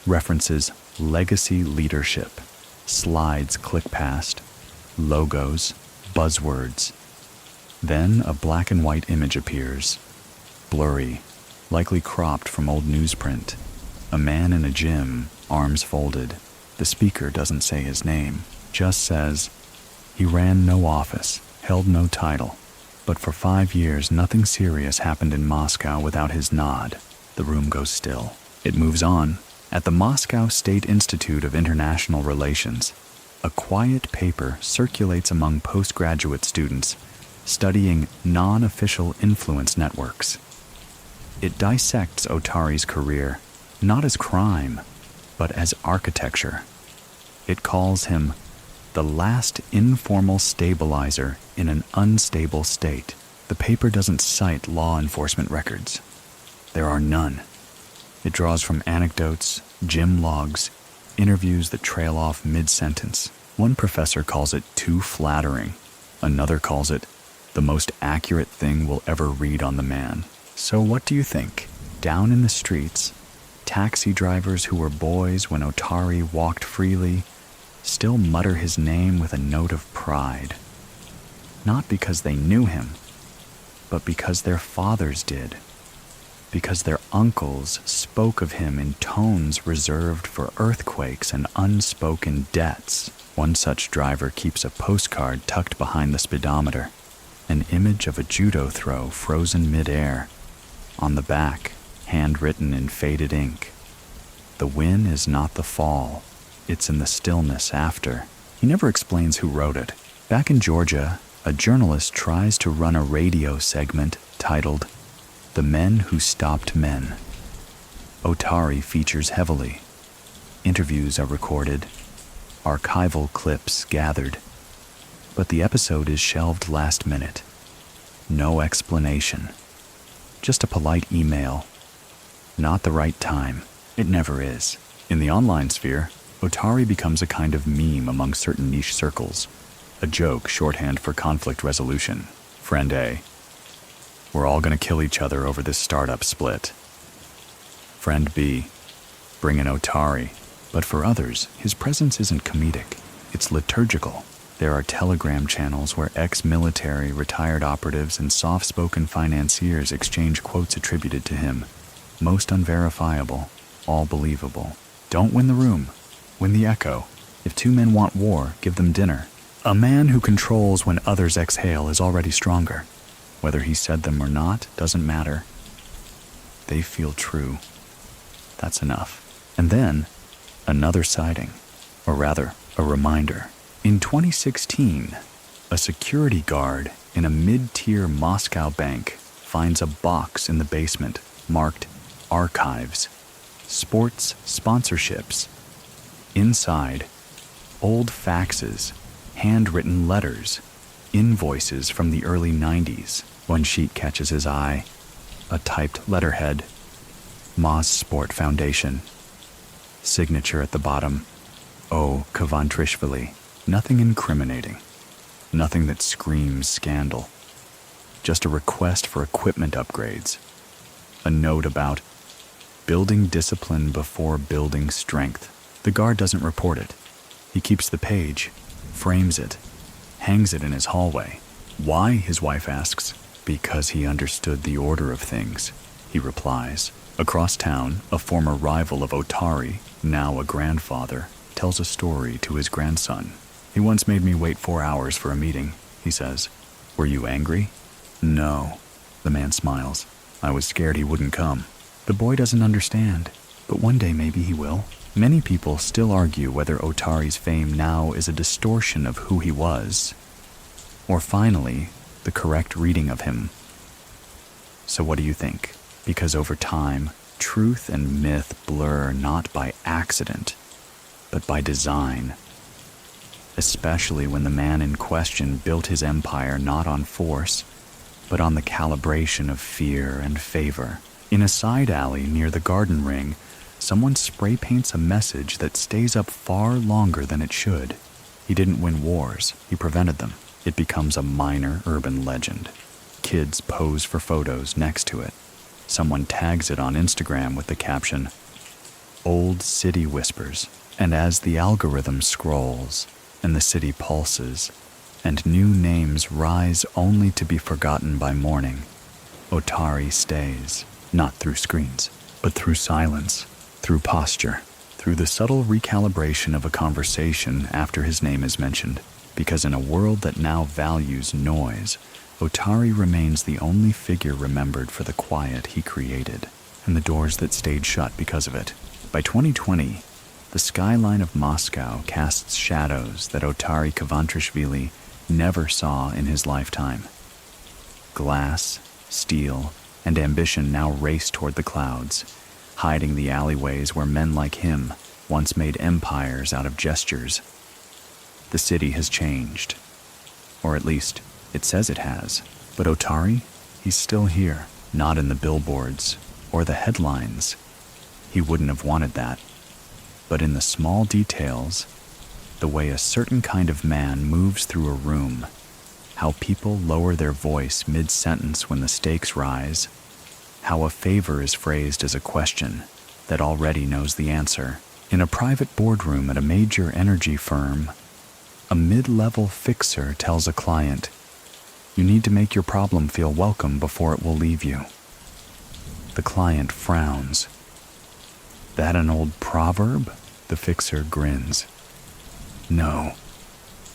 references legacy leadership. Slides click past, logos, buzzwords. Then a black and white image appears, blurry, likely cropped from old newsprint. A man in a gym, arms folded. The speaker doesn't say his name, just says, he ran no office, held no title, but for 5 years nothing serious happened in Moscow without his nod. The room goes still. It moves on. At the Moscow State Institute of International Relations, a quiet paper circulates among postgraduate students studying non-official influence networks. It dissects Otari's career, not as crime, but as architecture. It calls him the last informal stabilizer in an unstable state. The paper doesn't cite law enforcement records. There are none. It draws from anecdotes, gym logs, interviews that trail off mid-sentence. One professor calls it too flattering. Another calls it the most accurate thing we'll ever read on the man. So what do you think? down in the streets, taxi drivers who were boys when Otari walked freely still mutter his name with a note of pride. Not because they knew him, but because their fathers did. Because their uncles spoke of him in tones reserved for earthquakes and unspoken debts. One such driver keeps a postcard tucked behind the speedometer, an image of a judo throw frozen mid-air. On the back, handwritten in faded ink, "The win is not the fall, it's in the stillness after." He never explains who wrote it. Back in Georgia, a journalist tries to run a radio segment titled "The Men Who Stopped Men." Otari features heavily. Interviews are recorded, archival clips gathered, but the episode is shelved last minute. No explanation. Just a polite email. Not the right time. It never is. In the online sphere, Otari becomes a kind of meme among certain niche circles. A joke shorthand for conflict resolution. Friend A: "We're all gonna kill each other over this startup split." Friend B: "Bring in Otari." But for others, his presence isn't comedic. It's liturgical. There are Telegram channels where ex-military, retired operatives, and soft-spoken financiers exchange quotes attributed to him. Most unverifiable, all believable. Don't win the room, win the echo. If two men want war, give them dinner. A man who controls when others exhale is already stronger. Whether he said them or not doesn't matter. They feel true. That's enough. And then, another sighting, or rather, a reminder. In 2016, a security guard in a mid-tier Moscow bank finds a box in the basement marked "Archives, Sports Sponsorships." Inside, old faxes, handwritten letters, invoices from the early 90s. One sheet catches his eye, a typed letterhead, Moz Sport Foundation. Signature at the bottom, O. Kvantrishvili. Nothing incriminating. Nothing that screams scandal. Just a request for equipment upgrades. A note about building discipline before building strength. The guard doesn't report it. He keeps the page, frames it, hangs it in his hallway. Why, his wife asks. Because he understood the order of things, he replies. Across town, a former rival of Otari, now a grandfather, tells a story to his grandson. "He once made me wait 4 hours for a meeting," he says. "Were you angry?" "No." The man smiles. "I was scared he wouldn't come." The boy doesn't understand, but one day maybe he will. Many people still argue whether Otari's fame now is a distortion of who he was, or finally, the correct reading of him. So what do you think? Because over time, truth and myth blur not by accident, but by design. Especially when the man in question built his empire not on force, but on the calibration of fear and favor. In a side alley near the garden ring, someone spray paints a message that stays up far longer than it should. He didn't win wars, he prevented them. It becomes a minor urban legend. Kids pose for photos next to it. Someone tags it on Instagram with the caption, "Old City Whispers." And as the algorithm scrolls, and the city pulses, and new names rise only to be forgotten by morning, Otari stays, not through screens, but through silence, through posture, through the subtle recalibration of a conversation after his name is mentioned. Because in a world that now values noise, Otari remains the only figure remembered for the quiet he created, and the doors that stayed shut because of it. By 2020, the skyline of Moscow casts shadows that Otari Kvantrishvili never saw in his lifetime. Glass, steel, and ambition now race toward the clouds, hiding the alleyways where men like him once made empires out of gestures. The city has changed, or at least it says it has. But Otari, he's still here, not in the billboards or the headlines. He wouldn't have wanted that. But in the small details, the way a certain kind of man moves through a room, how people lower their voice mid-sentence when the stakes rise, how a favor is phrased as a question that already knows the answer. In a private boardroom at a major energy firm, a mid-level fixer tells a client, "You need to make your problem feel welcome before it will leave you." The client frowns. "That an old proverb?" The fixer grins. "No,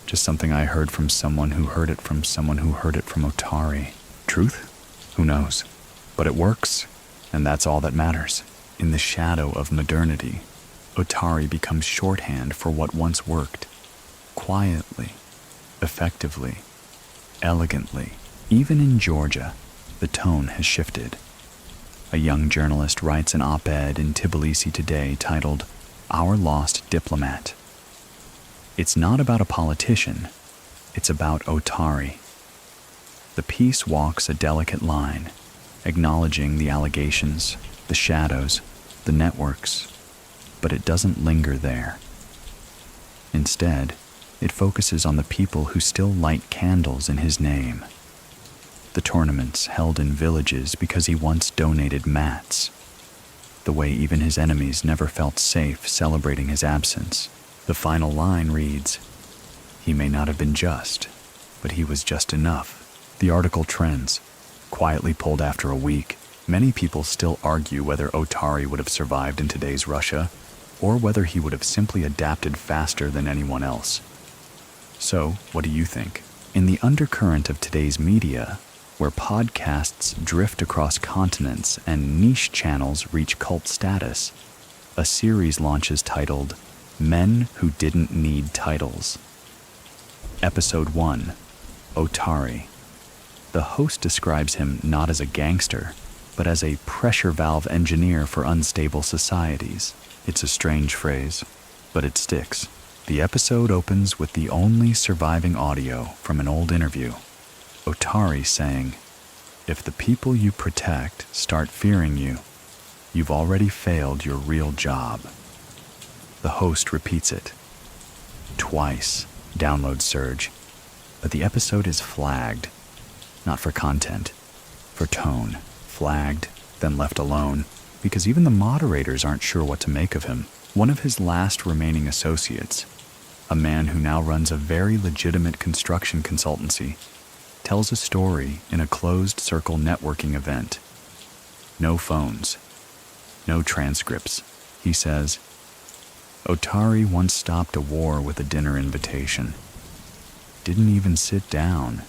just something I heard from someone who heard it from someone who heard it from Otari. Truth? Who knows? But it works, and that's all that matters." In the shadow of modernity, Otari becomes shorthand for what once worked. Quietly, effectively, elegantly. Even in Georgia, the tone has shifted. A young journalist writes an op-ed in Tbilisi today titled, "Our Lost Diplomat." It's not about a politician, it's about Otari. The piece walks a delicate line, acknowledging the allegations, the shadows, the networks, but it doesn't linger there. Instead, it focuses on the people who still light candles in his name. The tournaments held in villages because he once donated mats. The way even his enemies never felt safe celebrating his absence. The final line reads, "He may not have been just, but he was just enough." The article trends. Quietly pulled after a week, many people still argue whether Otari would have survived in today's Russia, or whether he would have simply adapted faster than anyone else. So, what do you think? In the undercurrent of today's media, where podcasts drift across continents and niche channels reach cult status, a series launches titled Men Who Didn't Need Titles. Episode 1, Otari. The host describes him not as a gangster, but as a pressure valve engineer for unstable societies. It's a strange phrase, but it sticks. The episode opens with the only surviving audio from an old interview. Otari saying, "If the people you protect start fearing you, you've already failed your real job." The host repeats it. Twice, downloads surge, but the episode is flagged. Not for content, for tone. Flagged, then left alone, because even the moderators aren't sure what to make of him. One of his last remaining associates, a man who now runs a very legitimate construction consultancy, tells a story in a closed-circle networking event. No phones, no transcripts. He says, "Otari once stopped a war with a dinner invitation. Didn't even sit down.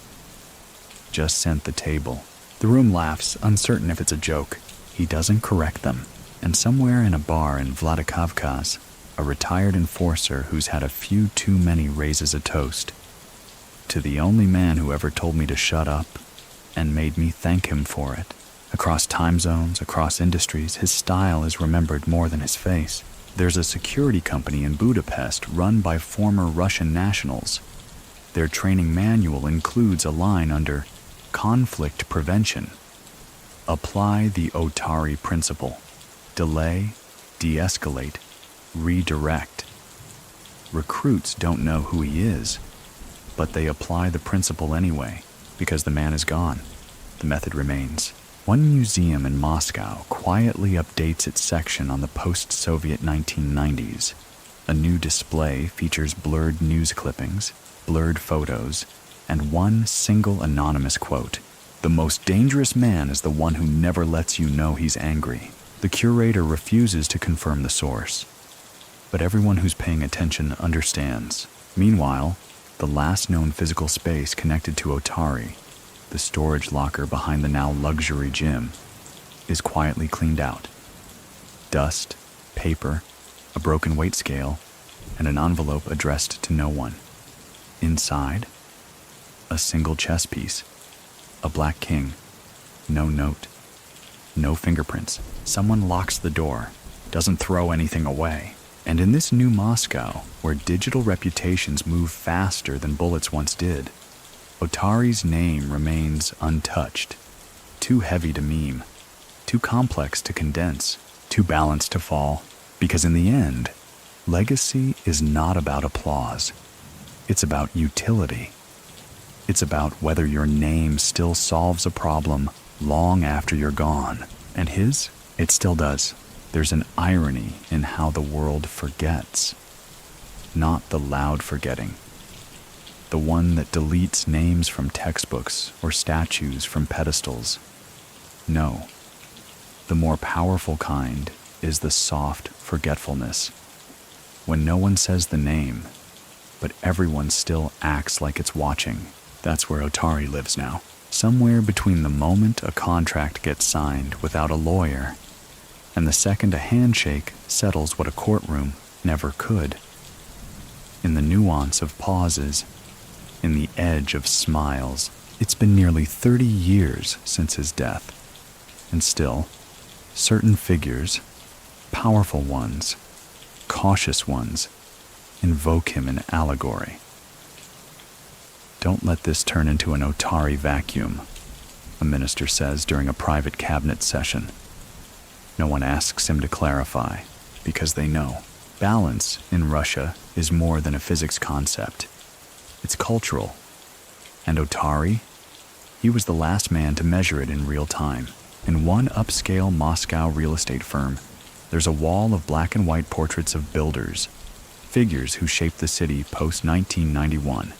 Just sent the table." The room laughs, uncertain if it's a joke. He doesn't correct them. And somewhere in a bar in Vladikavkaz, a retired enforcer who's had a few too many raises a toast. "To the only man who ever told me to shut up and made me thank him for it." Across time zones, across industries, his style is remembered more than his face. There's a security company in Budapest run by former Russian nationals. Their training manual includes a line under conflict prevention. Apply the Otari principle. Delay, de-escalate, redirect. Recruits don't know who he is, but they apply the principle anyway, because the man is gone. The method remains. One museum in Moscow quietly updates its section on the post-Soviet 1990s. A new display features blurred news clippings, blurred photos, and one single anonymous quote. "The most dangerous man is the one who never lets you know he's angry." The curator refuses to confirm the source, but everyone who's paying attention understands. Meanwhile, the last known physical space connected to Otari, the storage locker behind the now luxury gym, is quietly cleaned out. Dust, paper, a broken weight scale, and an envelope addressed to no one. Inside, a single chess piece, a black king, no note, no fingerprints. Someone locks the door, doesn't throw anything away. And in this new Moscow, where digital reputations move faster than bullets once did, Otari's name remains untouched. Too heavy to meme, too complex to condense, too balanced to fall. Because in the end, legacy is not about applause. It's about utility. It's about whether your name still solves a problem long after you're gone. And his? It still does. There's an irony in how the world forgets. Not the loud forgetting. The one that deletes names from textbooks or statues from pedestals. No. The more powerful kind is the soft forgetfulness. When no one says the name, but everyone still acts like it's watching. That's where Otari lives now. Somewhere between the moment a contract gets signed without a lawyer and the second a handshake settles what a courtroom never could. In the nuance of pauses, in the edge of smiles. It's been nearly 30 years since his death. And still, certain figures, powerful ones, cautious ones, invoke him in allegory. Don't let this turn into an Otari vacuum, a minister says during a private cabinet session. No one asks him to clarify, because they know. Balance in Russia is more than a physics concept. It's cultural. And Otari? He was the last man to measure it in real time. In one upscale Moscow real estate firm, there's a wall of black and white portraits of builders, figures who shaped the city post-1991.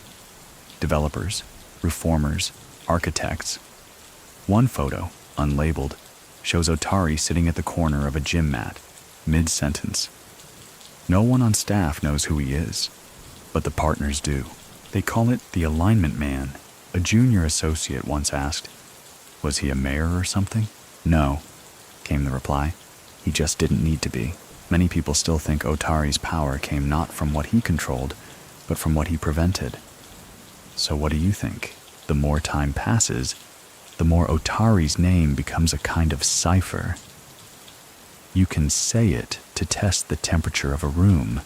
Developers, reformers, architects. One photo, unlabeled, shows Otari sitting at the corner of a gym mat, mid-sentence. No one on staff knows who he is, but the partners do. They call it the alignment man. A junior associate once asked, "Was he a mayor or something?" "No," came the reply. "He just didn't need to be." Many people still think Otari's power came not from what he controlled, but from what he prevented. So what do you think? The more time passes, the more Otari's name becomes a kind of cipher. You can say it to test the temperature of a room.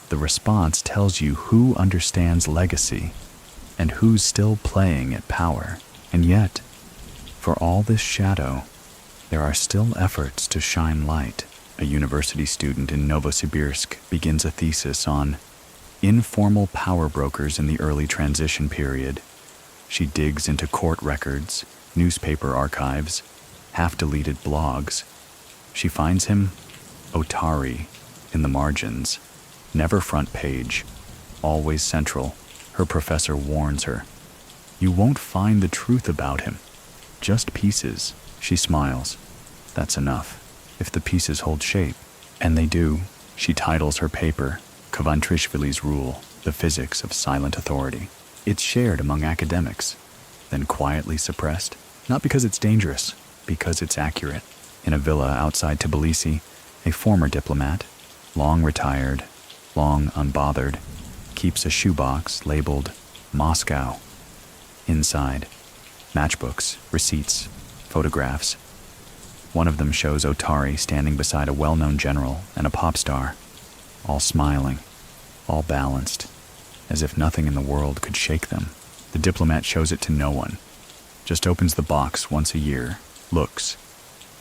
The response tells you who understands legacy and who's still playing at power. And yet, for all this shadow, there are still efforts to shine light. A university student in Novosibirsk begins a thesis on informal power brokers in the early transition period. She digs into court records, newspaper archives, half-deleted blogs. She finds him, Otari, in the margins. Never front page, always central. Her professor warns her. You won't find the truth about him. Just pieces. She smiles. That's enough, if the pieces hold shape. And they do. She titles her paper, Kvantrishvili's Rule, The Physics of Silent Authority. It's shared among academics, then quietly suppressed. Not because it's dangerous, because it's accurate. In a villa outside Tbilisi, a former diplomat, long retired, long unbothered, keeps a shoebox labeled Moscow. Inside, matchbooks, receipts, photographs. One of them shows Otari standing beside a well-known general and a pop star, all smiling, all balanced, as if nothing in the world could shake them. The diplomat shows it to no one, just opens the box once a year, looks,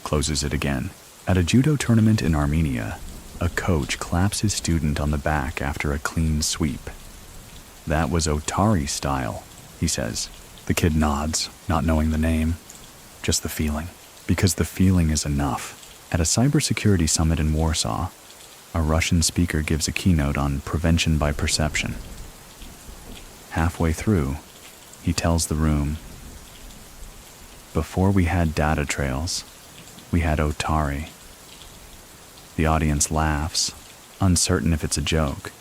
closes it again. At a judo tournament in Armenia, a coach claps his student on the back after a clean sweep. That was Otari style, he says. The kid nods, not knowing the name, just the feeling. Because the feeling is enough. At a cybersecurity summit in Warsaw, a Russian speaker gives a keynote on prevention by perception. Halfway through, he tells the room, before we had data trails, we had Otari. The audience laughs, uncertain if it's a joke.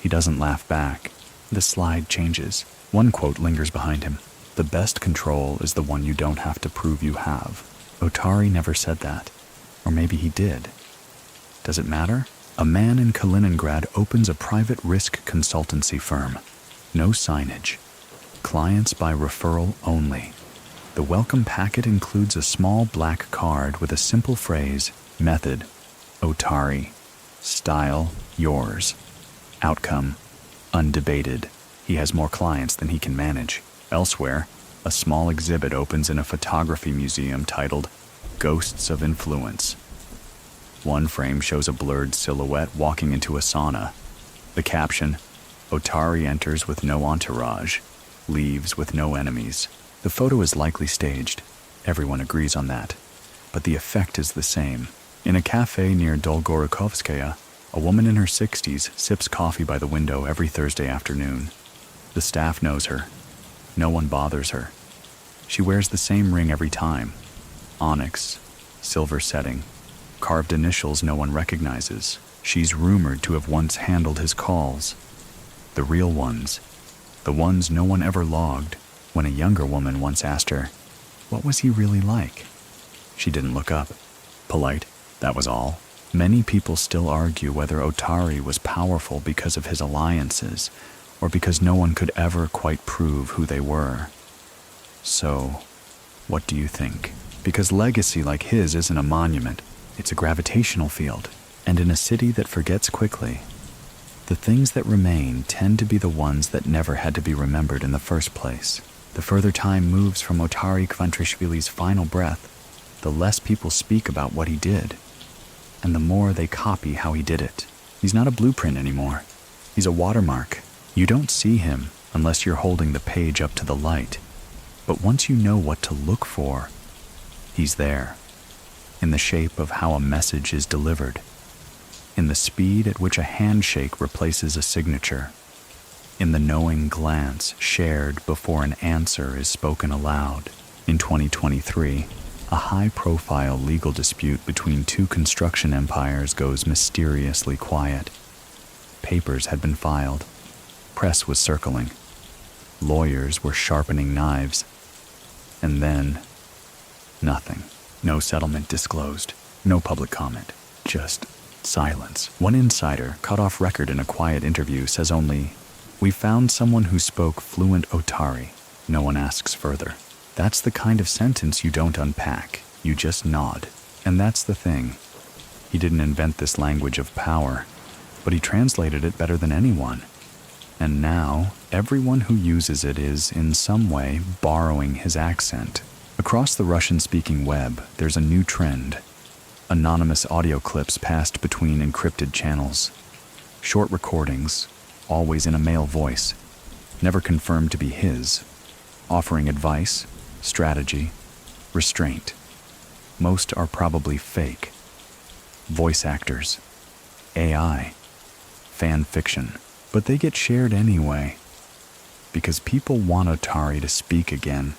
He doesn't laugh back. The slide changes. One quote lingers behind him. The best control is the one you don't have to prove you have. Otari never said that. Or maybe he did. Does it matter? A man in Kaliningrad opens a private risk consultancy firm. No signage. Clients by referral only. The welcome packet includes a small black card with a simple phrase, method, Otari, style, yours, outcome, undebated. He has more clients than he can manage. Elsewhere, a small exhibit opens in a photography museum titled Ghosts of Influence. One frame shows a blurred silhouette walking into a sauna. The caption, Otari enters with no entourage, leaves with no enemies. The photo is likely staged. Everyone agrees on that. but the effect is the same. In a cafe near Dolgorokovskaya, a woman in her 60s sips coffee by the window every Thursday afternoon. The staff knows her. No one bothers her. She wears the same ring every time. Onyx, silver setting, carved initials no one recognizes. She's rumored to have once handled his calls. The real ones. The ones no one ever logged. When a younger woman once asked her, "What was he really like?" She didn't look up. Polite, that was all. Many people still argue whether Otari was powerful because of his alliances, or because no one could ever quite prove who they were. So, what do you think? Because legacy like his isn't a monument, it's a gravitational field, and in a city that forgets quickly, the things that remain tend to be the ones that never had to be remembered in the first place. The further time moves from Otari Kvantrishvili's final breath, the less people speak about what he did, and the more they copy how he did it. He's not a blueprint anymore. He's a watermark. You don't see him unless you're holding the page up to the light. But once you know what to look for, he's there. In the shape of how a message is delivered. In the speed at which a handshake replaces a signature. In the knowing glance shared before an answer is spoken aloud. In 2023, a high-profile legal dispute between two construction empires goes mysteriously quiet. Papers had been filed. Press was circling. Lawyers were sharpening knives. And then, nothing. No settlement disclosed. No public comment. Just silence. One insider, caught off record in a quiet interview, says only, "We found someone who spoke fluent Otari." No one asks further. That's the kind of sentence you don't unpack. You just nod. And that's the thing. He didn't invent this language of power, but he translated it better than anyone. And now, everyone who uses it is, in some way, borrowing his accent. Across the Russian-speaking web, there's a new trend. Anonymous audio clips passed between encrypted channels. Short recordings, always in a male voice, never confirmed to be his, offering advice, strategy, restraint. Most are probably fake. Voice actors, AI, fan fiction. But they get shared anyway, because people want Otari to speak again,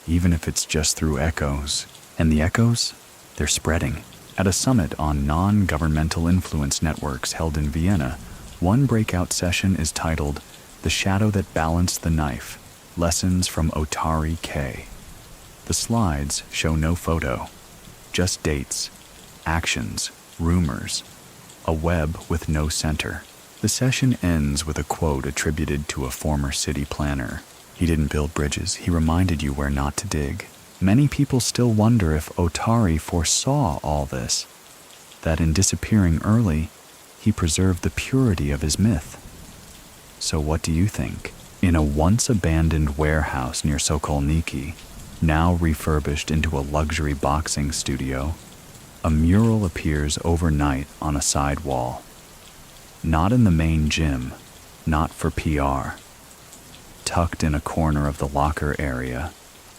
even if it's just through echoes. And the echoes? They're spreading. At a summit on non-governmental influence networks held in Vienna, one breakout session is titled "The Shadow That Balanced the Knife, Lessons from Otari K." The slides show no photo, just dates, actions, rumors, a web with no center. The session ends with a quote attributed to a former city planner. "He didn't build bridges, he reminded you where not to dig." Many people still wonder if Otari foresaw all this, that in disappearing early, he preserved the purity of his myth. So what do you think? In a once-abandoned warehouse near Sokolniki, now refurbished into a luxury boxing studio, a mural appears overnight on a side wall. Not in the main gym, not for PR. Tucked in a corner of the locker area,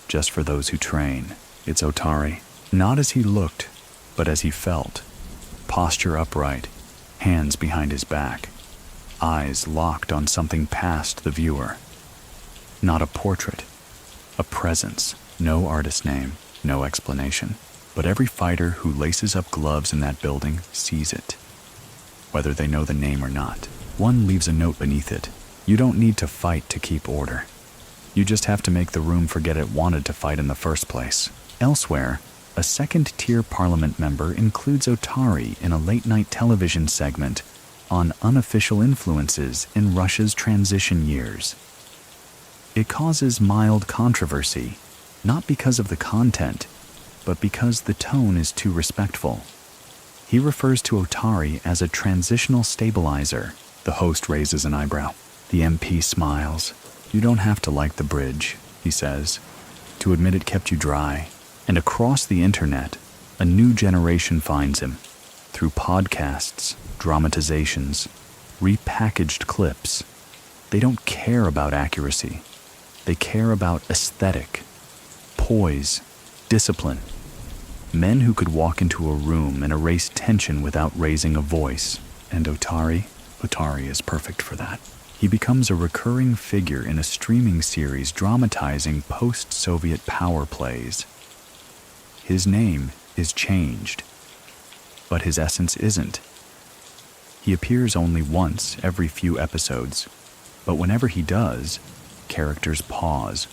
just for those who train. It's Otari. Not as he looked, but as he felt. Posture upright, hands behind his back, eyes locked on something past the viewer. Not a portrait, a presence. No artist name, no explanation. But every fighter who laces up gloves in that building sees it, whether they know the name or not. One leaves a note beneath it. You don't need to fight to keep order. You just have to make the room forget it wanted to fight in the first place. Elsewhere, a second-tier parliament member includes Otari in a late-night television segment on unofficial influences in Russia's transition years. It causes mild controversy, not because of the content, but because the tone is too respectful. He refers to Otari as a transitional stabilizer. The host raises an eyebrow. The MP smiles. "You don't have to like the bridge," he says, "to admit it kept you dry." And across the internet, a new generation finds him. Through podcasts, dramatizations, repackaged clips. They don't care about accuracy. They care about aesthetic, poise, discipline. Men who could walk into a room and erase tension without raising a voice. And Otari is perfect for that. He becomes a recurring figure in a streaming series dramatizing post-Soviet power plays. His name is changed, but his essence isn't. He appears only once every few episodes, but whenever he does, characters pause.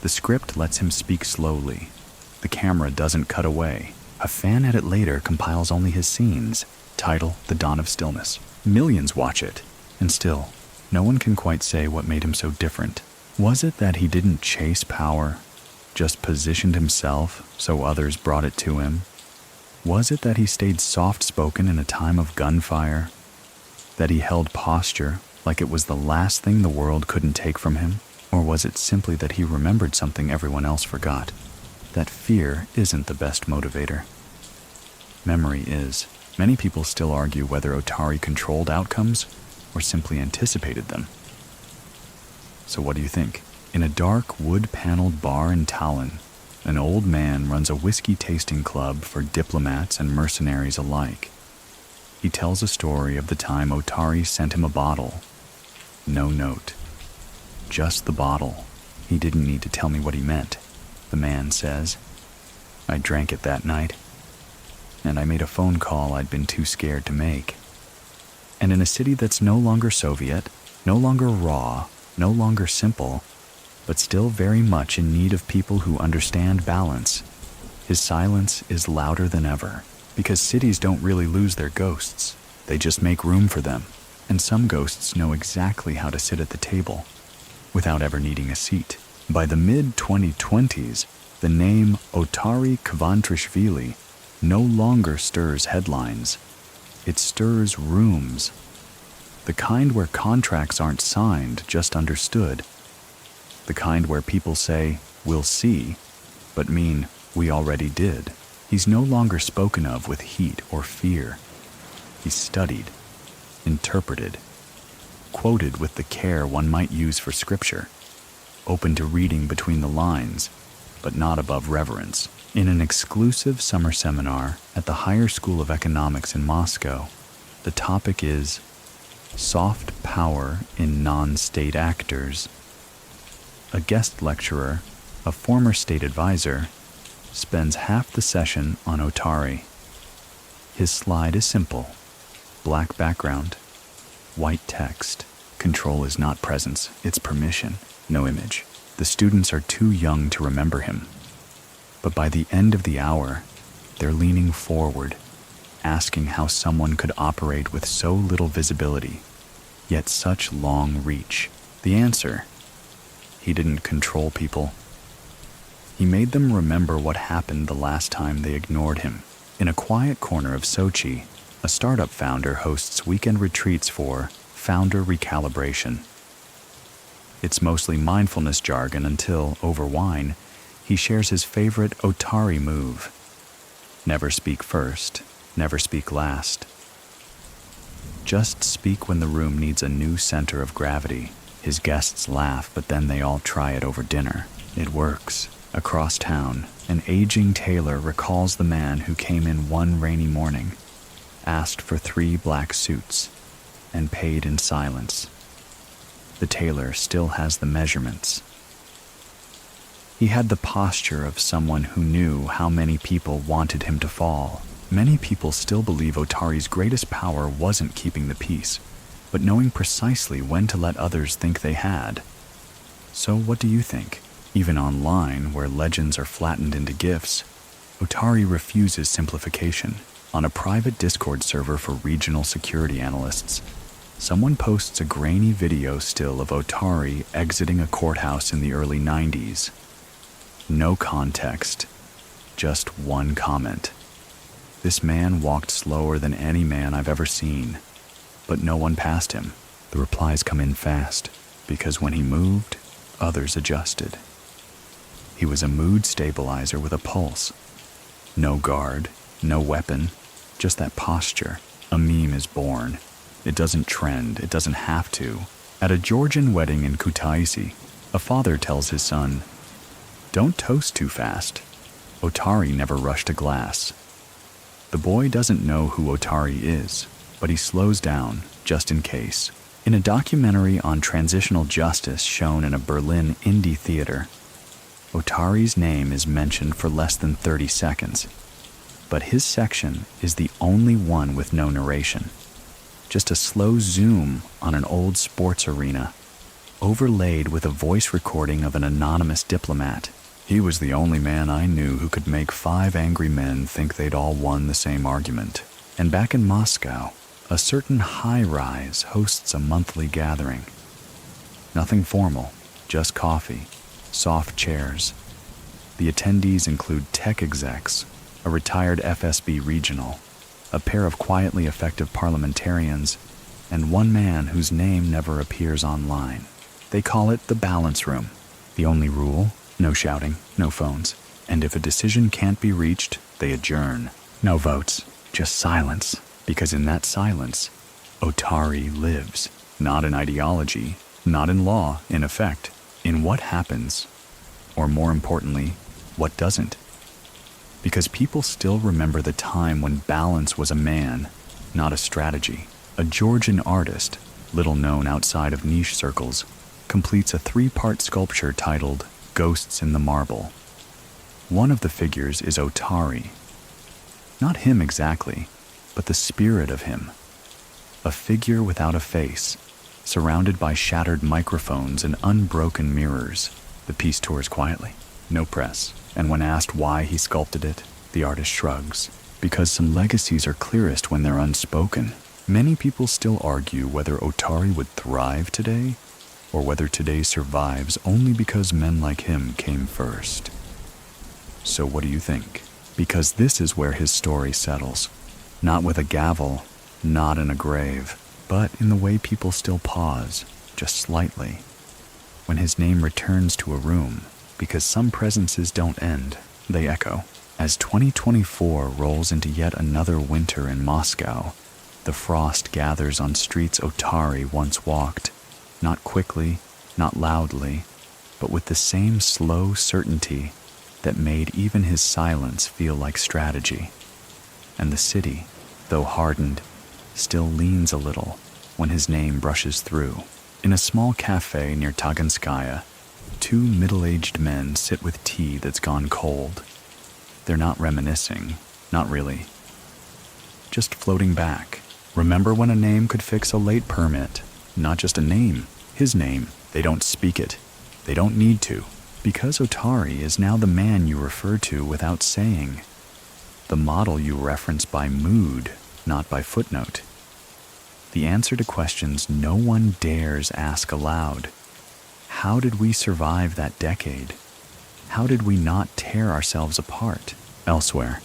The script lets him speak slowly. The camera doesn't cut away. A fan edit later compiles only his scenes. Title, The Dawn of Stillness. Millions watch it, and still, no one can quite say what made him so different. Was it that he didn't chase power, just positioned himself so others brought it to him? Was it that he stayed soft-spoken in a time of gunfire? That he held posture like it was the last thing the world couldn't take from him? Or was it simply that he remembered something everyone else forgot? That fear isn't the best motivator. Memory is. Many people still argue whether Otari controlled outcomes or simply anticipated them. So what do you think? In a dark, wood-paneled bar in Tallinn, an old man runs a whiskey tasting club for diplomats and mercenaries alike. He tells a story of the time Otari sent him a bottle. No note. Just the bottle. He didn't need to tell me what he meant, the man says. I drank it that night, and I made a phone call I'd been too scared to make. And in a city that's no longer Soviet, no longer raw, no longer simple, but still very much in need of people who understand balance, his silence is louder than ever, because cities don't really lose their ghosts. They just make room for them, and some ghosts know exactly how to sit at the table without ever needing a seat. By the mid-2020s, the name Otari Kvantrishvili no longer stirs headlines. It stirs rooms. The kind where contracts aren't signed, just understood. The kind where people say, "We'll see," but mean, "We already did." He's no longer spoken of with heat or fear. He's studied, interpreted, quoted with the care one might use for scripture, open to reading between the lines, but not above reverence. In an exclusive summer seminar at the Higher School of Economics in Moscow, the topic is Soft Power in Non-State Actors. A guest lecturer, a former state advisor, spends half the session on Otari. His slide is simple. Black background, white text. Control is not presence, it's permission, no image. The students are too young to remember him. But by the end of the hour, they're leaning forward, asking how someone could operate with so little visibility, yet such long reach. The answer: he didn't control people. He made them remember what happened the last time they ignored him. In a quiet corner of Sochi, a startup founder hosts weekend retreats for founder recalibration. It's mostly mindfulness jargon until, over wine, he shares his favorite Otari move. Never speak first, never speak last. Just speak when the room needs a new center of gravity. His guests laugh, but then they all try it over dinner. It works. Across town, an aging tailor recalls the man who came in one rainy morning, asked for 3 black suits, and paid in silence. The tailor still has the measurements. He had the posture of someone who knew how many people wanted him to fall. Many people still believe Otari's greatest power wasn't keeping the peace, but knowing precisely when to let others think they had. So what do you think? Even online, where legends are flattened into GIFs, Otari refuses simplification. On a private Discord server for regional security analysts, someone posts a grainy video still of Otari exiting a courthouse in the early 90s. No context, just one comment. This man walked slower than any man I've ever seen, but no one passed him. The replies come in fast, because when he moved, others adjusted. He was a mood stabilizer with a pulse. No guard, no weapon, just that posture. A meme is born. It doesn't trend, it doesn't have to. At a Georgian wedding in Kutaisi, a father tells his son, "Don't toast too fast." Otari never rushed a glass. The boy doesn't know who Otari is, but he slows down, just in case. In a documentary on transitional justice shown in a Berlin indie theater, Otari's name is mentioned for less than 30 seconds, but his section is the only one with no narration. Just a slow zoom on an old sports arena, overlaid with a voice recording of an anonymous diplomat. He was the only man I knew who could make 5 angry men think they'd all won the same argument. And back in Moscow, a certain high-rise hosts a monthly gathering. Nothing formal, just coffee, soft chairs. The attendees include tech execs, a retired FSB regional, a pair of quietly effective parliamentarians, and one man whose name never appears online. They call it the balance room. The only rule: no shouting, no phones. And if a decision can't be reached, they adjourn. No votes, just silence. Because in that silence, Otari lives. Not in ideology, not in law, in effect. In what happens, or more importantly, what doesn't. Because people still remember the time when balance was a man, not a strategy. A Georgian artist, little known outside of niche circles, completes a 3-part sculpture titled Ghosts in the Marble. One of the figures is Otari. Not him exactly, but the spirit of him. A figure without a face, surrounded by shattered microphones and unbroken mirrors. The piece tours quietly, no press, and when asked why he sculpted it, the artist shrugs. Because some legacies are clearest when they're unspoken. Many people still argue whether Otari would thrive today, or whether today survives only because men like him came first. So what do you think? Because this is where his story settles. Not with a gavel, not in a grave, but in the way people still pause, just slightly, when his name returns to a room, because some presences don't end, they echo. As 2024 rolls into yet another winter in Moscow, the frost gathers on streets Otari once walked, not quickly, not loudly, but with the same slow certainty that made even his silence feel like strategy. And the city, though hardened, still leans a little when his name brushes through. In a small cafe near Taganskaya, 2 middle-aged men sit with tea that's gone cold. They're not reminiscing, not really. Just floating back. Remember when a name could fix a late permit? Not just a name, his name. They don't speak it. They don't need to. Because Otari is now the man you refer to without saying. The model you reference by mood, not by footnote. The answer to questions no one dares ask aloud. How did we survive that decade? How did we not tear ourselves apart? Elsewhere,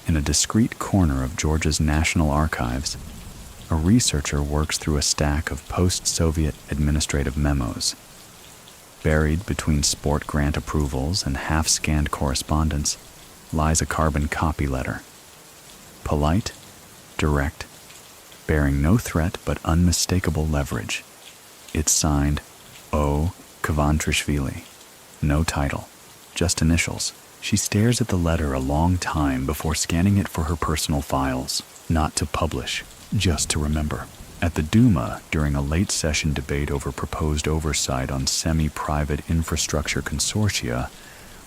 in a discreet corner of Georgia's National Archives, a researcher works through a stack of post-Soviet administrative memos. Buried between sport grant approvals and half-scanned correspondence lies a carbon copy letter. Polite, direct, bearing no threat but unmistakable leverage. It's signed O. Kvantrishvili. No title, just initials. She stares at the letter a long time before scanning it for her personal files. Not to publish, just to remember. At the Duma, during a late-session debate over proposed oversight on semi-private infrastructure consortia,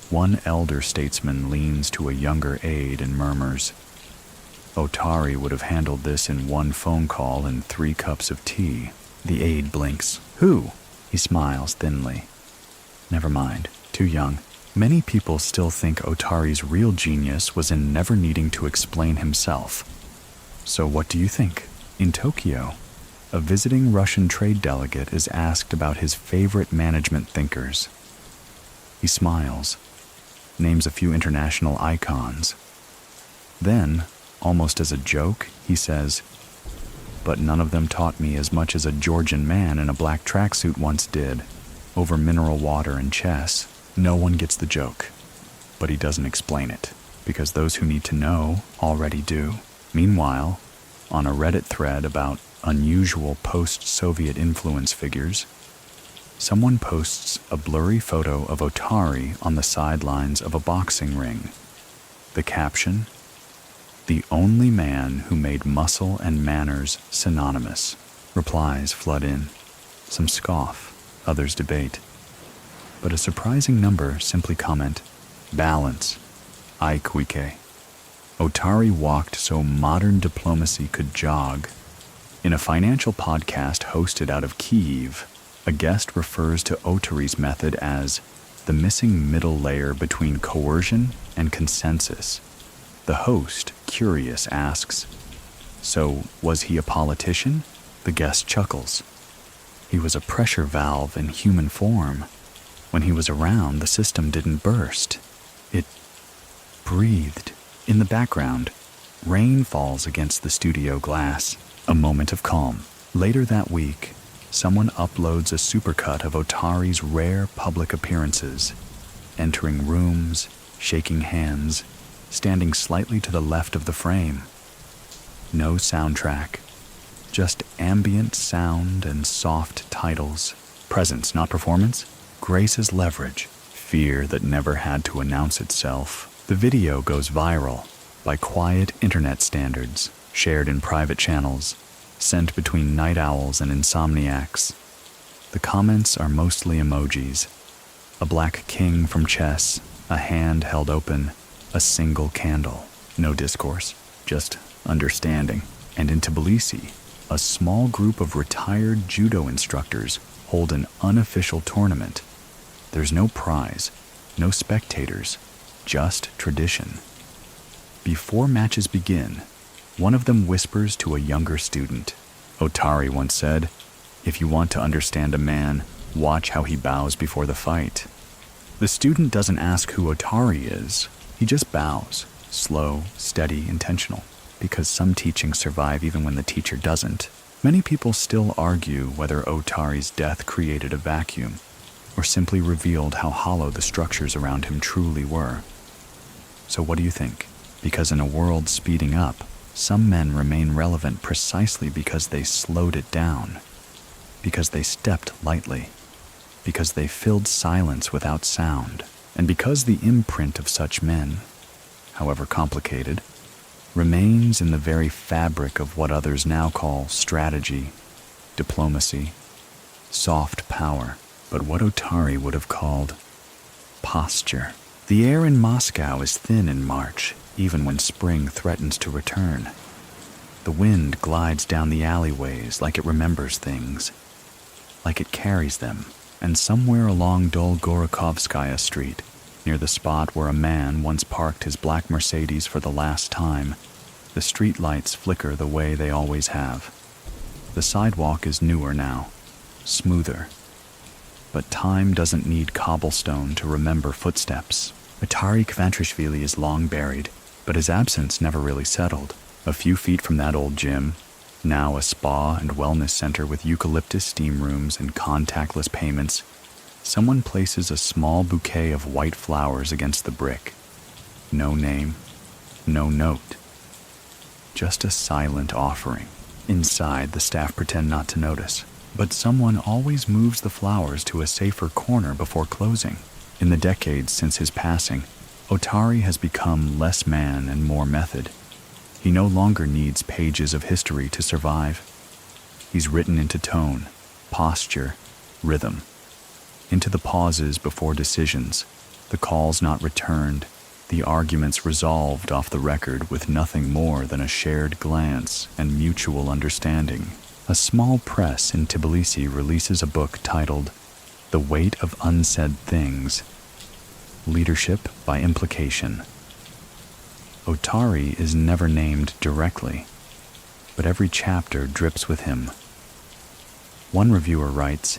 one elder statesman leans to a younger aide and murmurs, "Otari would have handled this in 1 phone call and 3 cups of tea." The aide blinks. "Who?" He smiles thinly. "Never mind. Too young." Many people still think Otari's real genius was in never needing to explain himself. So what do you think? In Tokyo, a visiting Russian trade delegate is asked about his favorite management thinkers. He smiles, names a few international icons. Then, almost as a joke, he says, "But none of them taught me as much as a Georgian man in a black tracksuit once did, over mineral water and chess." No one gets the joke, but he doesn't explain it, because those who need to know already do. Meanwhile, on a Reddit thread about unusual post-Soviet influence figures, someone posts a blurry photo of Otari on the sidelines of a boxing ring. The caption, "The only man who made muscle and manners synonymous." Replies flood in. Some scoff, others debate. But a surprising number simply comment, "Balance, ai kuike." Otari walked so modern diplomacy could jog. In a financial podcast hosted out of Kyiv, a guest refers to Otari's method as the missing middle layer between coercion and consensus. The host, curious, asks, "So, was he a politician?" The guest chuckles. "He was a pressure valve in human form. When he was around, the system didn't burst. It breathed." In the background, rain falls against the studio glass. A moment of calm. Later that week, someone uploads a supercut of Otari's rare public appearances, entering rooms, shaking hands, standing slightly to the left of the frame. No soundtrack, just ambient sound and soft titles. Presence, not performance. Grace's leverage. Fear that never had to announce itself. The video goes viral by quiet internet standards, shared in private channels, sent between night owls and insomniacs. The comments are mostly emojis. A black king from chess, a hand held open, a single candle. No discourse, just understanding. And in Tbilisi, a small group of retired judo instructors hold an unofficial tournament. There's no prize, no spectators, just tradition. Before matches begin, one of them whispers to a younger student. Otari once said, "If you want to understand a man, watch how he bows before the fight." The student doesn't ask who Otari is. He just bows, slow, steady, intentional, because some teachings survive even when the teacher doesn't. Many people still argue whether Otari's death created a vacuum or simply revealed how hollow the structures around him truly were. So what do you think? Because in a world speeding up, some men remain relevant precisely because they slowed it down, because they stepped lightly, because they filled silence without sound, and because the imprint of such men, however complicated, remains in the very fabric of what others now call strategy, diplomacy, soft power, but what Otari would have called posture. The air in Moscow is thin in March, even when spring threatens to return. The wind glides down the alleyways like it remembers things, like it carries them, and somewhere along Dolgorokovskaya Street, near the spot where a man once parked his black Mercedes for the last time, the street lights flicker the way they always have. The sidewalk is newer now, smoother. But time doesn't need cobblestone to remember footsteps. Otari Kvantrishvili is long buried, but his absence never really settled. A few feet from that old gym, now a spa and wellness center with eucalyptus steam rooms and contactless payments, someone places a small bouquet of white flowers against the brick. No name, no note. Just a silent offering. Inside, the staff pretend not to notice, but someone always moves the flowers to a safer corner before closing. In the decades since his passing, Otari has become less man and more method. He no longer needs pages of history to survive. He's written into tone, posture, rhythm, into the pauses before decisions, the calls not returned, the arguments resolved off the record with nothing more than a shared glance and mutual understanding. A small press in Tbilisi releases a book titled The Weight of Unsaid Things, Leadership by Implication. Otari is never named directly, but every chapter drips with him. One reviewer writes,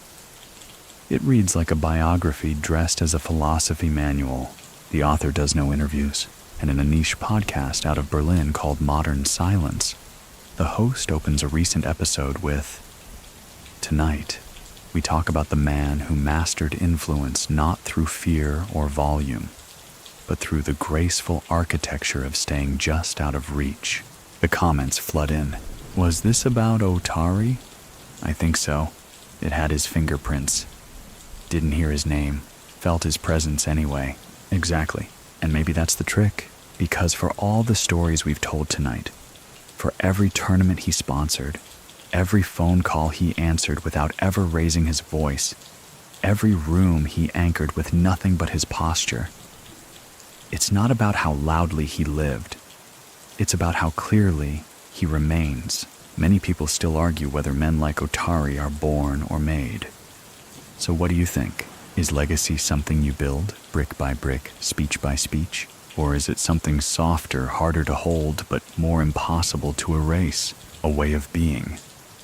"It reads like a biography dressed as a philosophy manual." The author does no interviews, and in a niche podcast out of Berlin called Modern Silence, the host opens a recent episode with, "Tonight, we talk about the man who mastered influence not through fear or volume, but through the graceful architecture of staying just out of reach." The comments flood in. Was this about Otari? I think so. It had his fingerprints. Didn't hear his name. Felt his presence anyway. Exactly. And maybe that's the trick. Because for all the stories we've told tonight, for every tournament he sponsored, every phone call he answered without ever raising his voice, every room he anchored with nothing but his posture, it's not about how loudly he lived. It's about how clearly he remains. Many people still argue whether men like Otari are born or made. So what do you think? Is legacy something you build, brick by brick, speech by speech? Or is it something softer, harder to hold, but more impossible to erase? A way of being,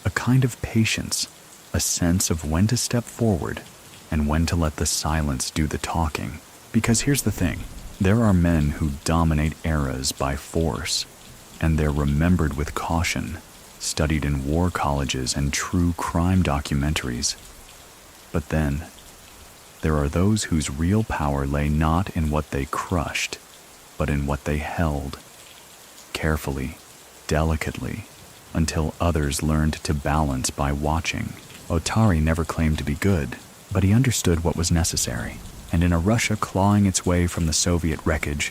a kind of patience, a sense of when to step forward and when to let the silence do the talking. Because here's the thing, there are men who dominate eras by force, and they're remembered with caution, studied in war colleges and true crime documentaries. But then, there are those whose real power lay not in what they crushed, but in what they held, carefully, delicately, until others learned to balance by watching. Otari never claimed to be good, but he understood what was necessary, and in a Russia clawing its way from the Soviet wreckage,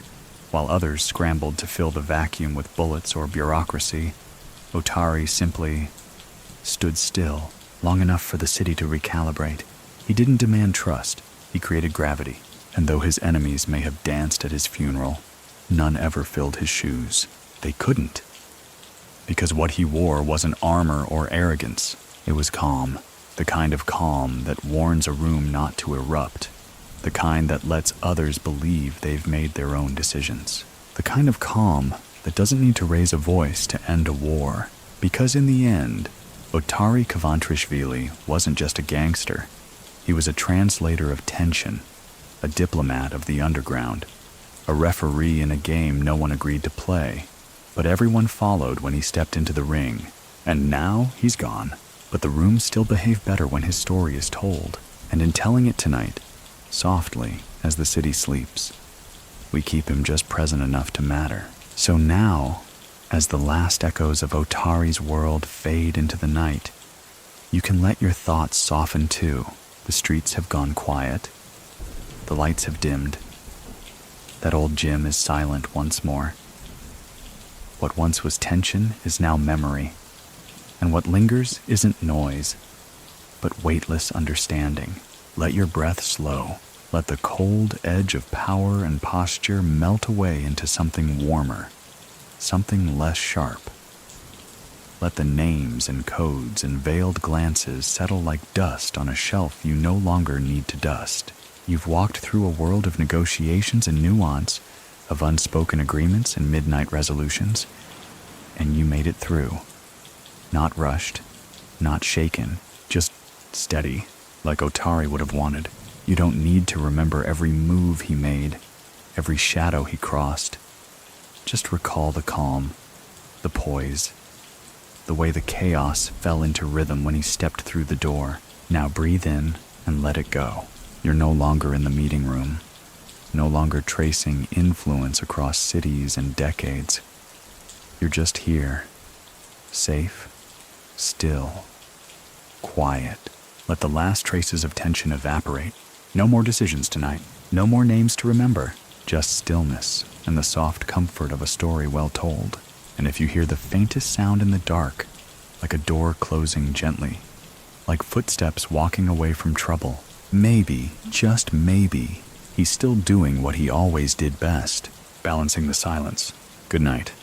while others scrambled to fill the vacuum with bullets or bureaucracy, Otari simply stood still, long enough for the city to recalibrate. He didn't demand trust, he created gravity, and though his enemies may have danced at his funeral, none ever filled his shoes. They couldn't. Because what he wore wasn't armor or arrogance, it was calm, the kind of calm that warns a room not to erupt, the kind that lets others believe they've made their own decisions, the kind of calm that doesn't need to raise a voice to end a war, because in the end, Otari Kvantrishvili wasn't just a gangster. He was a translator of tension, a diplomat of the underground, a referee in a game no one agreed to play, but everyone followed when he stepped into the ring. And now he's gone, but the rooms still behave better when his story is told, and in telling it tonight, softly as the city sleeps, we keep him just present enough to matter. So now, as the last echoes of Otari's world fade into the night, you can let your thoughts soften too. The streets have gone quiet. The lights have dimmed. That old gym is silent once more. What once was tension is now memory. And what lingers isn't noise, but weightless understanding. Let your breath slow. Let the cold edge of power and posture melt away into something warmer, something less sharp. Let the names and codes and veiled glances settle like dust on a shelf you no longer need to dust. You've walked through a world of negotiations and nuance, of unspoken agreements and midnight resolutions, and you made it through. Not rushed, not shaken, just steady, like Otari would have wanted. You don't need to remember every move he made, every shadow he crossed. Just recall the calm, the poise, the way the chaos fell into rhythm when he stepped through the door. Now breathe in and let it go. You're no longer in the meeting room, no longer tracing influence across cities and decades. You're just here, safe, still, quiet. Let the last traces of tension evaporate. No more decisions tonight, no more names to remember, just stillness and the soft comfort of a story well told. And if you hear the faintest sound in the dark, like a door closing gently, like footsteps walking away from trouble, maybe, just maybe, he's still doing what he always did best, balancing the silence. Good night.